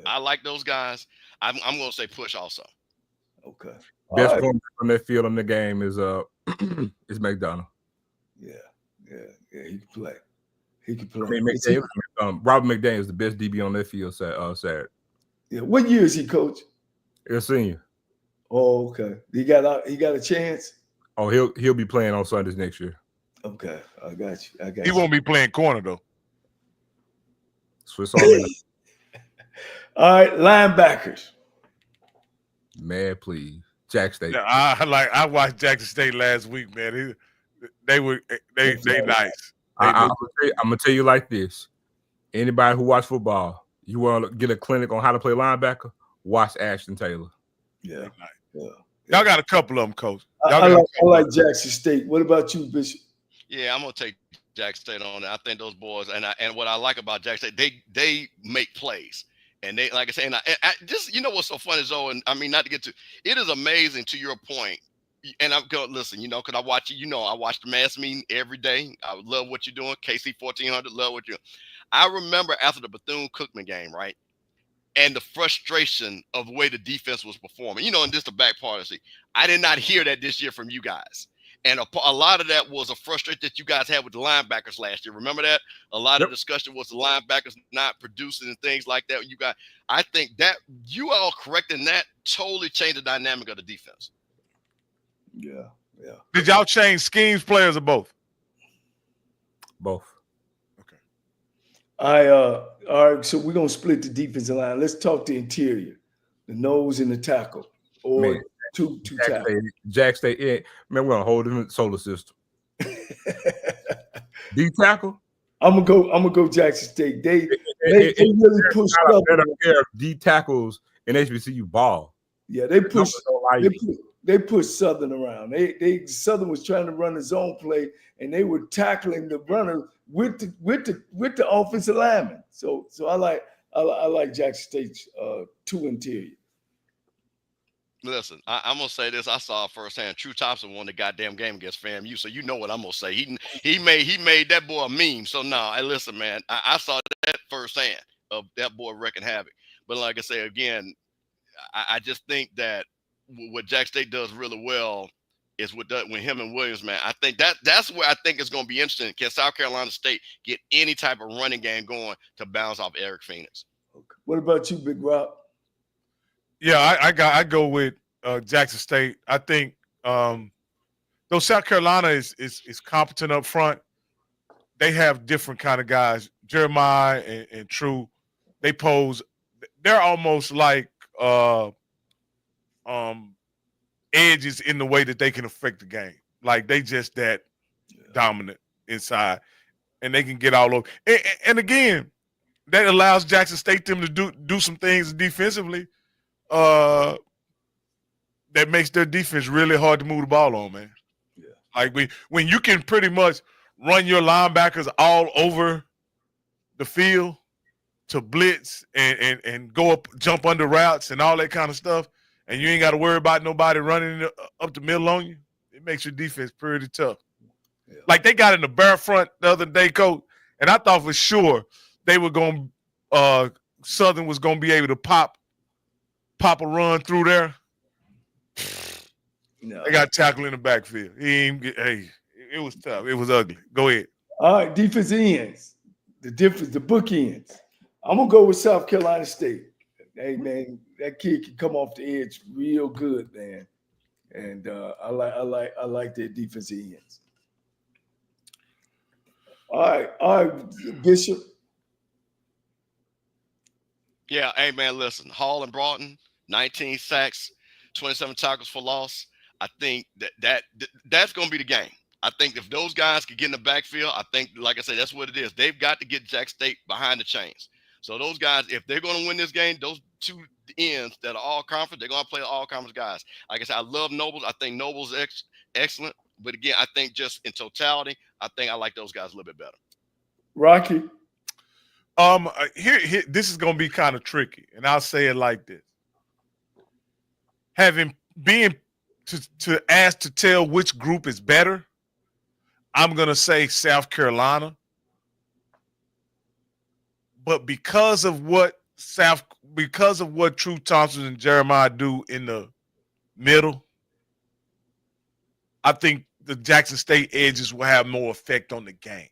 I like those guys. I'm gonna say push also. Okay. Best corner on that field in the game is is McDonough. Yeah, he can play. He can play. I mean, Robert McDaniel is the best DB on that field Saturday. Yeah, what year is he, Coach? He's a senior. Oh, okay. He got a chance. Oh, he'll be playing on Sundays next year. Okay, I got you. He won't be playing corner though. Swiss Army. All right, linebackers. Man, please. Jack State. Yeah, I watched Jackson State last week, man. They nice. I'm gonna tell you like this. Anybody who watch football, you want to get a clinic on how to play linebacker, watch Ashton Taylor. Yeah. Y'all got a couple of them, Coach. I like Jackson State. What about you, Bishop? Yeah, I'm gonna take Jackson State on it. I think those boys, and what I like about Jackson State, they make plays. And they, like I say, and I just, you know what's so funny, Zoe, and I mean, not to get to, it is amazing to your point and I'm going listen, because I watch you. I watch the mass meeting every day. I love what you're doing. KC 1400, love what you're. I remember after the Bethune-Cookman game, right? And the frustration of the way the defense was performing. And this the back part of it. I did not hear that this year from you guys. And a lot of that was a frustration that you guys had with the linebackers last year. Remember that? A lot of discussion was the linebackers not producing and things like that. I think that you all correcting that totally changed the dynamic of the defense. Yeah. Did y'all change schemes, players, or both? Both. Okay. All right, so we're gonna split the defensive line. Let's talk the interior, the nose and the tackle, or two tackles. Jack stay in. Man, we're on a whole different solar system. D tackle. I'm gonna go Jackson State. They really pushed up. D tackles in HBCU ball. Yeah, they pushed Southern around. Southern was trying to run his own play, and they were tackling the runner with the offensive lineman. So I like Jackson State's two interior. Listen, I'm gonna say this. I saw firsthand. True Thompson won the goddamn game against FAMU, so you know what I'm gonna say. He made that boy a meme. So no, listen, man. I saw that firsthand of that boy wrecking havoc. But like I say again, I just think that what Jack State does really well is with him and Williams, man. I think that's where I think it's going to be interesting. Can South Carolina State get any type of running game going to bounce off Eric Phoenix? Okay. What about you, Big Rob? Yeah, I go with Jackson State. I think though South Carolina is competent up front, they have different kind of guys. Jeremiah and True, they're almost like edges in the way that they can affect the game. Like they just that dominant inside, and they can get all over. And again, that allows Jackson State them to do some things defensively. That makes their defense really hard to move the ball on, man. Yeah. Like when you can pretty much run your linebackers all over the field to blitz and go up, jump under routes and all that kind of stuff, and you ain't got to worry about nobody running up the middle on you, it makes your defense pretty tough. Yeah. Like they got in the bare front the other day, Coach, and I thought for sure they were going Southern was going to be able to pop a run through there. No. They got tackled in the backfield. It was tough. It was ugly. Go ahead. All right, defensive ends. The bookends. I'm gonna go with South Carolina State. Hey man, that kid can come off the edge real good, man. And I like their defensive ends. All right, Bishop. Yeah, hey man, listen. Hall and Broughton, 19 sacks, 27 tackles for loss. I think that's going to be the game. I think if those guys can get in the backfield, I think, like I said, that's what it is. They've got to get Jack State behind the chains. So those guys, if they're going to win this game, those two ends that are all conference, they're going to play all conference guys. Like I said, I love Nobles. I think Nobles excellent. But again, I think just in totality, I think I like those guys a little bit better. Rocky. Here, this is going to be kind of tricky, and I'll say it like this: being to ask to tell which group is better, I'm going to say South Carolina. But because of what True Thompson and Jeremiah do in the middle, I think the Jackson State edges will have more effect on the game.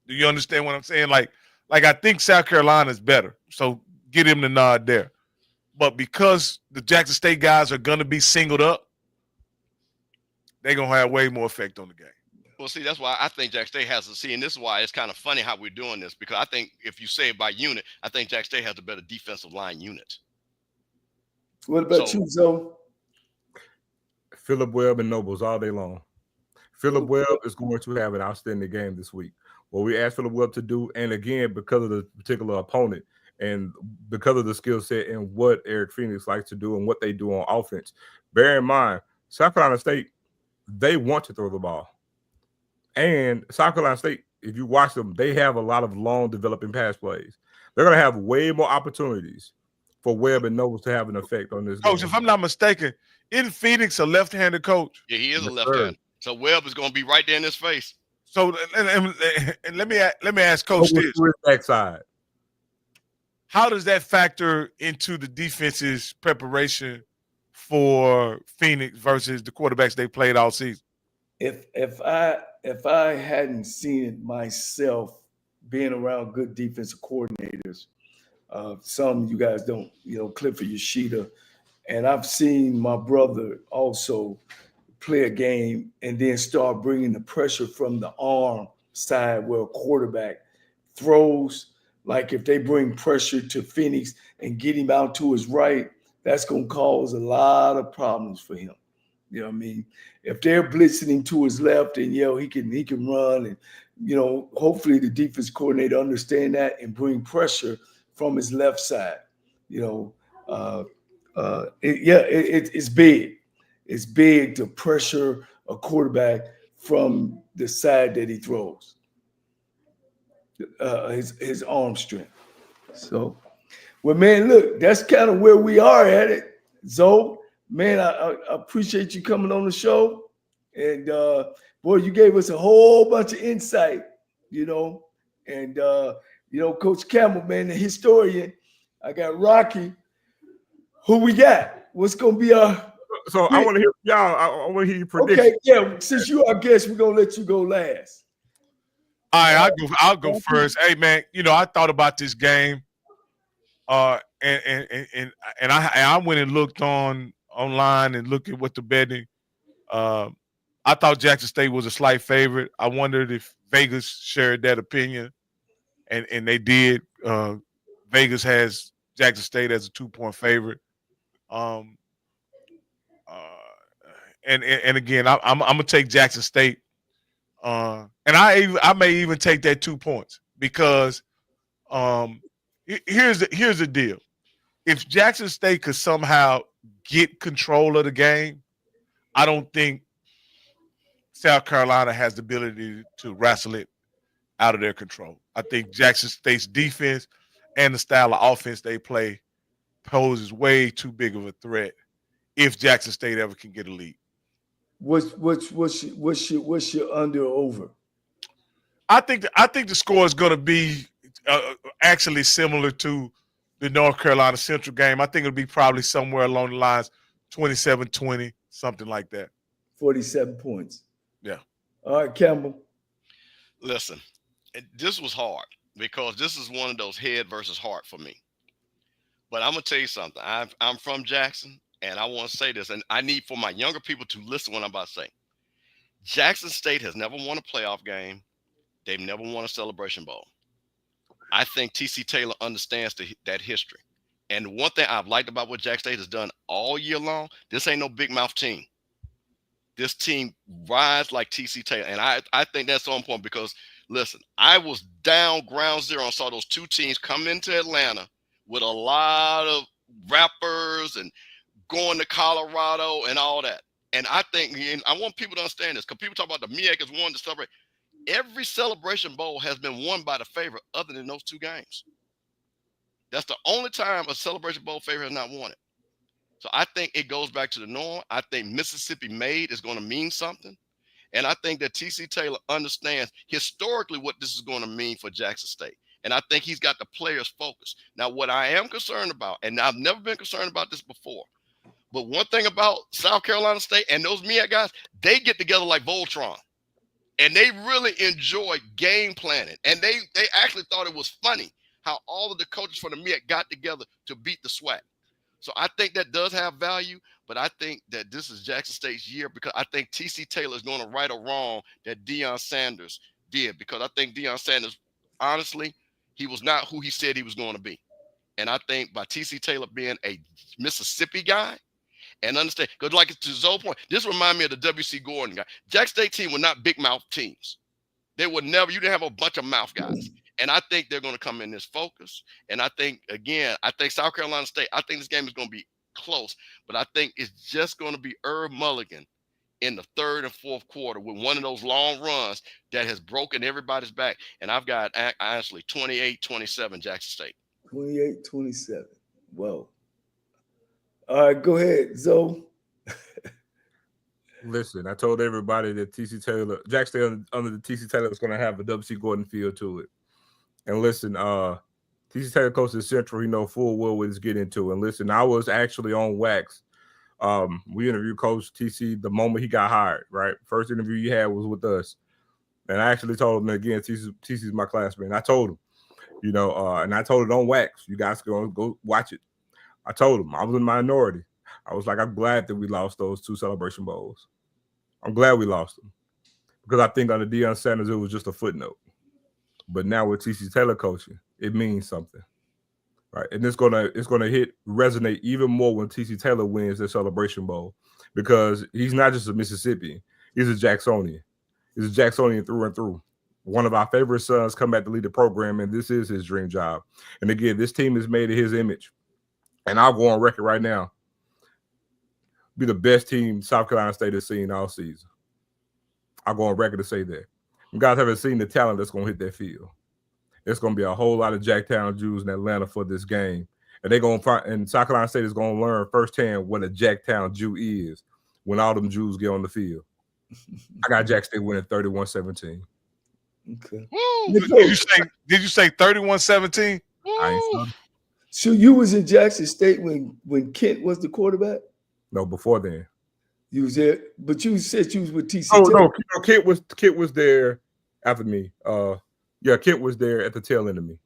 Do you understand what I'm saying? Like I think South Carolina is better, so get him the nod there. But because the Jackson State guys are going to be singled up, they're going to have way more effect on the game. Well, see, that's why I think Jack State has to see, and this is why it's kind of funny how we're doing this, because I think if you say it by unit, I think Jack State has a better defensive line unit. What about you, Zoe? Phillip Webb and Nobles all day long. Phillip Webb is going to have an outstanding game this week. What we asked Phillip Webb to do, and again, because of the particular opponent and because of the skill set and what Eric Phoenix likes to do and what they do on offense, bear in mind, South Carolina State, they want to throw the ball. And South Carolina State, if you watch them, they have a lot of long developing pass plays. They're going to have way more opportunities for Webb and Nobles to have an effect on this Coach, game. if I'm not mistaken, isn't Phoenix a left-handed coach? Yeah, he is a Yes, left-hander. sir. So Webb is going to be right there in his face. So, and let me ask Coach Nobles this: to his backside. how does that factor into the defense's preparation for Phoenix versus the quarterbacks they played all season? If I hadn't seen it myself, being around good defensive coordinators, some you guys don't, Clifford Yoshida, and I've seen my brother also play a game and then start bringing the pressure from the arm side where a quarterback throws. Like if they bring pressure to Phoenix and get him out to his right, that's going to cause a lot of problems for him. You know what I mean? If they're blitzing him to his left and he can run, and hopefully the defense coordinator understand that and bring pressure from his left side. It's big. It's big to pressure a quarterback from the side that he throws. His arm strength. So, well, man, look, that's kind of where we are at it. Zoe, man, I appreciate you coming on the show. And boy, you gave us a whole bunch of insight, and Coach Campbell, man, the historian. I got Rocky. Who we got? What's gonna be our So I want to hear y'all. I want to hear your prediction. Okay, yeah. Since you our guest, we're gonna let you go last. All right, I'll go first. Hey man, I thought about this game, and I went and looked online and looked at what the betting. I thought Jackson State was a slight favorite. I wondered if Vegas shared that opinion, and they did. Vegas has Jackson State as a 2-point favorite. And again, I'm gonna take Jackson State. And I may even take that 2 points because here's the deal. If Jackson State could somehow get control of the game, I don't think South Carolina has the ability to wrestle it out of their control. I think Jackson State's defense and the style of offense they play poses way too big of a threat if Jackson State ever can get a lead. What's your under or over? I think the score is going to be actually similar to the North Carolina Central game. I think it'll be probably somewhere along the lines 27-20, something like that. 47 points. Yeah. All right, Campbell. Listen, this was hard because this is one of those head versus heart for me. But I'm going to tell you something. I'm from Jackson, and I want to say this, and I need for my younger people to listen to what I'm about to say. Jackson State has never won a playoff game. They've never won a Celebration Bowl. I think T.C. Taylor understands that history. And one thing I've liked about what Jackson State has done all year long, this ain't no big mouth team. This team rides like T.C. Taylor. And I think that's so important because, listen, I was down ground zero and saw those two teams come into Atlanta with a lot of rappers and going to Colorado and all that. And I think, and I want people to understand this, because people talk about the MEAC has won the celebrate. Every Celebration Bowl has been won by the favorite other than those two games. That's the only time a Celebration Bowl favorite has not won it. So I think it goes back to the norm. I think Mississippi made is going to mean something. And I think that T.C. Taylor understands historically what this is going to mean for Jackson State. And I think he's got the players focused. Now, what I am concerned about, and I've never been concerned about this before, but one thing about South Carolina State and those MEAC guys, they get together like Voltron. And they really enjoy game planning. And they actually thought it was funny how all of the coaches from the MEAC got together to beat the SWAC. So I think that does have value, but I think that this is Jackson State's year because I think T.C. Taylor is going to right a wrong that Deion Sanders did, because I think Deion Sanders, honestly, he was not who he said he was going to be. And I think by T.C. Taylor being a Mississippi guy, and understand, because like to Zoe's point, this reminds me of the W.C. Gordon guy. Jackson State team were not big mouth teams. They would never, you didn't have a bunch of mouth guys. And I think they're going to come in this focus. And I think, again, South Carolina State, I think this game is going to be close. But I think it's just going to be Herb Mulligan in the third and fourth quarter with one of those long runs that has broken everybody's back. And I've got, honestly, 28-27 Jackson State. 28-27. Whoa. All right, go ahead, Zoe. Listen, I told everybody that Jack State under the TC Taylor was going to have a W.C. Gordon feel to it. And listen, TC Taylor coach is Central. He know full well what he's getting into. And listen, I was actually on wax. We interviewed Coach TC the moment he got hired, right? First interview he had was with us. And I actually told him, again, TC's my classmate. And I told him, and I told it on wax. You guys go watch it. I told him I was in the minority. I was like, I'm glad that we lost those 2 Celebration Bowls. I'm glad we lost them because I think under Deion Sanders it was just a footnote. But now with TC Taylor coaching, it means something, right? And it's gonna resonate even more when TC Taylor wins the Celebration Bowl because he's not just a Mississippian; he's a Jacksonian. He's a Jacksonian through and through. One of our favorite sons come back to lead the program, and this is his dream job. And again, this team is made in his image. And I'll go on record right now. Be the best team South Carolina State has seen all season. I'll go on record to say that. You guys haven't seen the talent that's going to hit that field. There's going to be a whole lot of Jacktown Jews in Atlanta for this game. And they're going to find, and South Carolina State is going to learn firsthand what a Jacktown Jew is when all them Jews get on the field. I got Jack State winning 31-17. Okay. Did you say 31-17? So you was in Jackson State when Kent was the quarterback? No, before then. You was there, but you said you was with TC. Oh no, Kent was there after me. Kent was there at the tail end of me.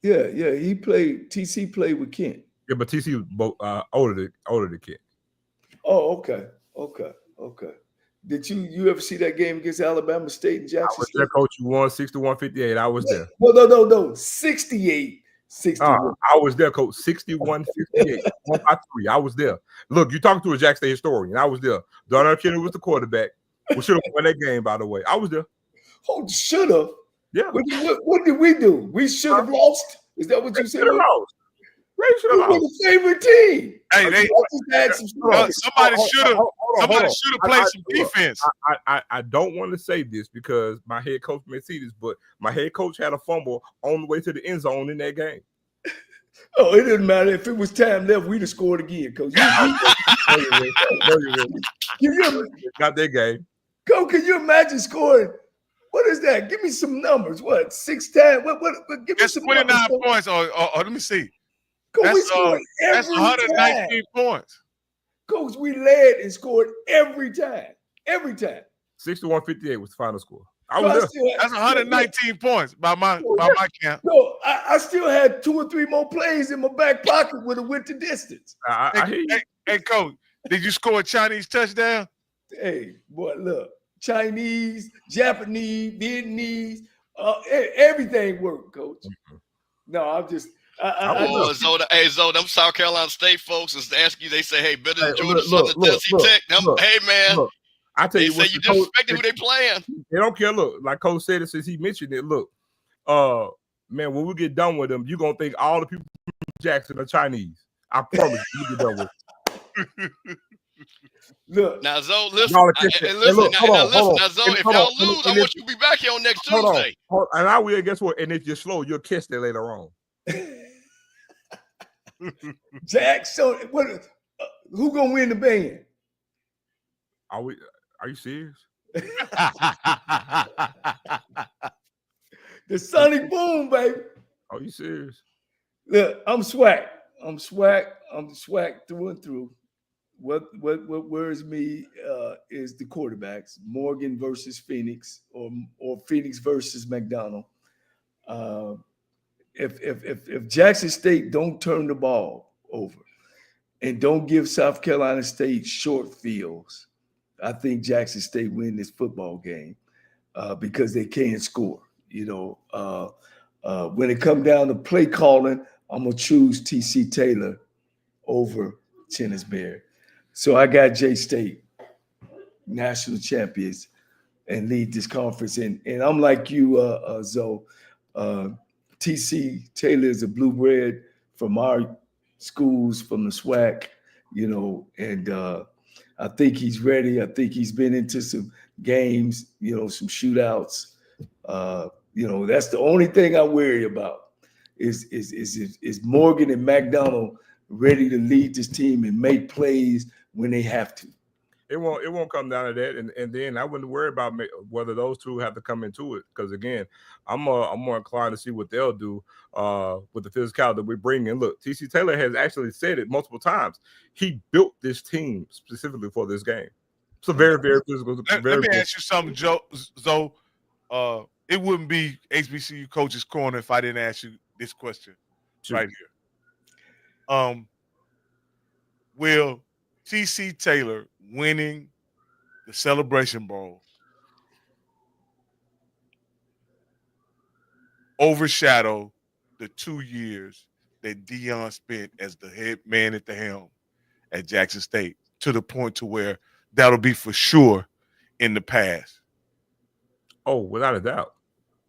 Yeah. TC played with Kent. Yeah, but TC was both older than Kent. Oh, okay. Did you ever see that game against Alabama State and Jackson I was State? there, Coach. You won 61-58. I was there. No. 68. 61. I was there, Coach. 61-58. 1-3. I was there. Look, you talking to a Jack State historian. I was there. Darnell Kennedy was the quarterback. We should have won that game, by the way. I was there. Oh, should have. Yeah. What did we do? We should have lost. Is that what you said? Lost. We were the favorite team. Hey, somebody should have played some defense. I don't want to say this because my head coach may see this, but my head coach had a fumble on the way to the end zone in that game. Oh, it didn't matter. If it was time left, we'd have scored again, Coach. Got that game. Coach, can you imagine scoring? What is that? Give me some numbers. What? 6 times? What? Give me some 29 numbers. points. Or let me see. Coach, we scored that's every 119 time. points. Coach, we led and scored every time. Every time. 61-58 was the final score. I was there. That's 119 points by my count. No, I still had 2 or 3 more plays in my back pocket would have went the distance. Hey, Coach, did you score a Chinese touchdown? Hey, boy, look. Chinese, Japanese, Vietnamese, everything worked, Coach. Mm-hmm. No, I'm just Zoe, them South Carolina State folks is asking you, they say, hey, better than Georgia Southern Tennessee Tech. Hey, man. Look, I tell you, they say you disrespecting who they playing. They don't care. Look, like Coach said it since he mentioned it. Look, man, when we get done with them, you're gonna think all the people from Jackson are Chinese. I promise you, we get done with it. Look. Now, Zoe, listen. Hold on. Now, Zoe, if y'all lose, I want you to be back here on next Tuesday. And I will, guess what? And if you're slow, you'll catch that later on. Jack, so who gonna win the band? Are you serious? The Sonic Boom, baby. Are you serious? Look, I'm swag. I'm swag through and through. What worries me is the quarterbacks, Morgan versus Phoenix, or Phoenix versus McDonald. If Jackson State don't turn the ball over and don't give South Carolina State short fields, I think Jackson State win this football game because they can't score. When it comes down to play calling, I'm gonna choose TC Taylor over Tennis Bear. So I got J State national champions and lead this conference. And I'm like you, Zoe. TC Taylor is a blue bread from our schools, from the SWAC, and I think he's ready. I think he's been into some games, some shootouts. That's the only thing I worry about is Morgan and McDonald ready to lead this team and make plays when they have to. It won't come down to that, and then I wouldn't worry about whether those two have to come into it, because again, I'm more inclined to see what they'll do with the physicality that we bring in. Look, TC Taylor has actually said it multiple times. He built this team specifically for this game. It's a very, very physical. Let me ask you something, Zoe. It wouldn't be HBCU Coach's Corner if I didn't ask you this question right here. Will TC Taylor winning the Celebration Bowl overshadow the 2 years that Deion spent as the head man at the helm at Jackson State, to the point to where that'll be for sure in the past? Oh, without a doubt.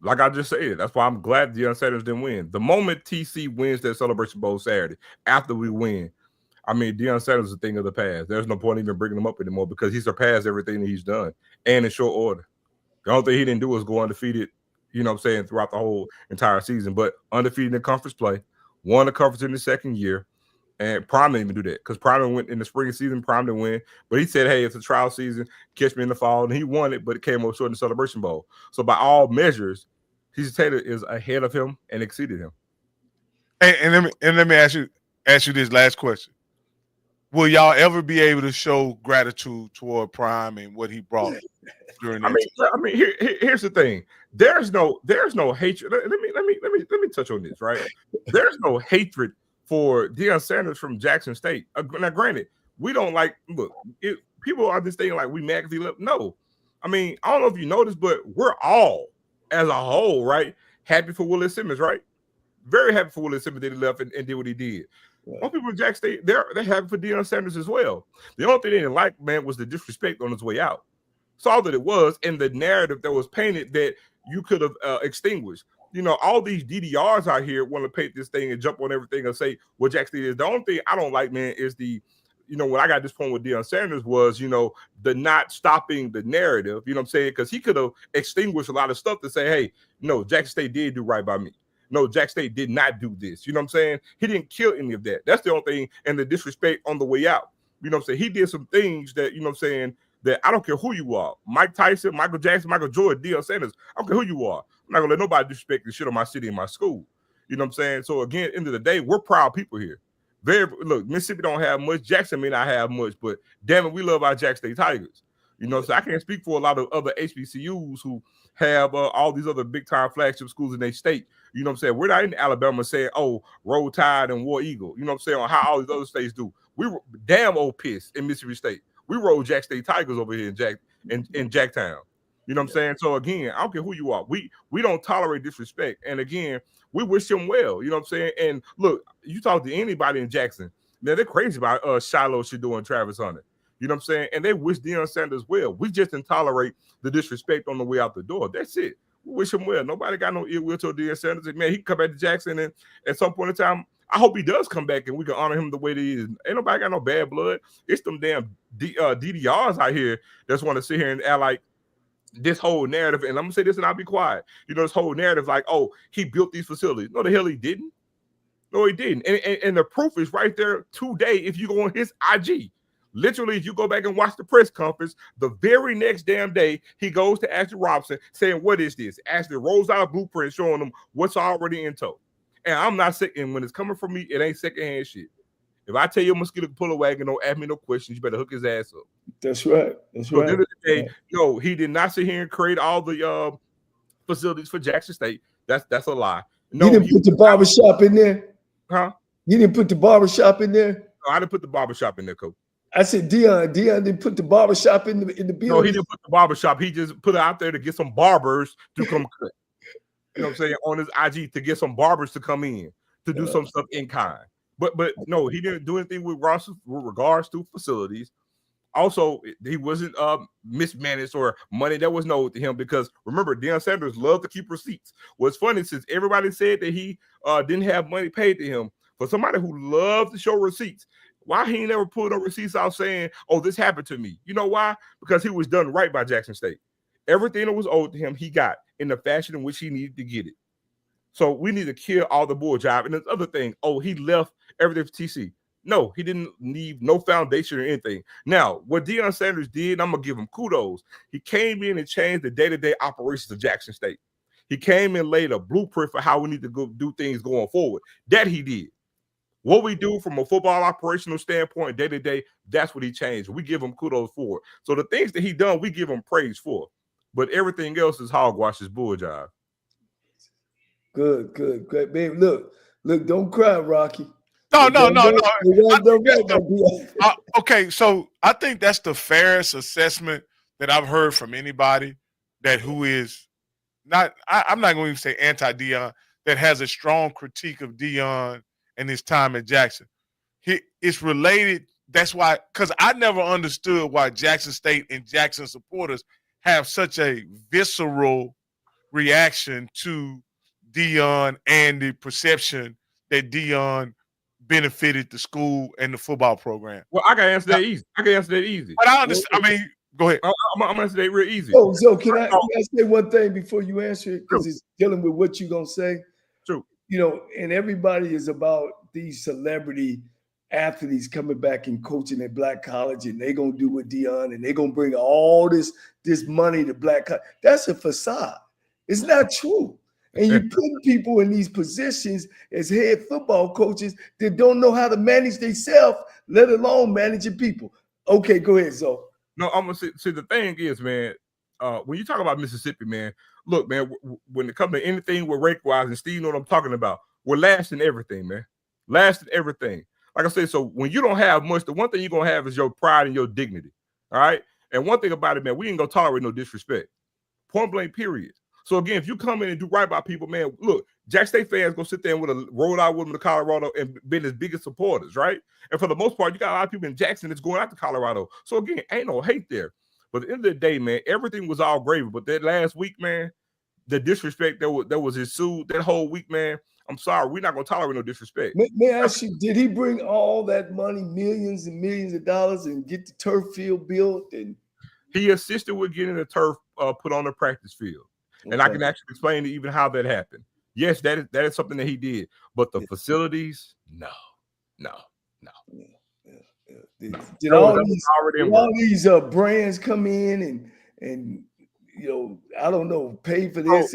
Like I just said, that's why I'm glad Deion Sanders didn't win. The moment TC wins that Celebration Bowl Saturday, after we win, I mean, Deion Sanders is a thing of the past. There's no point even bringing him up anymore, because he surpassed everything that he's done, and in short order. The only thing he didn't do was go undefeated, you know what I'm saying, throughout the whole entire season, but undefeated in conference play, won the conference in the second year, and Prime didn't even do that, because Prime went in the spring season, Prime didn't win, but he said, hey, it's a trial season, catch me in the fall, and he won it, but it came up short in the Celebration Bowl. So by all measures, TC Taylor is ahead of him and exceeded him. And let me ask you this last question. Will y'all ever be able to show gratitude toward Prime and what he brought during that? I mean, here's the thing. There's no hatred. Let me touch on this, right? There's no hatred for Deion Sanders from Jackson State. Now, granted, we don't like. Look, people are just thinking like we mad because he left. No, I mean, I don't know if you noticed, but we're all, as a whole, right, happy for Willis Simmons, right? Very happy for Willis Simmons that he left and did what he did. Most people in Jackson State, they're happy for Deion Sanders as well. The only thing they didn't like, man, was the disrespect on his way out. That's all that it was, and the narrative that was painted that you could have extinguished. You know, all these DDRs out here want to paint this thing and jump on everything and say what Jackson State is. The only thing I don't like, man, is when I got this point with Deion Sanders was, the not stopping the narrative, you know what I'm saying? Because he could have extinguished a lot of stuff to say, hey, no, Jackson State did do right by me. No, Jackson State did not do this. You know what I'm saying? He didn't kill any of that. That's the only thing, and the disrespect on the way out. You know what I'm saying? He did some things that, you know what I'm saying, that I don't care who you are. Mike Tyson, Michael Jackson, Michael Jordan, Deion Sanders. I don't care who you are. I'm not going to let nobody disrespect the shit on my city and my school. You know what I'm saying? So, again, end of the day, we're proud people here. Look, Mississippi don't have much. Jackson may not have much, but damn it, we love our Jackson State Tigers. You know, so I can't speak for a lot of other HBCUs who have all these other big-time flagship schools in their state. You know what I'm saying? We're not in Alabama saying, oh, Roll Tide and War Eagle. You know what I'm saying? On how all these other states do. We were damn old pissed in Mississippi State. We roll Jack State Tigers over here in Jacktown. You know what I'm saying? So, again, I don't care who you are. We don't tolerate disrespect. And, again, we wish him well. You know what I'm saying? And, look, you talk to anybody in Jackson, man, they're crazy about Shiloh Shador and Travis Hunter. You know what I'm saying? And they wish Deion Sanders well. We just didn't tolerate the disrespect on the way out the door. That's it. We wish him well. Nobody got no ill will to Deion Sanders. Man, he can come back to Jackson, and at some point in time, I hope he does come back and we can honor him the way that he is. Ain't nobody got no bad blood. It's them damn DDRs out here that's want to sit here and act like this whole narrative. And I'm going to say this and I'll be quiet. You know, this whole narrative like, oh, he built these facilities. No, the hell he didn't. No, he didn't. And the proof is right there today if you go on his IG. Literally, if you go back and watch the press conference, the very next damn day, he goes to Ashley Robinson saying, what is this? Ashley rolls out a blueprint showing them what's already in tow. And I'm not sick. And when it's coming from me, it ain't secondhand shit. If I tell you a mosquito can pull a wagon, don't ask me no questions. You better hook his ass up. That's right. That's so right. At the end of the day, no, he did not sit here and create all the facilities for Jackson State. That's a lie. No, you didn't put the barbershop in there? Huh? You didn't put the barbershop in there? No, I didn't put the barbershop in there, Coach. I said Deion didn't put the barbershop in the building. No, he didn't put the barbershop. He just put it out there to get some barbers to come cut. You know what I'm saying? On his IG to get some barbers to come in to do some stuff in kind. But no, he didn't do anything with regards to facilities. Also, he wasn't mismanaged or money that was no to him because remember, Deion Sanders loved to keep receipts. What's funny, since everybody said that he didn't have money paid to him, for somebody who loved to show receipts, why he never pulled no receipts out saying, oh, this happened to me? You know why? Because he was done right by Jackson State. Everything that was owed to him, he got in the fashion in which he needed to get it. So we need to kill all the bull jive. And the other thing, oh, he left everything for TC. No, he didn't leave no foundation or anything. Now, what Deion Sanders did, I'm gonna give him kudos. He came in and changed the day-to-day operations of Jackson State. He came and laid a blueprint for how we need to go do things going forward. That he did. What we do from a football operational standpoint, day to day, that's what he changed. We give him kudos for it. So the things that he done, we give him praise for. But everything else is hogwash, is bull jive. Good, great, babe. Look, don't cry, Rocky. No. Okay, so I think that's the fairest assessment that I've heard from anybody that who is not. I'm not going to say anti-Deion, that has a strong critique of Deion and his time at Jackson. It's related. That's why, because I never understood why Jackson State and Jackson supporters have such a visceral reaction to Deion and the perception that Deion benefited the school and the football program. Well, I can answer that easy. But I understand. I mean, go ahead. I'm gonna answer that real easy. So can I say one thing before you answer it? Because it's dealing with what you're gonna say. True. And everybody is about these celebrity athletes coming back and coaching at black college, and they're gonna do with Deion, and they're gonna bring all this money to black college. That's a facade. It's not true. And you put people in these positions as head football coaches that don't know how to manage themselves, let alone managing people. Okay, go ahead, Zoe. No, I'm gonna see the thing is, man, when you talk about Mississippi, man, look, man, when it comes to anything with rate-wise, and Steve know what I'm talking about, we're last in everything, man. Last in everything. Like I said, so when you don't have much, the one thing you're gonna have is your pride and your dignity. All right. And one thing about it, man, we ain't gonna tolerate no disrespect. Point blank, period. So again, if you come in and do right by people, man, look, Jack State fans go sit there and roll out with them to Colorado and been his biggest supporters, right? And for the most part, you got a lot of people in Jackson that's going out to Colorado. So again, ain't no hate there. But at the end of the day, man, everything was all gravy. But that last week, man, the disrespect that was ensued that whole week, man, I'm sorry, we're not gonna tolerate no disrespect. May I ask you, did he bring all that money, millions and millions of dollars, and get the turf field built? And he assisted with getting the turf put on the practice field. Okay. And I can actually explain even how that happened. Yes, that is something that he did. But the facilities, no. Did all these brands come in and I don't know, pay for this?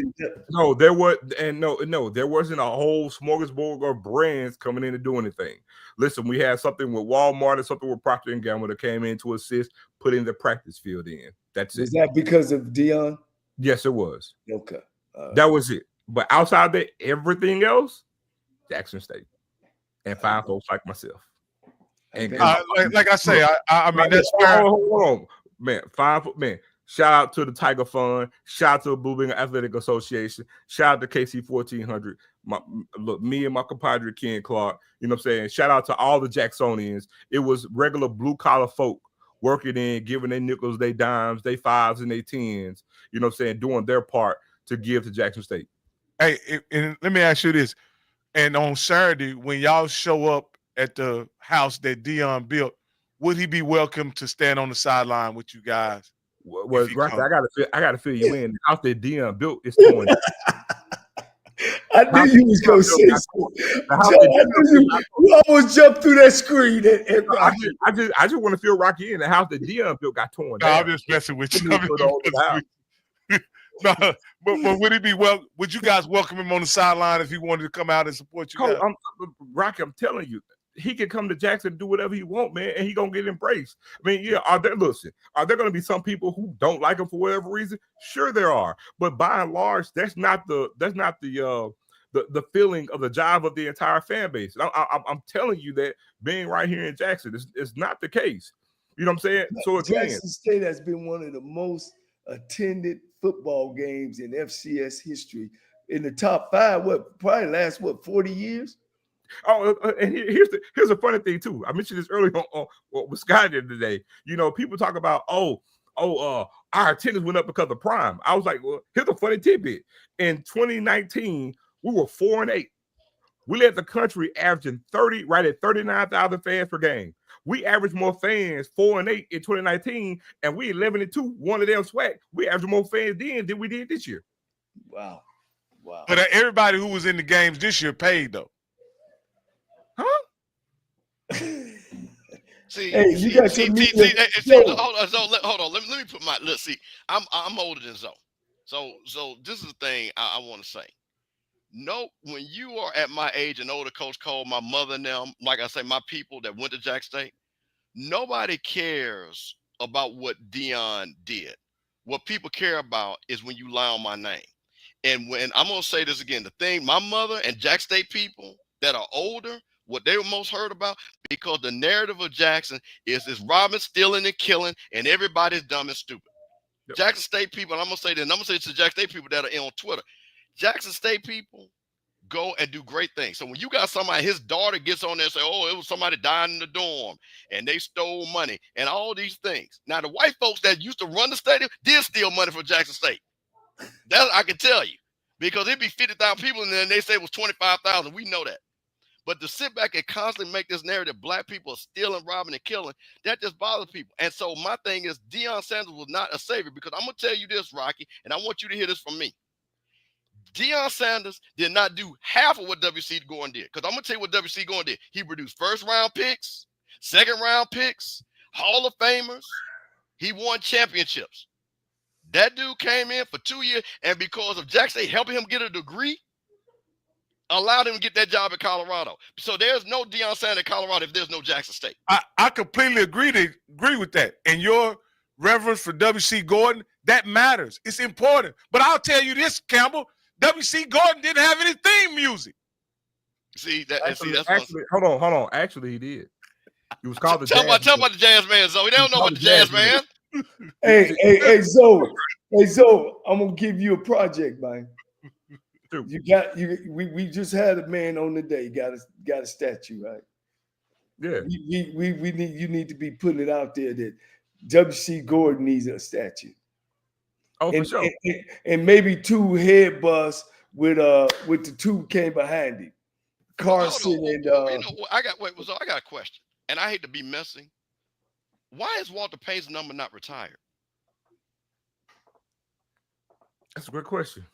No, there wasn't a whole smorgasbord of brands coming in to do anything. Listen, we had something with Walmart and something with Procter & Gamble that came in to assist putting the practice field in. That's it. Was that because of Deion? Yes, it was. Okay. That was it. But outside that, everything else, Jackson State and fine folks like myself. And like I say, I mean, that's fair. Hold on, man. Man. Shout out to the Tiger Fund. Shout out to the Blue Wing Athletic Association. Shout out to KC 1400. Me and my compadre Ken Clark. You know what I'm saying? Shout out to all the Jacksonians. It was regular blue collar folk working in, giving their nickels, their dimes, their fives, and their tens. You know what I'm saying? Doing their part to give to Jackson State. Hey, and let me ask you this. And on Saturday, when y'all show up at the house that Deion built, would he be welcome to stand on the sideline with you guys? Well, right, I gotta fill you in. The house that Deion built is torn down. I knew you was gonna say something. You almost jumped through that screen. I just want to feel Rocky in. The house that Deion built got torn down. I'm just messing with you. No, but would he be would you guys welcome him on the sideline if he wanted to come out and support you guys? Rocky, I'm telling you, he can come to Jackson and do whatever he want, man, and he gonna get embraced. I mean, yeah, are there gonna be some people who don't like him for whatever reason? Sure, there are, but by and large, that's not the feeling of the jive of the entire fan base. I'm telling you that being right here in Jackson is not the case. You know what I'm saying? So again, Jackson State has been one of the most attended football games in FCS history. In the top 5, probably last 40 years? Oh, and here's a funny thing too. I mentioned this earlier on with Scott today. You know, people talk about our attendance went up because of Prime. I was like, well, here's a funny tidbit. In 2019, we were 4-8. We led the country averaging 39,000 fans per game. We averaged more fans 4-8 in 2019, and we 11-2. One of them swag. We averaged more fans then than we did this year. Wow. But everybody who was in the games this year paid though. Huh? Hey, you got to meet Zoe. Hold on. Let me put my. Let's see. I'm older than Zoe. So this is the thing I want to say. No, when you are at my age and older, Coach Cole, my mother and them, like I say, my people that went to Jack State, nobody cares about what Dion did. What people care about is when you lie on my name. And when I'm gonna say this again, the thing, my mother and Jack State people that are older, what they were most heard about, because the narrative of Jackson is robbing, stealing, and killing, and everybody's dumb and stupid. Yep. Jackson State people, and I'm gonna say this, and I'm gonna say it to Jackson State people that are on Twitter. Jackson State people go and do great things. So when you got somebody, his daughter gets on there and say, oh, it was somebody dying in the dorm and they stole money and all these things. Now, the white folks that used to run the stadium did steal money from Jackson State. That I can tell you, because it'd be 50,000 people and then they say it was 25,000. We know that. But to sit back and constantly make this narrative, black people are stealing, robbing, and killing, that just bothers people. And so my thing is, Deion Sanders was not a savior, because I'm going to tell you this, Rocky, and I want you to hear this from me. Deion Sanders did not do half of what W.C. Gordon did. Because I'm going to tell you what W.C. Gordon did. He produced first-round picks, second-round picks, Hall of Famers. He won championships. That dude came in for 2 years, and because of Jack State helping him get a degree, allowed him to get that job at Colorado. So there's no Deion Sanders at Colorado if there's no Jackson State. I completely agree with that. And your reverence for W.C. Gordon, that matters. It's important. But I'll tell you this, Campbell, W.C. Gordon didn't have any theme music. That's hold on. Actually, he did. He was called the Tell about the Jazz Man, Zoe. They don't know about the Jazz Man. Hey, Zoe. Hey, Zoe, I'm gonna give you a project, man. We just had a man on the day got a statue, right? Yeah. You need to be putting it out there that W.C. Gordon needs a statue. Oh, for sure. And maybe two head busts with the two came behind him. Carson and I got a question, and I hate to be messy. Why is Walter Payne's number not retired? That's a good question.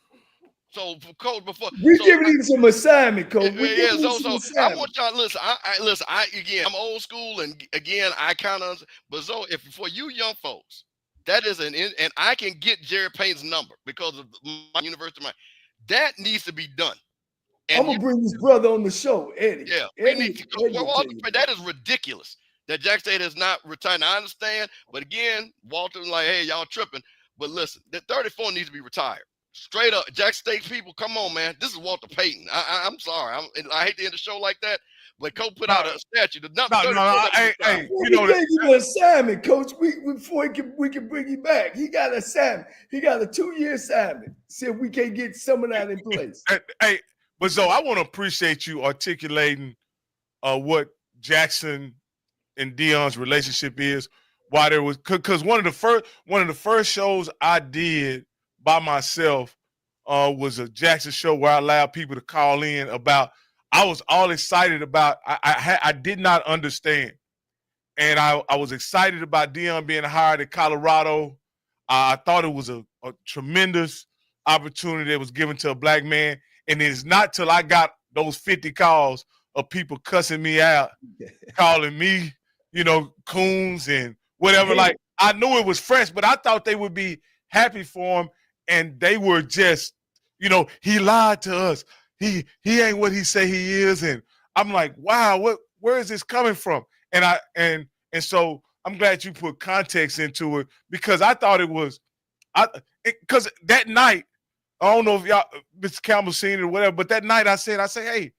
So, Coach, we're giving him some assignment, Coach. I want y'all to listen. I'm old school, and again, I kind of. But if for you young folks, that is and I can get Jerry Payne's number because of my university mind. That needs to be done. And I'm gonna bring his brother on the show, Eddie. Yeah, that is ridiculous that Jack State has not retired. I understand, but again, Walter's like, hey, y'all tripping. But listen, the 34 needs to be retired. Straight up, Jack State people, come on, man. This is Walter Payton. I'm sorry. I hate to end the show like that, but Coach put out a statue. Hey, you know that. You an assignment, Coach. Before we can bring you back, he got an assignment. He got a 2-year assignment. See if we can get some of that in place. Hey, but Zoe, I want to appreciate you articulating what Jackson and Deion's relationship is. Why there was because one of the first shows I did by myself was a Jackson show where I allowed people to call in about. I was all excited about. I did not understand, and I was excited about Deion being hired at Colorado. I thought it was a tremendous opportunity that was given to a black man, and it's not till I got those 50 calls of people cussing me out, calling me, coons and whatever. Like I knew it was fresh, but I thought they would be happy for him. And they were just, he lied to us. He ain't what he say he is. And I'm like, wow, where is this coming from? And so I'm glad you put context into it, because I thought it was, because that night, I don't know if y'all, Mr. Campbell seen it or whatever, but that night I said, hey,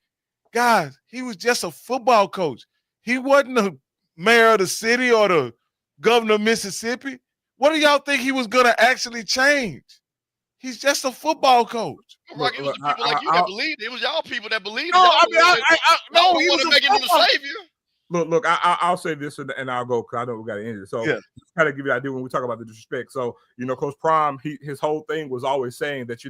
guys, he was just a football coach. He wasn't the mayor of the city or the governor of Mississippi. What do y'all think he was going to actually change? He's just a football coach. Rocky, it was the people like you that believed. It was y'all people that believed. No, no, he was making him the savior. Look, I'll say this and I'll go because I know we got to end it. So, just kind of give you an idea when we talk about the disrespect. So, Coach Prime, his whole thing was always saying that,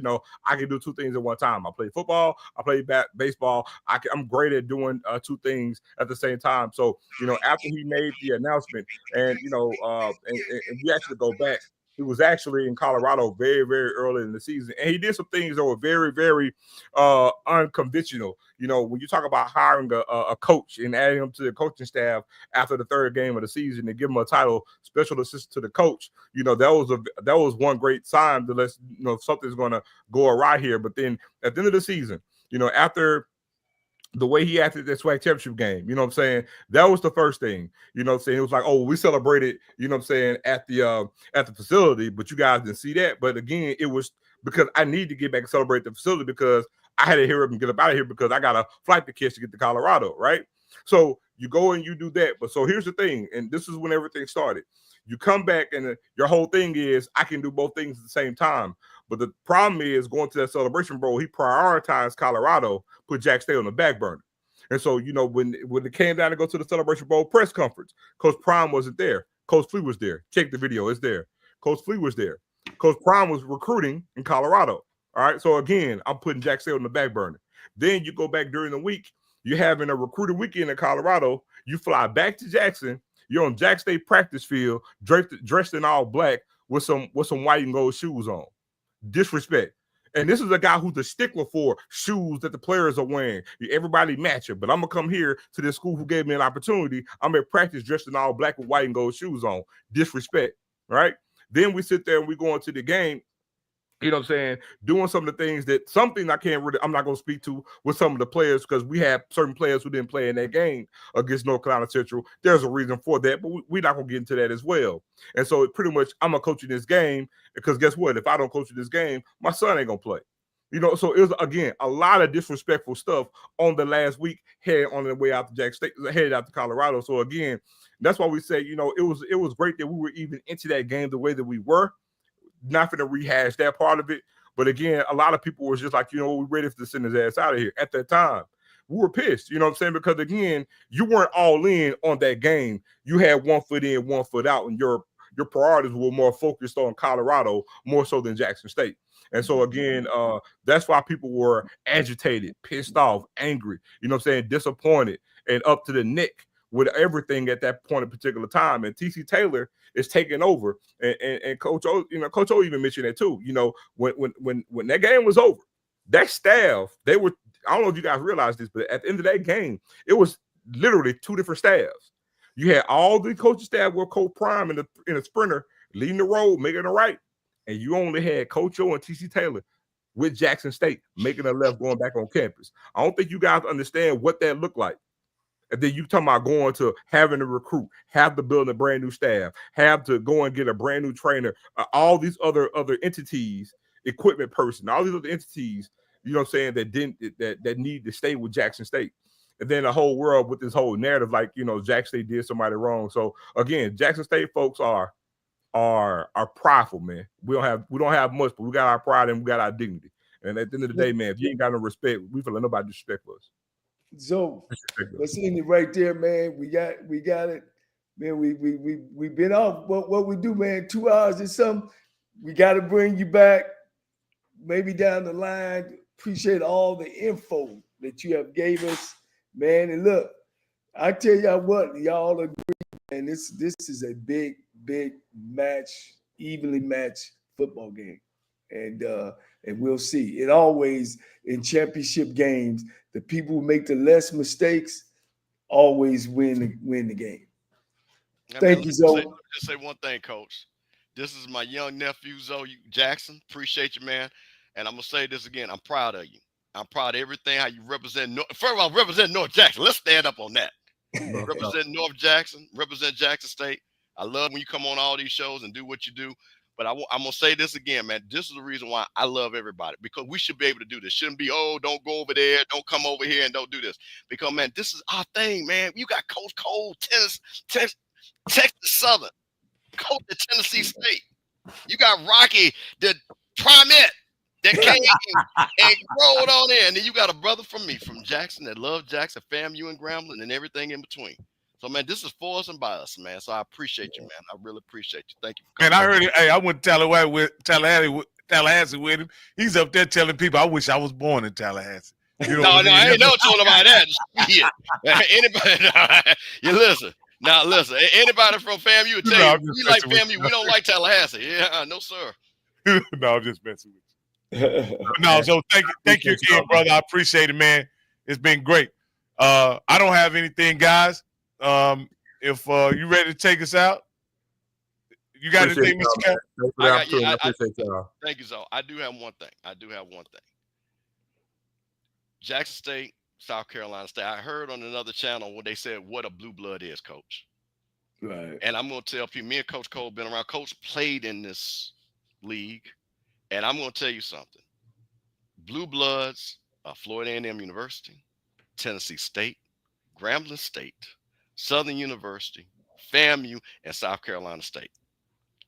I can do two things at one time. I play football, I play baseball. I'm great at doing two things at the same time. So, after he made the announcement, and we actually go back He was actually in Colorado very, very early in the season. And he did some things that were very, very unconventional. You know, when you talk about hiring a coach and adding him to the coaching staff after the third game of the season and give him a title, special assistant to the coach, you know, that was one great sign that let's, you know, something's going to go awry here. But then at the end of the season, you know, after the way he acted at SWAC championship game, you know what I'm saying? That was the first thing, you know what I'm saying? It was like, oh, we celebrated, you know what I'm saying, at the facility, but you guys didn't see that. But again, it was because I need to get back and celebrate the facility because I had to hear up and get up out of here because I got a flight to catch to get to Colorado, right? So you go and you do that. But so here's the thing, and this is when everything started. You come back and your whole thing is I can do both things at the same time. But the problem is going to that Celebration Bowl, he prioritized Colorado, put Jack State on the back burner. And so, you know, when it came down to go to the Celebration Bowl press conference, Coach Prime wasn't there. Coach Flea was there. Check the video. It's there. Coach Flea was there. Coach Prime was recruiting in Colorado. All right. So, again, I'm putting Jack State on the back burner. Then you go back during the week. You're having a recruiting weekend in Colorado. You fly back to Jackson. You're on Jack State practice field, dressed in all black with some white and gold shoes on. Disrespect. And this is a guy who's a stickler for shoes that the players are wearing. Everybody match it. But I'm going to come here to this school who gave me an opportunity. I'm at practice dressed in all black with white and gold shoes on. Disrespect. Right? Then we sit there and we go into the game. You know what I'm saying? Doing some of the things that something I'm not going to speak to with some of the players because we have certain players who didn't play in that game against North Carolina Central. There's a reason for that, but we're not going to get into that as well. And so pretty much I'm going to coach in this game because guess what? If I don't coach in this game, my son ain't going to play. You know, so it was, again, a lot of disrespectful stuff on the last week headed on the way out to Jack State, headed out to Colorado. So again, that's why we say, you know, it was great that we were even into that game the way that we were. Not going to rehash that part of it. But again, a lot of people were just like, you know, we're ready to send his ass out of here. At that time, we were pissed, you know what I'm saying? Because again, you weren't all in on that game. You had 1 foot in, 1 foot out, and your priorities were more focused on Colorado, more so than Jackson State. And so again, that's why people were agitated, pissed off, angry, you know what I'm saying, disappointed, and up to the neck with everything at that point in particular time. And TC Taylor is taking over. And Coach O, you know, Coach O even mentioned that too. You know, when that game was over, that staff, they were, I don't know if you guys realize this, but at the end of that game, it was literally two different staffs. You had all the coaching staff with Coach Prime in a sprinter leading the road, making a right. And you only had Coach O and TC Taylor with Jackson State making a left going back on campus. I don't think you guys understand what that looked like. And then you talking about going to having to recruit, have to build a brand new staff, have to go and get a brand new trainer, all these other entities, equipment person, all these other entities, you know what I'm saying, that need to stay with Jackson State. And then the whole world with this whole narrative, like, you know, Jackson State did somebody wrong. So again, Jackson State folks are prideful, man. We don't have much, but we got our pride and we got our dignity. And at the end of the day, man, if you ain't got no respect, we feel like nobody disrespect us. So let's end it right there, man. We got it, man. We've been off. What we do, man? 2 hours or something. We got to bring you back, maybe down the line. Appreciate all the info that you have gave us, man. And look, I tell y'all what, y'all agree, man. This is a big match, evenly matched football game, and we'll see. It always in championship games. The people who make the less mistakes always win the game. Thank you, Zoe. Just say one thing, Coach. This is my young nephew, Zoe Jackson. Appreciate you, man. And I'm going to say this again. I'm proud of you. I'm proud of everything, how you represent. First of all, represent North Jackson. Let's stand up on that. Represent North Jackson. Represent Jackson State. I love when you come on all these shows and do what you do. But I'm going to say this again, man. This is the reason why I love everybody, because we should be able to do this. Shouldn't be, oh, don't go over there. Don't come over here and don't do this. Because, man, this is our thing, man. You got Coach Cole, Texas Southern, Coach at Tennessee State. You got Rocky, the primate that came and rolled on in. And then you got a brother from me, from Jackson, that loves Jackson, FAMU and Grambling and everything in between. So, man, this is for us and by us, man. So I appreciate you, man. I really appreciate you. Thank you. Man, I heard it. Hey, I went to Tallahassee with him. He's up there telling people, I wish I was born in Tallahassee. You know no, I ain't no told about that. Yeah. Anybody, you listen. Now listen, anybody from FAMU will tell No, you I'm just we like messing with FAMU. We don't like Tallahassee. Yeah, no sir. you. No, I'm just messing with you. No, so thank you again, brother. I appreciate it, man. It's been great. I don't have anything, guys. If you ready to take us out, you got anything, Mr. Cap? Thanks for the opportunity. I appreciate y'all. Thank you, Zoe. I do have one thing. Jackson State, South Carolina State. I heard on another channel where they said what a blue blood is, Coach. Right. And I'm going to tell people, me and Coach Cole been around. Coach played in this league. And I'm going to tell you something. Blue bloods are Florida A&M University, Tennessee State, Grambling State, Southern University, FAMU, and South Carolina State.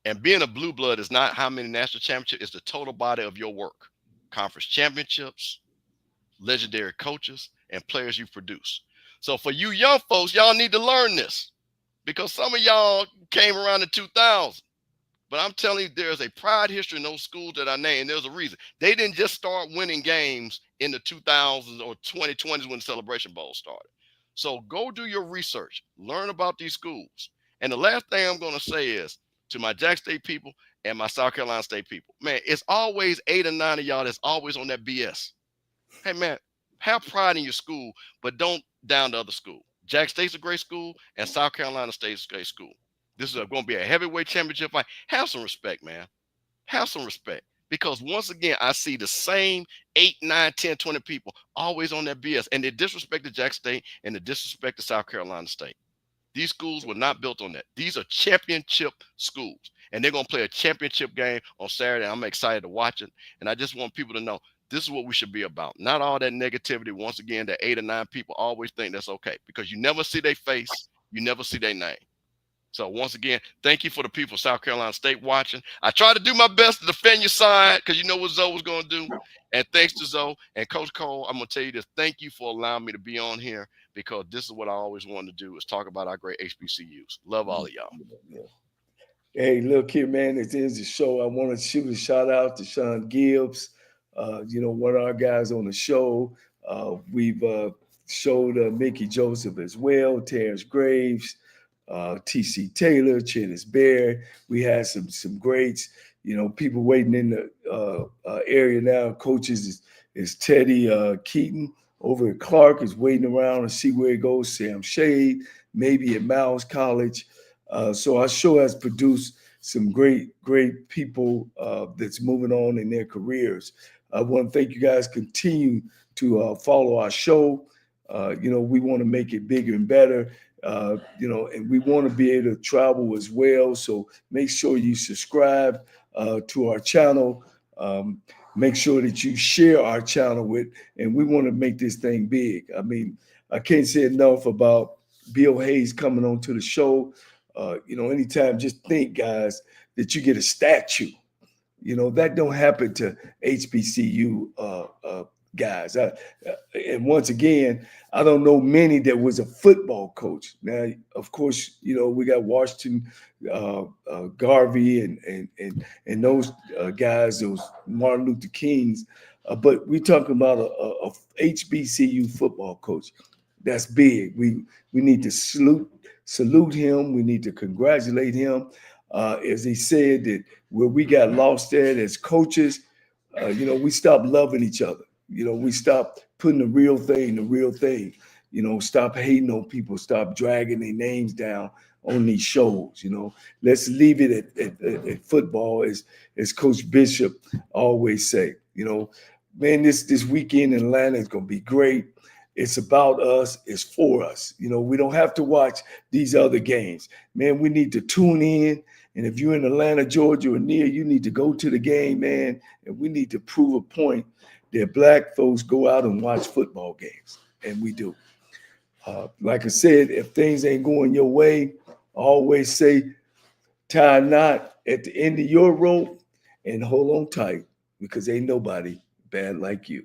And being a blue blood is not how many national championships, it's the total body of your work. Conference championships, legendary coaches, and players you produce. So for you young folks, y'all need to learn this because some of y'all came around in 2000. But I'm telling you, there's a pride history in those schools that I named. And there's a reason. They didn't just start winning games in the 2000s or 2020s when the Celebration Bowl started. So go do your research. Learn about these schools. And the last thing I'm going to say is to my Jack State people and my South Carolina State people, man, it's always 8 or 9 of y'all that's always on that BS. Hey, man, have pride in your school, but don't down the other school. Jack State's a great school, and South Carolina State's a great school. This is going to be a heavyweight championship fight. Have some respect, man. Have some respect. Because once again, I see the same 8, 9, 10, 20 people always on that BS. And they disrespect Jack State and they disrespect South Carolina State. These schools were not built on that. These are championship schools. And they're going to play a championship game on Saturday. I'm excited to watch it. And I just want people to know this is what we should be about. Not all that negativity. Once again, that 8 or 9 people always think that's okay. Because you never see their face. You never see their name. So once again, thank you for the people of South Carolina State watching. I tried to do my best to defend your side because you know what Zoe was going to do. And thanks to Zoe and Coach Cole, I'm going to tell you this. Thank you for allowing me to be on here because this is what I always wanted to do is talk about our great HBCUs. Love all of y'all. Yeah. Hey, look here, man. It is the show. I want to shoot a shout out to Sean Gibbs, one of our guys on the show. We've showed Mickey Joseph as well, Terrence Graves, TC Taylor, Chennis Bear. We had some greats. People waiting in the area now. Coaches is Teddy Keaton over at Clark is waiting around to see where it goes. Sam Shade, maybe at Miles College. So our show has produced some great people that's moving on in their careers. I want to thank you guys. Continue to follow our show. We want to make it bigger and better. And we want to be able to travel as well. So make sure you subscribe to our channel. Make sure that you share our channel and we want to make this thing big. I mean, I can't say enough about Bill Hayes coming on to the show. Anytime, just think, guys, that you get a statue. That don't happen to HBCU guys. And once again, I don't know many that was a football coach. Now, of course, we got Washington, Garvey, and those guys, those Martin Luther Kings. But we're talking about a HBCU football coach. That's big. We need to salute him. We need to congratulate him. As he said, that where we got lost at as coaches, we stopped loving each other. We stopped putting the real thing. Stop hating on people. Stop dragging their names down on these shows. Let's leave it at football, as Coach Bishop always say. Man, this weekend in Atlanta is going to be great. It's about us. It's for us. We don't have to watch these other games. Man, we need to tune in. And if you're in Atlanta, Georgia, or near, you need to go to the game, man. And we need to prove a point that Black folks go out and watch football games. And we do. Like I said, if things ain't going your way, always say, tie a knot at the end of your rope and hold on tight because ain't nobody bad like you.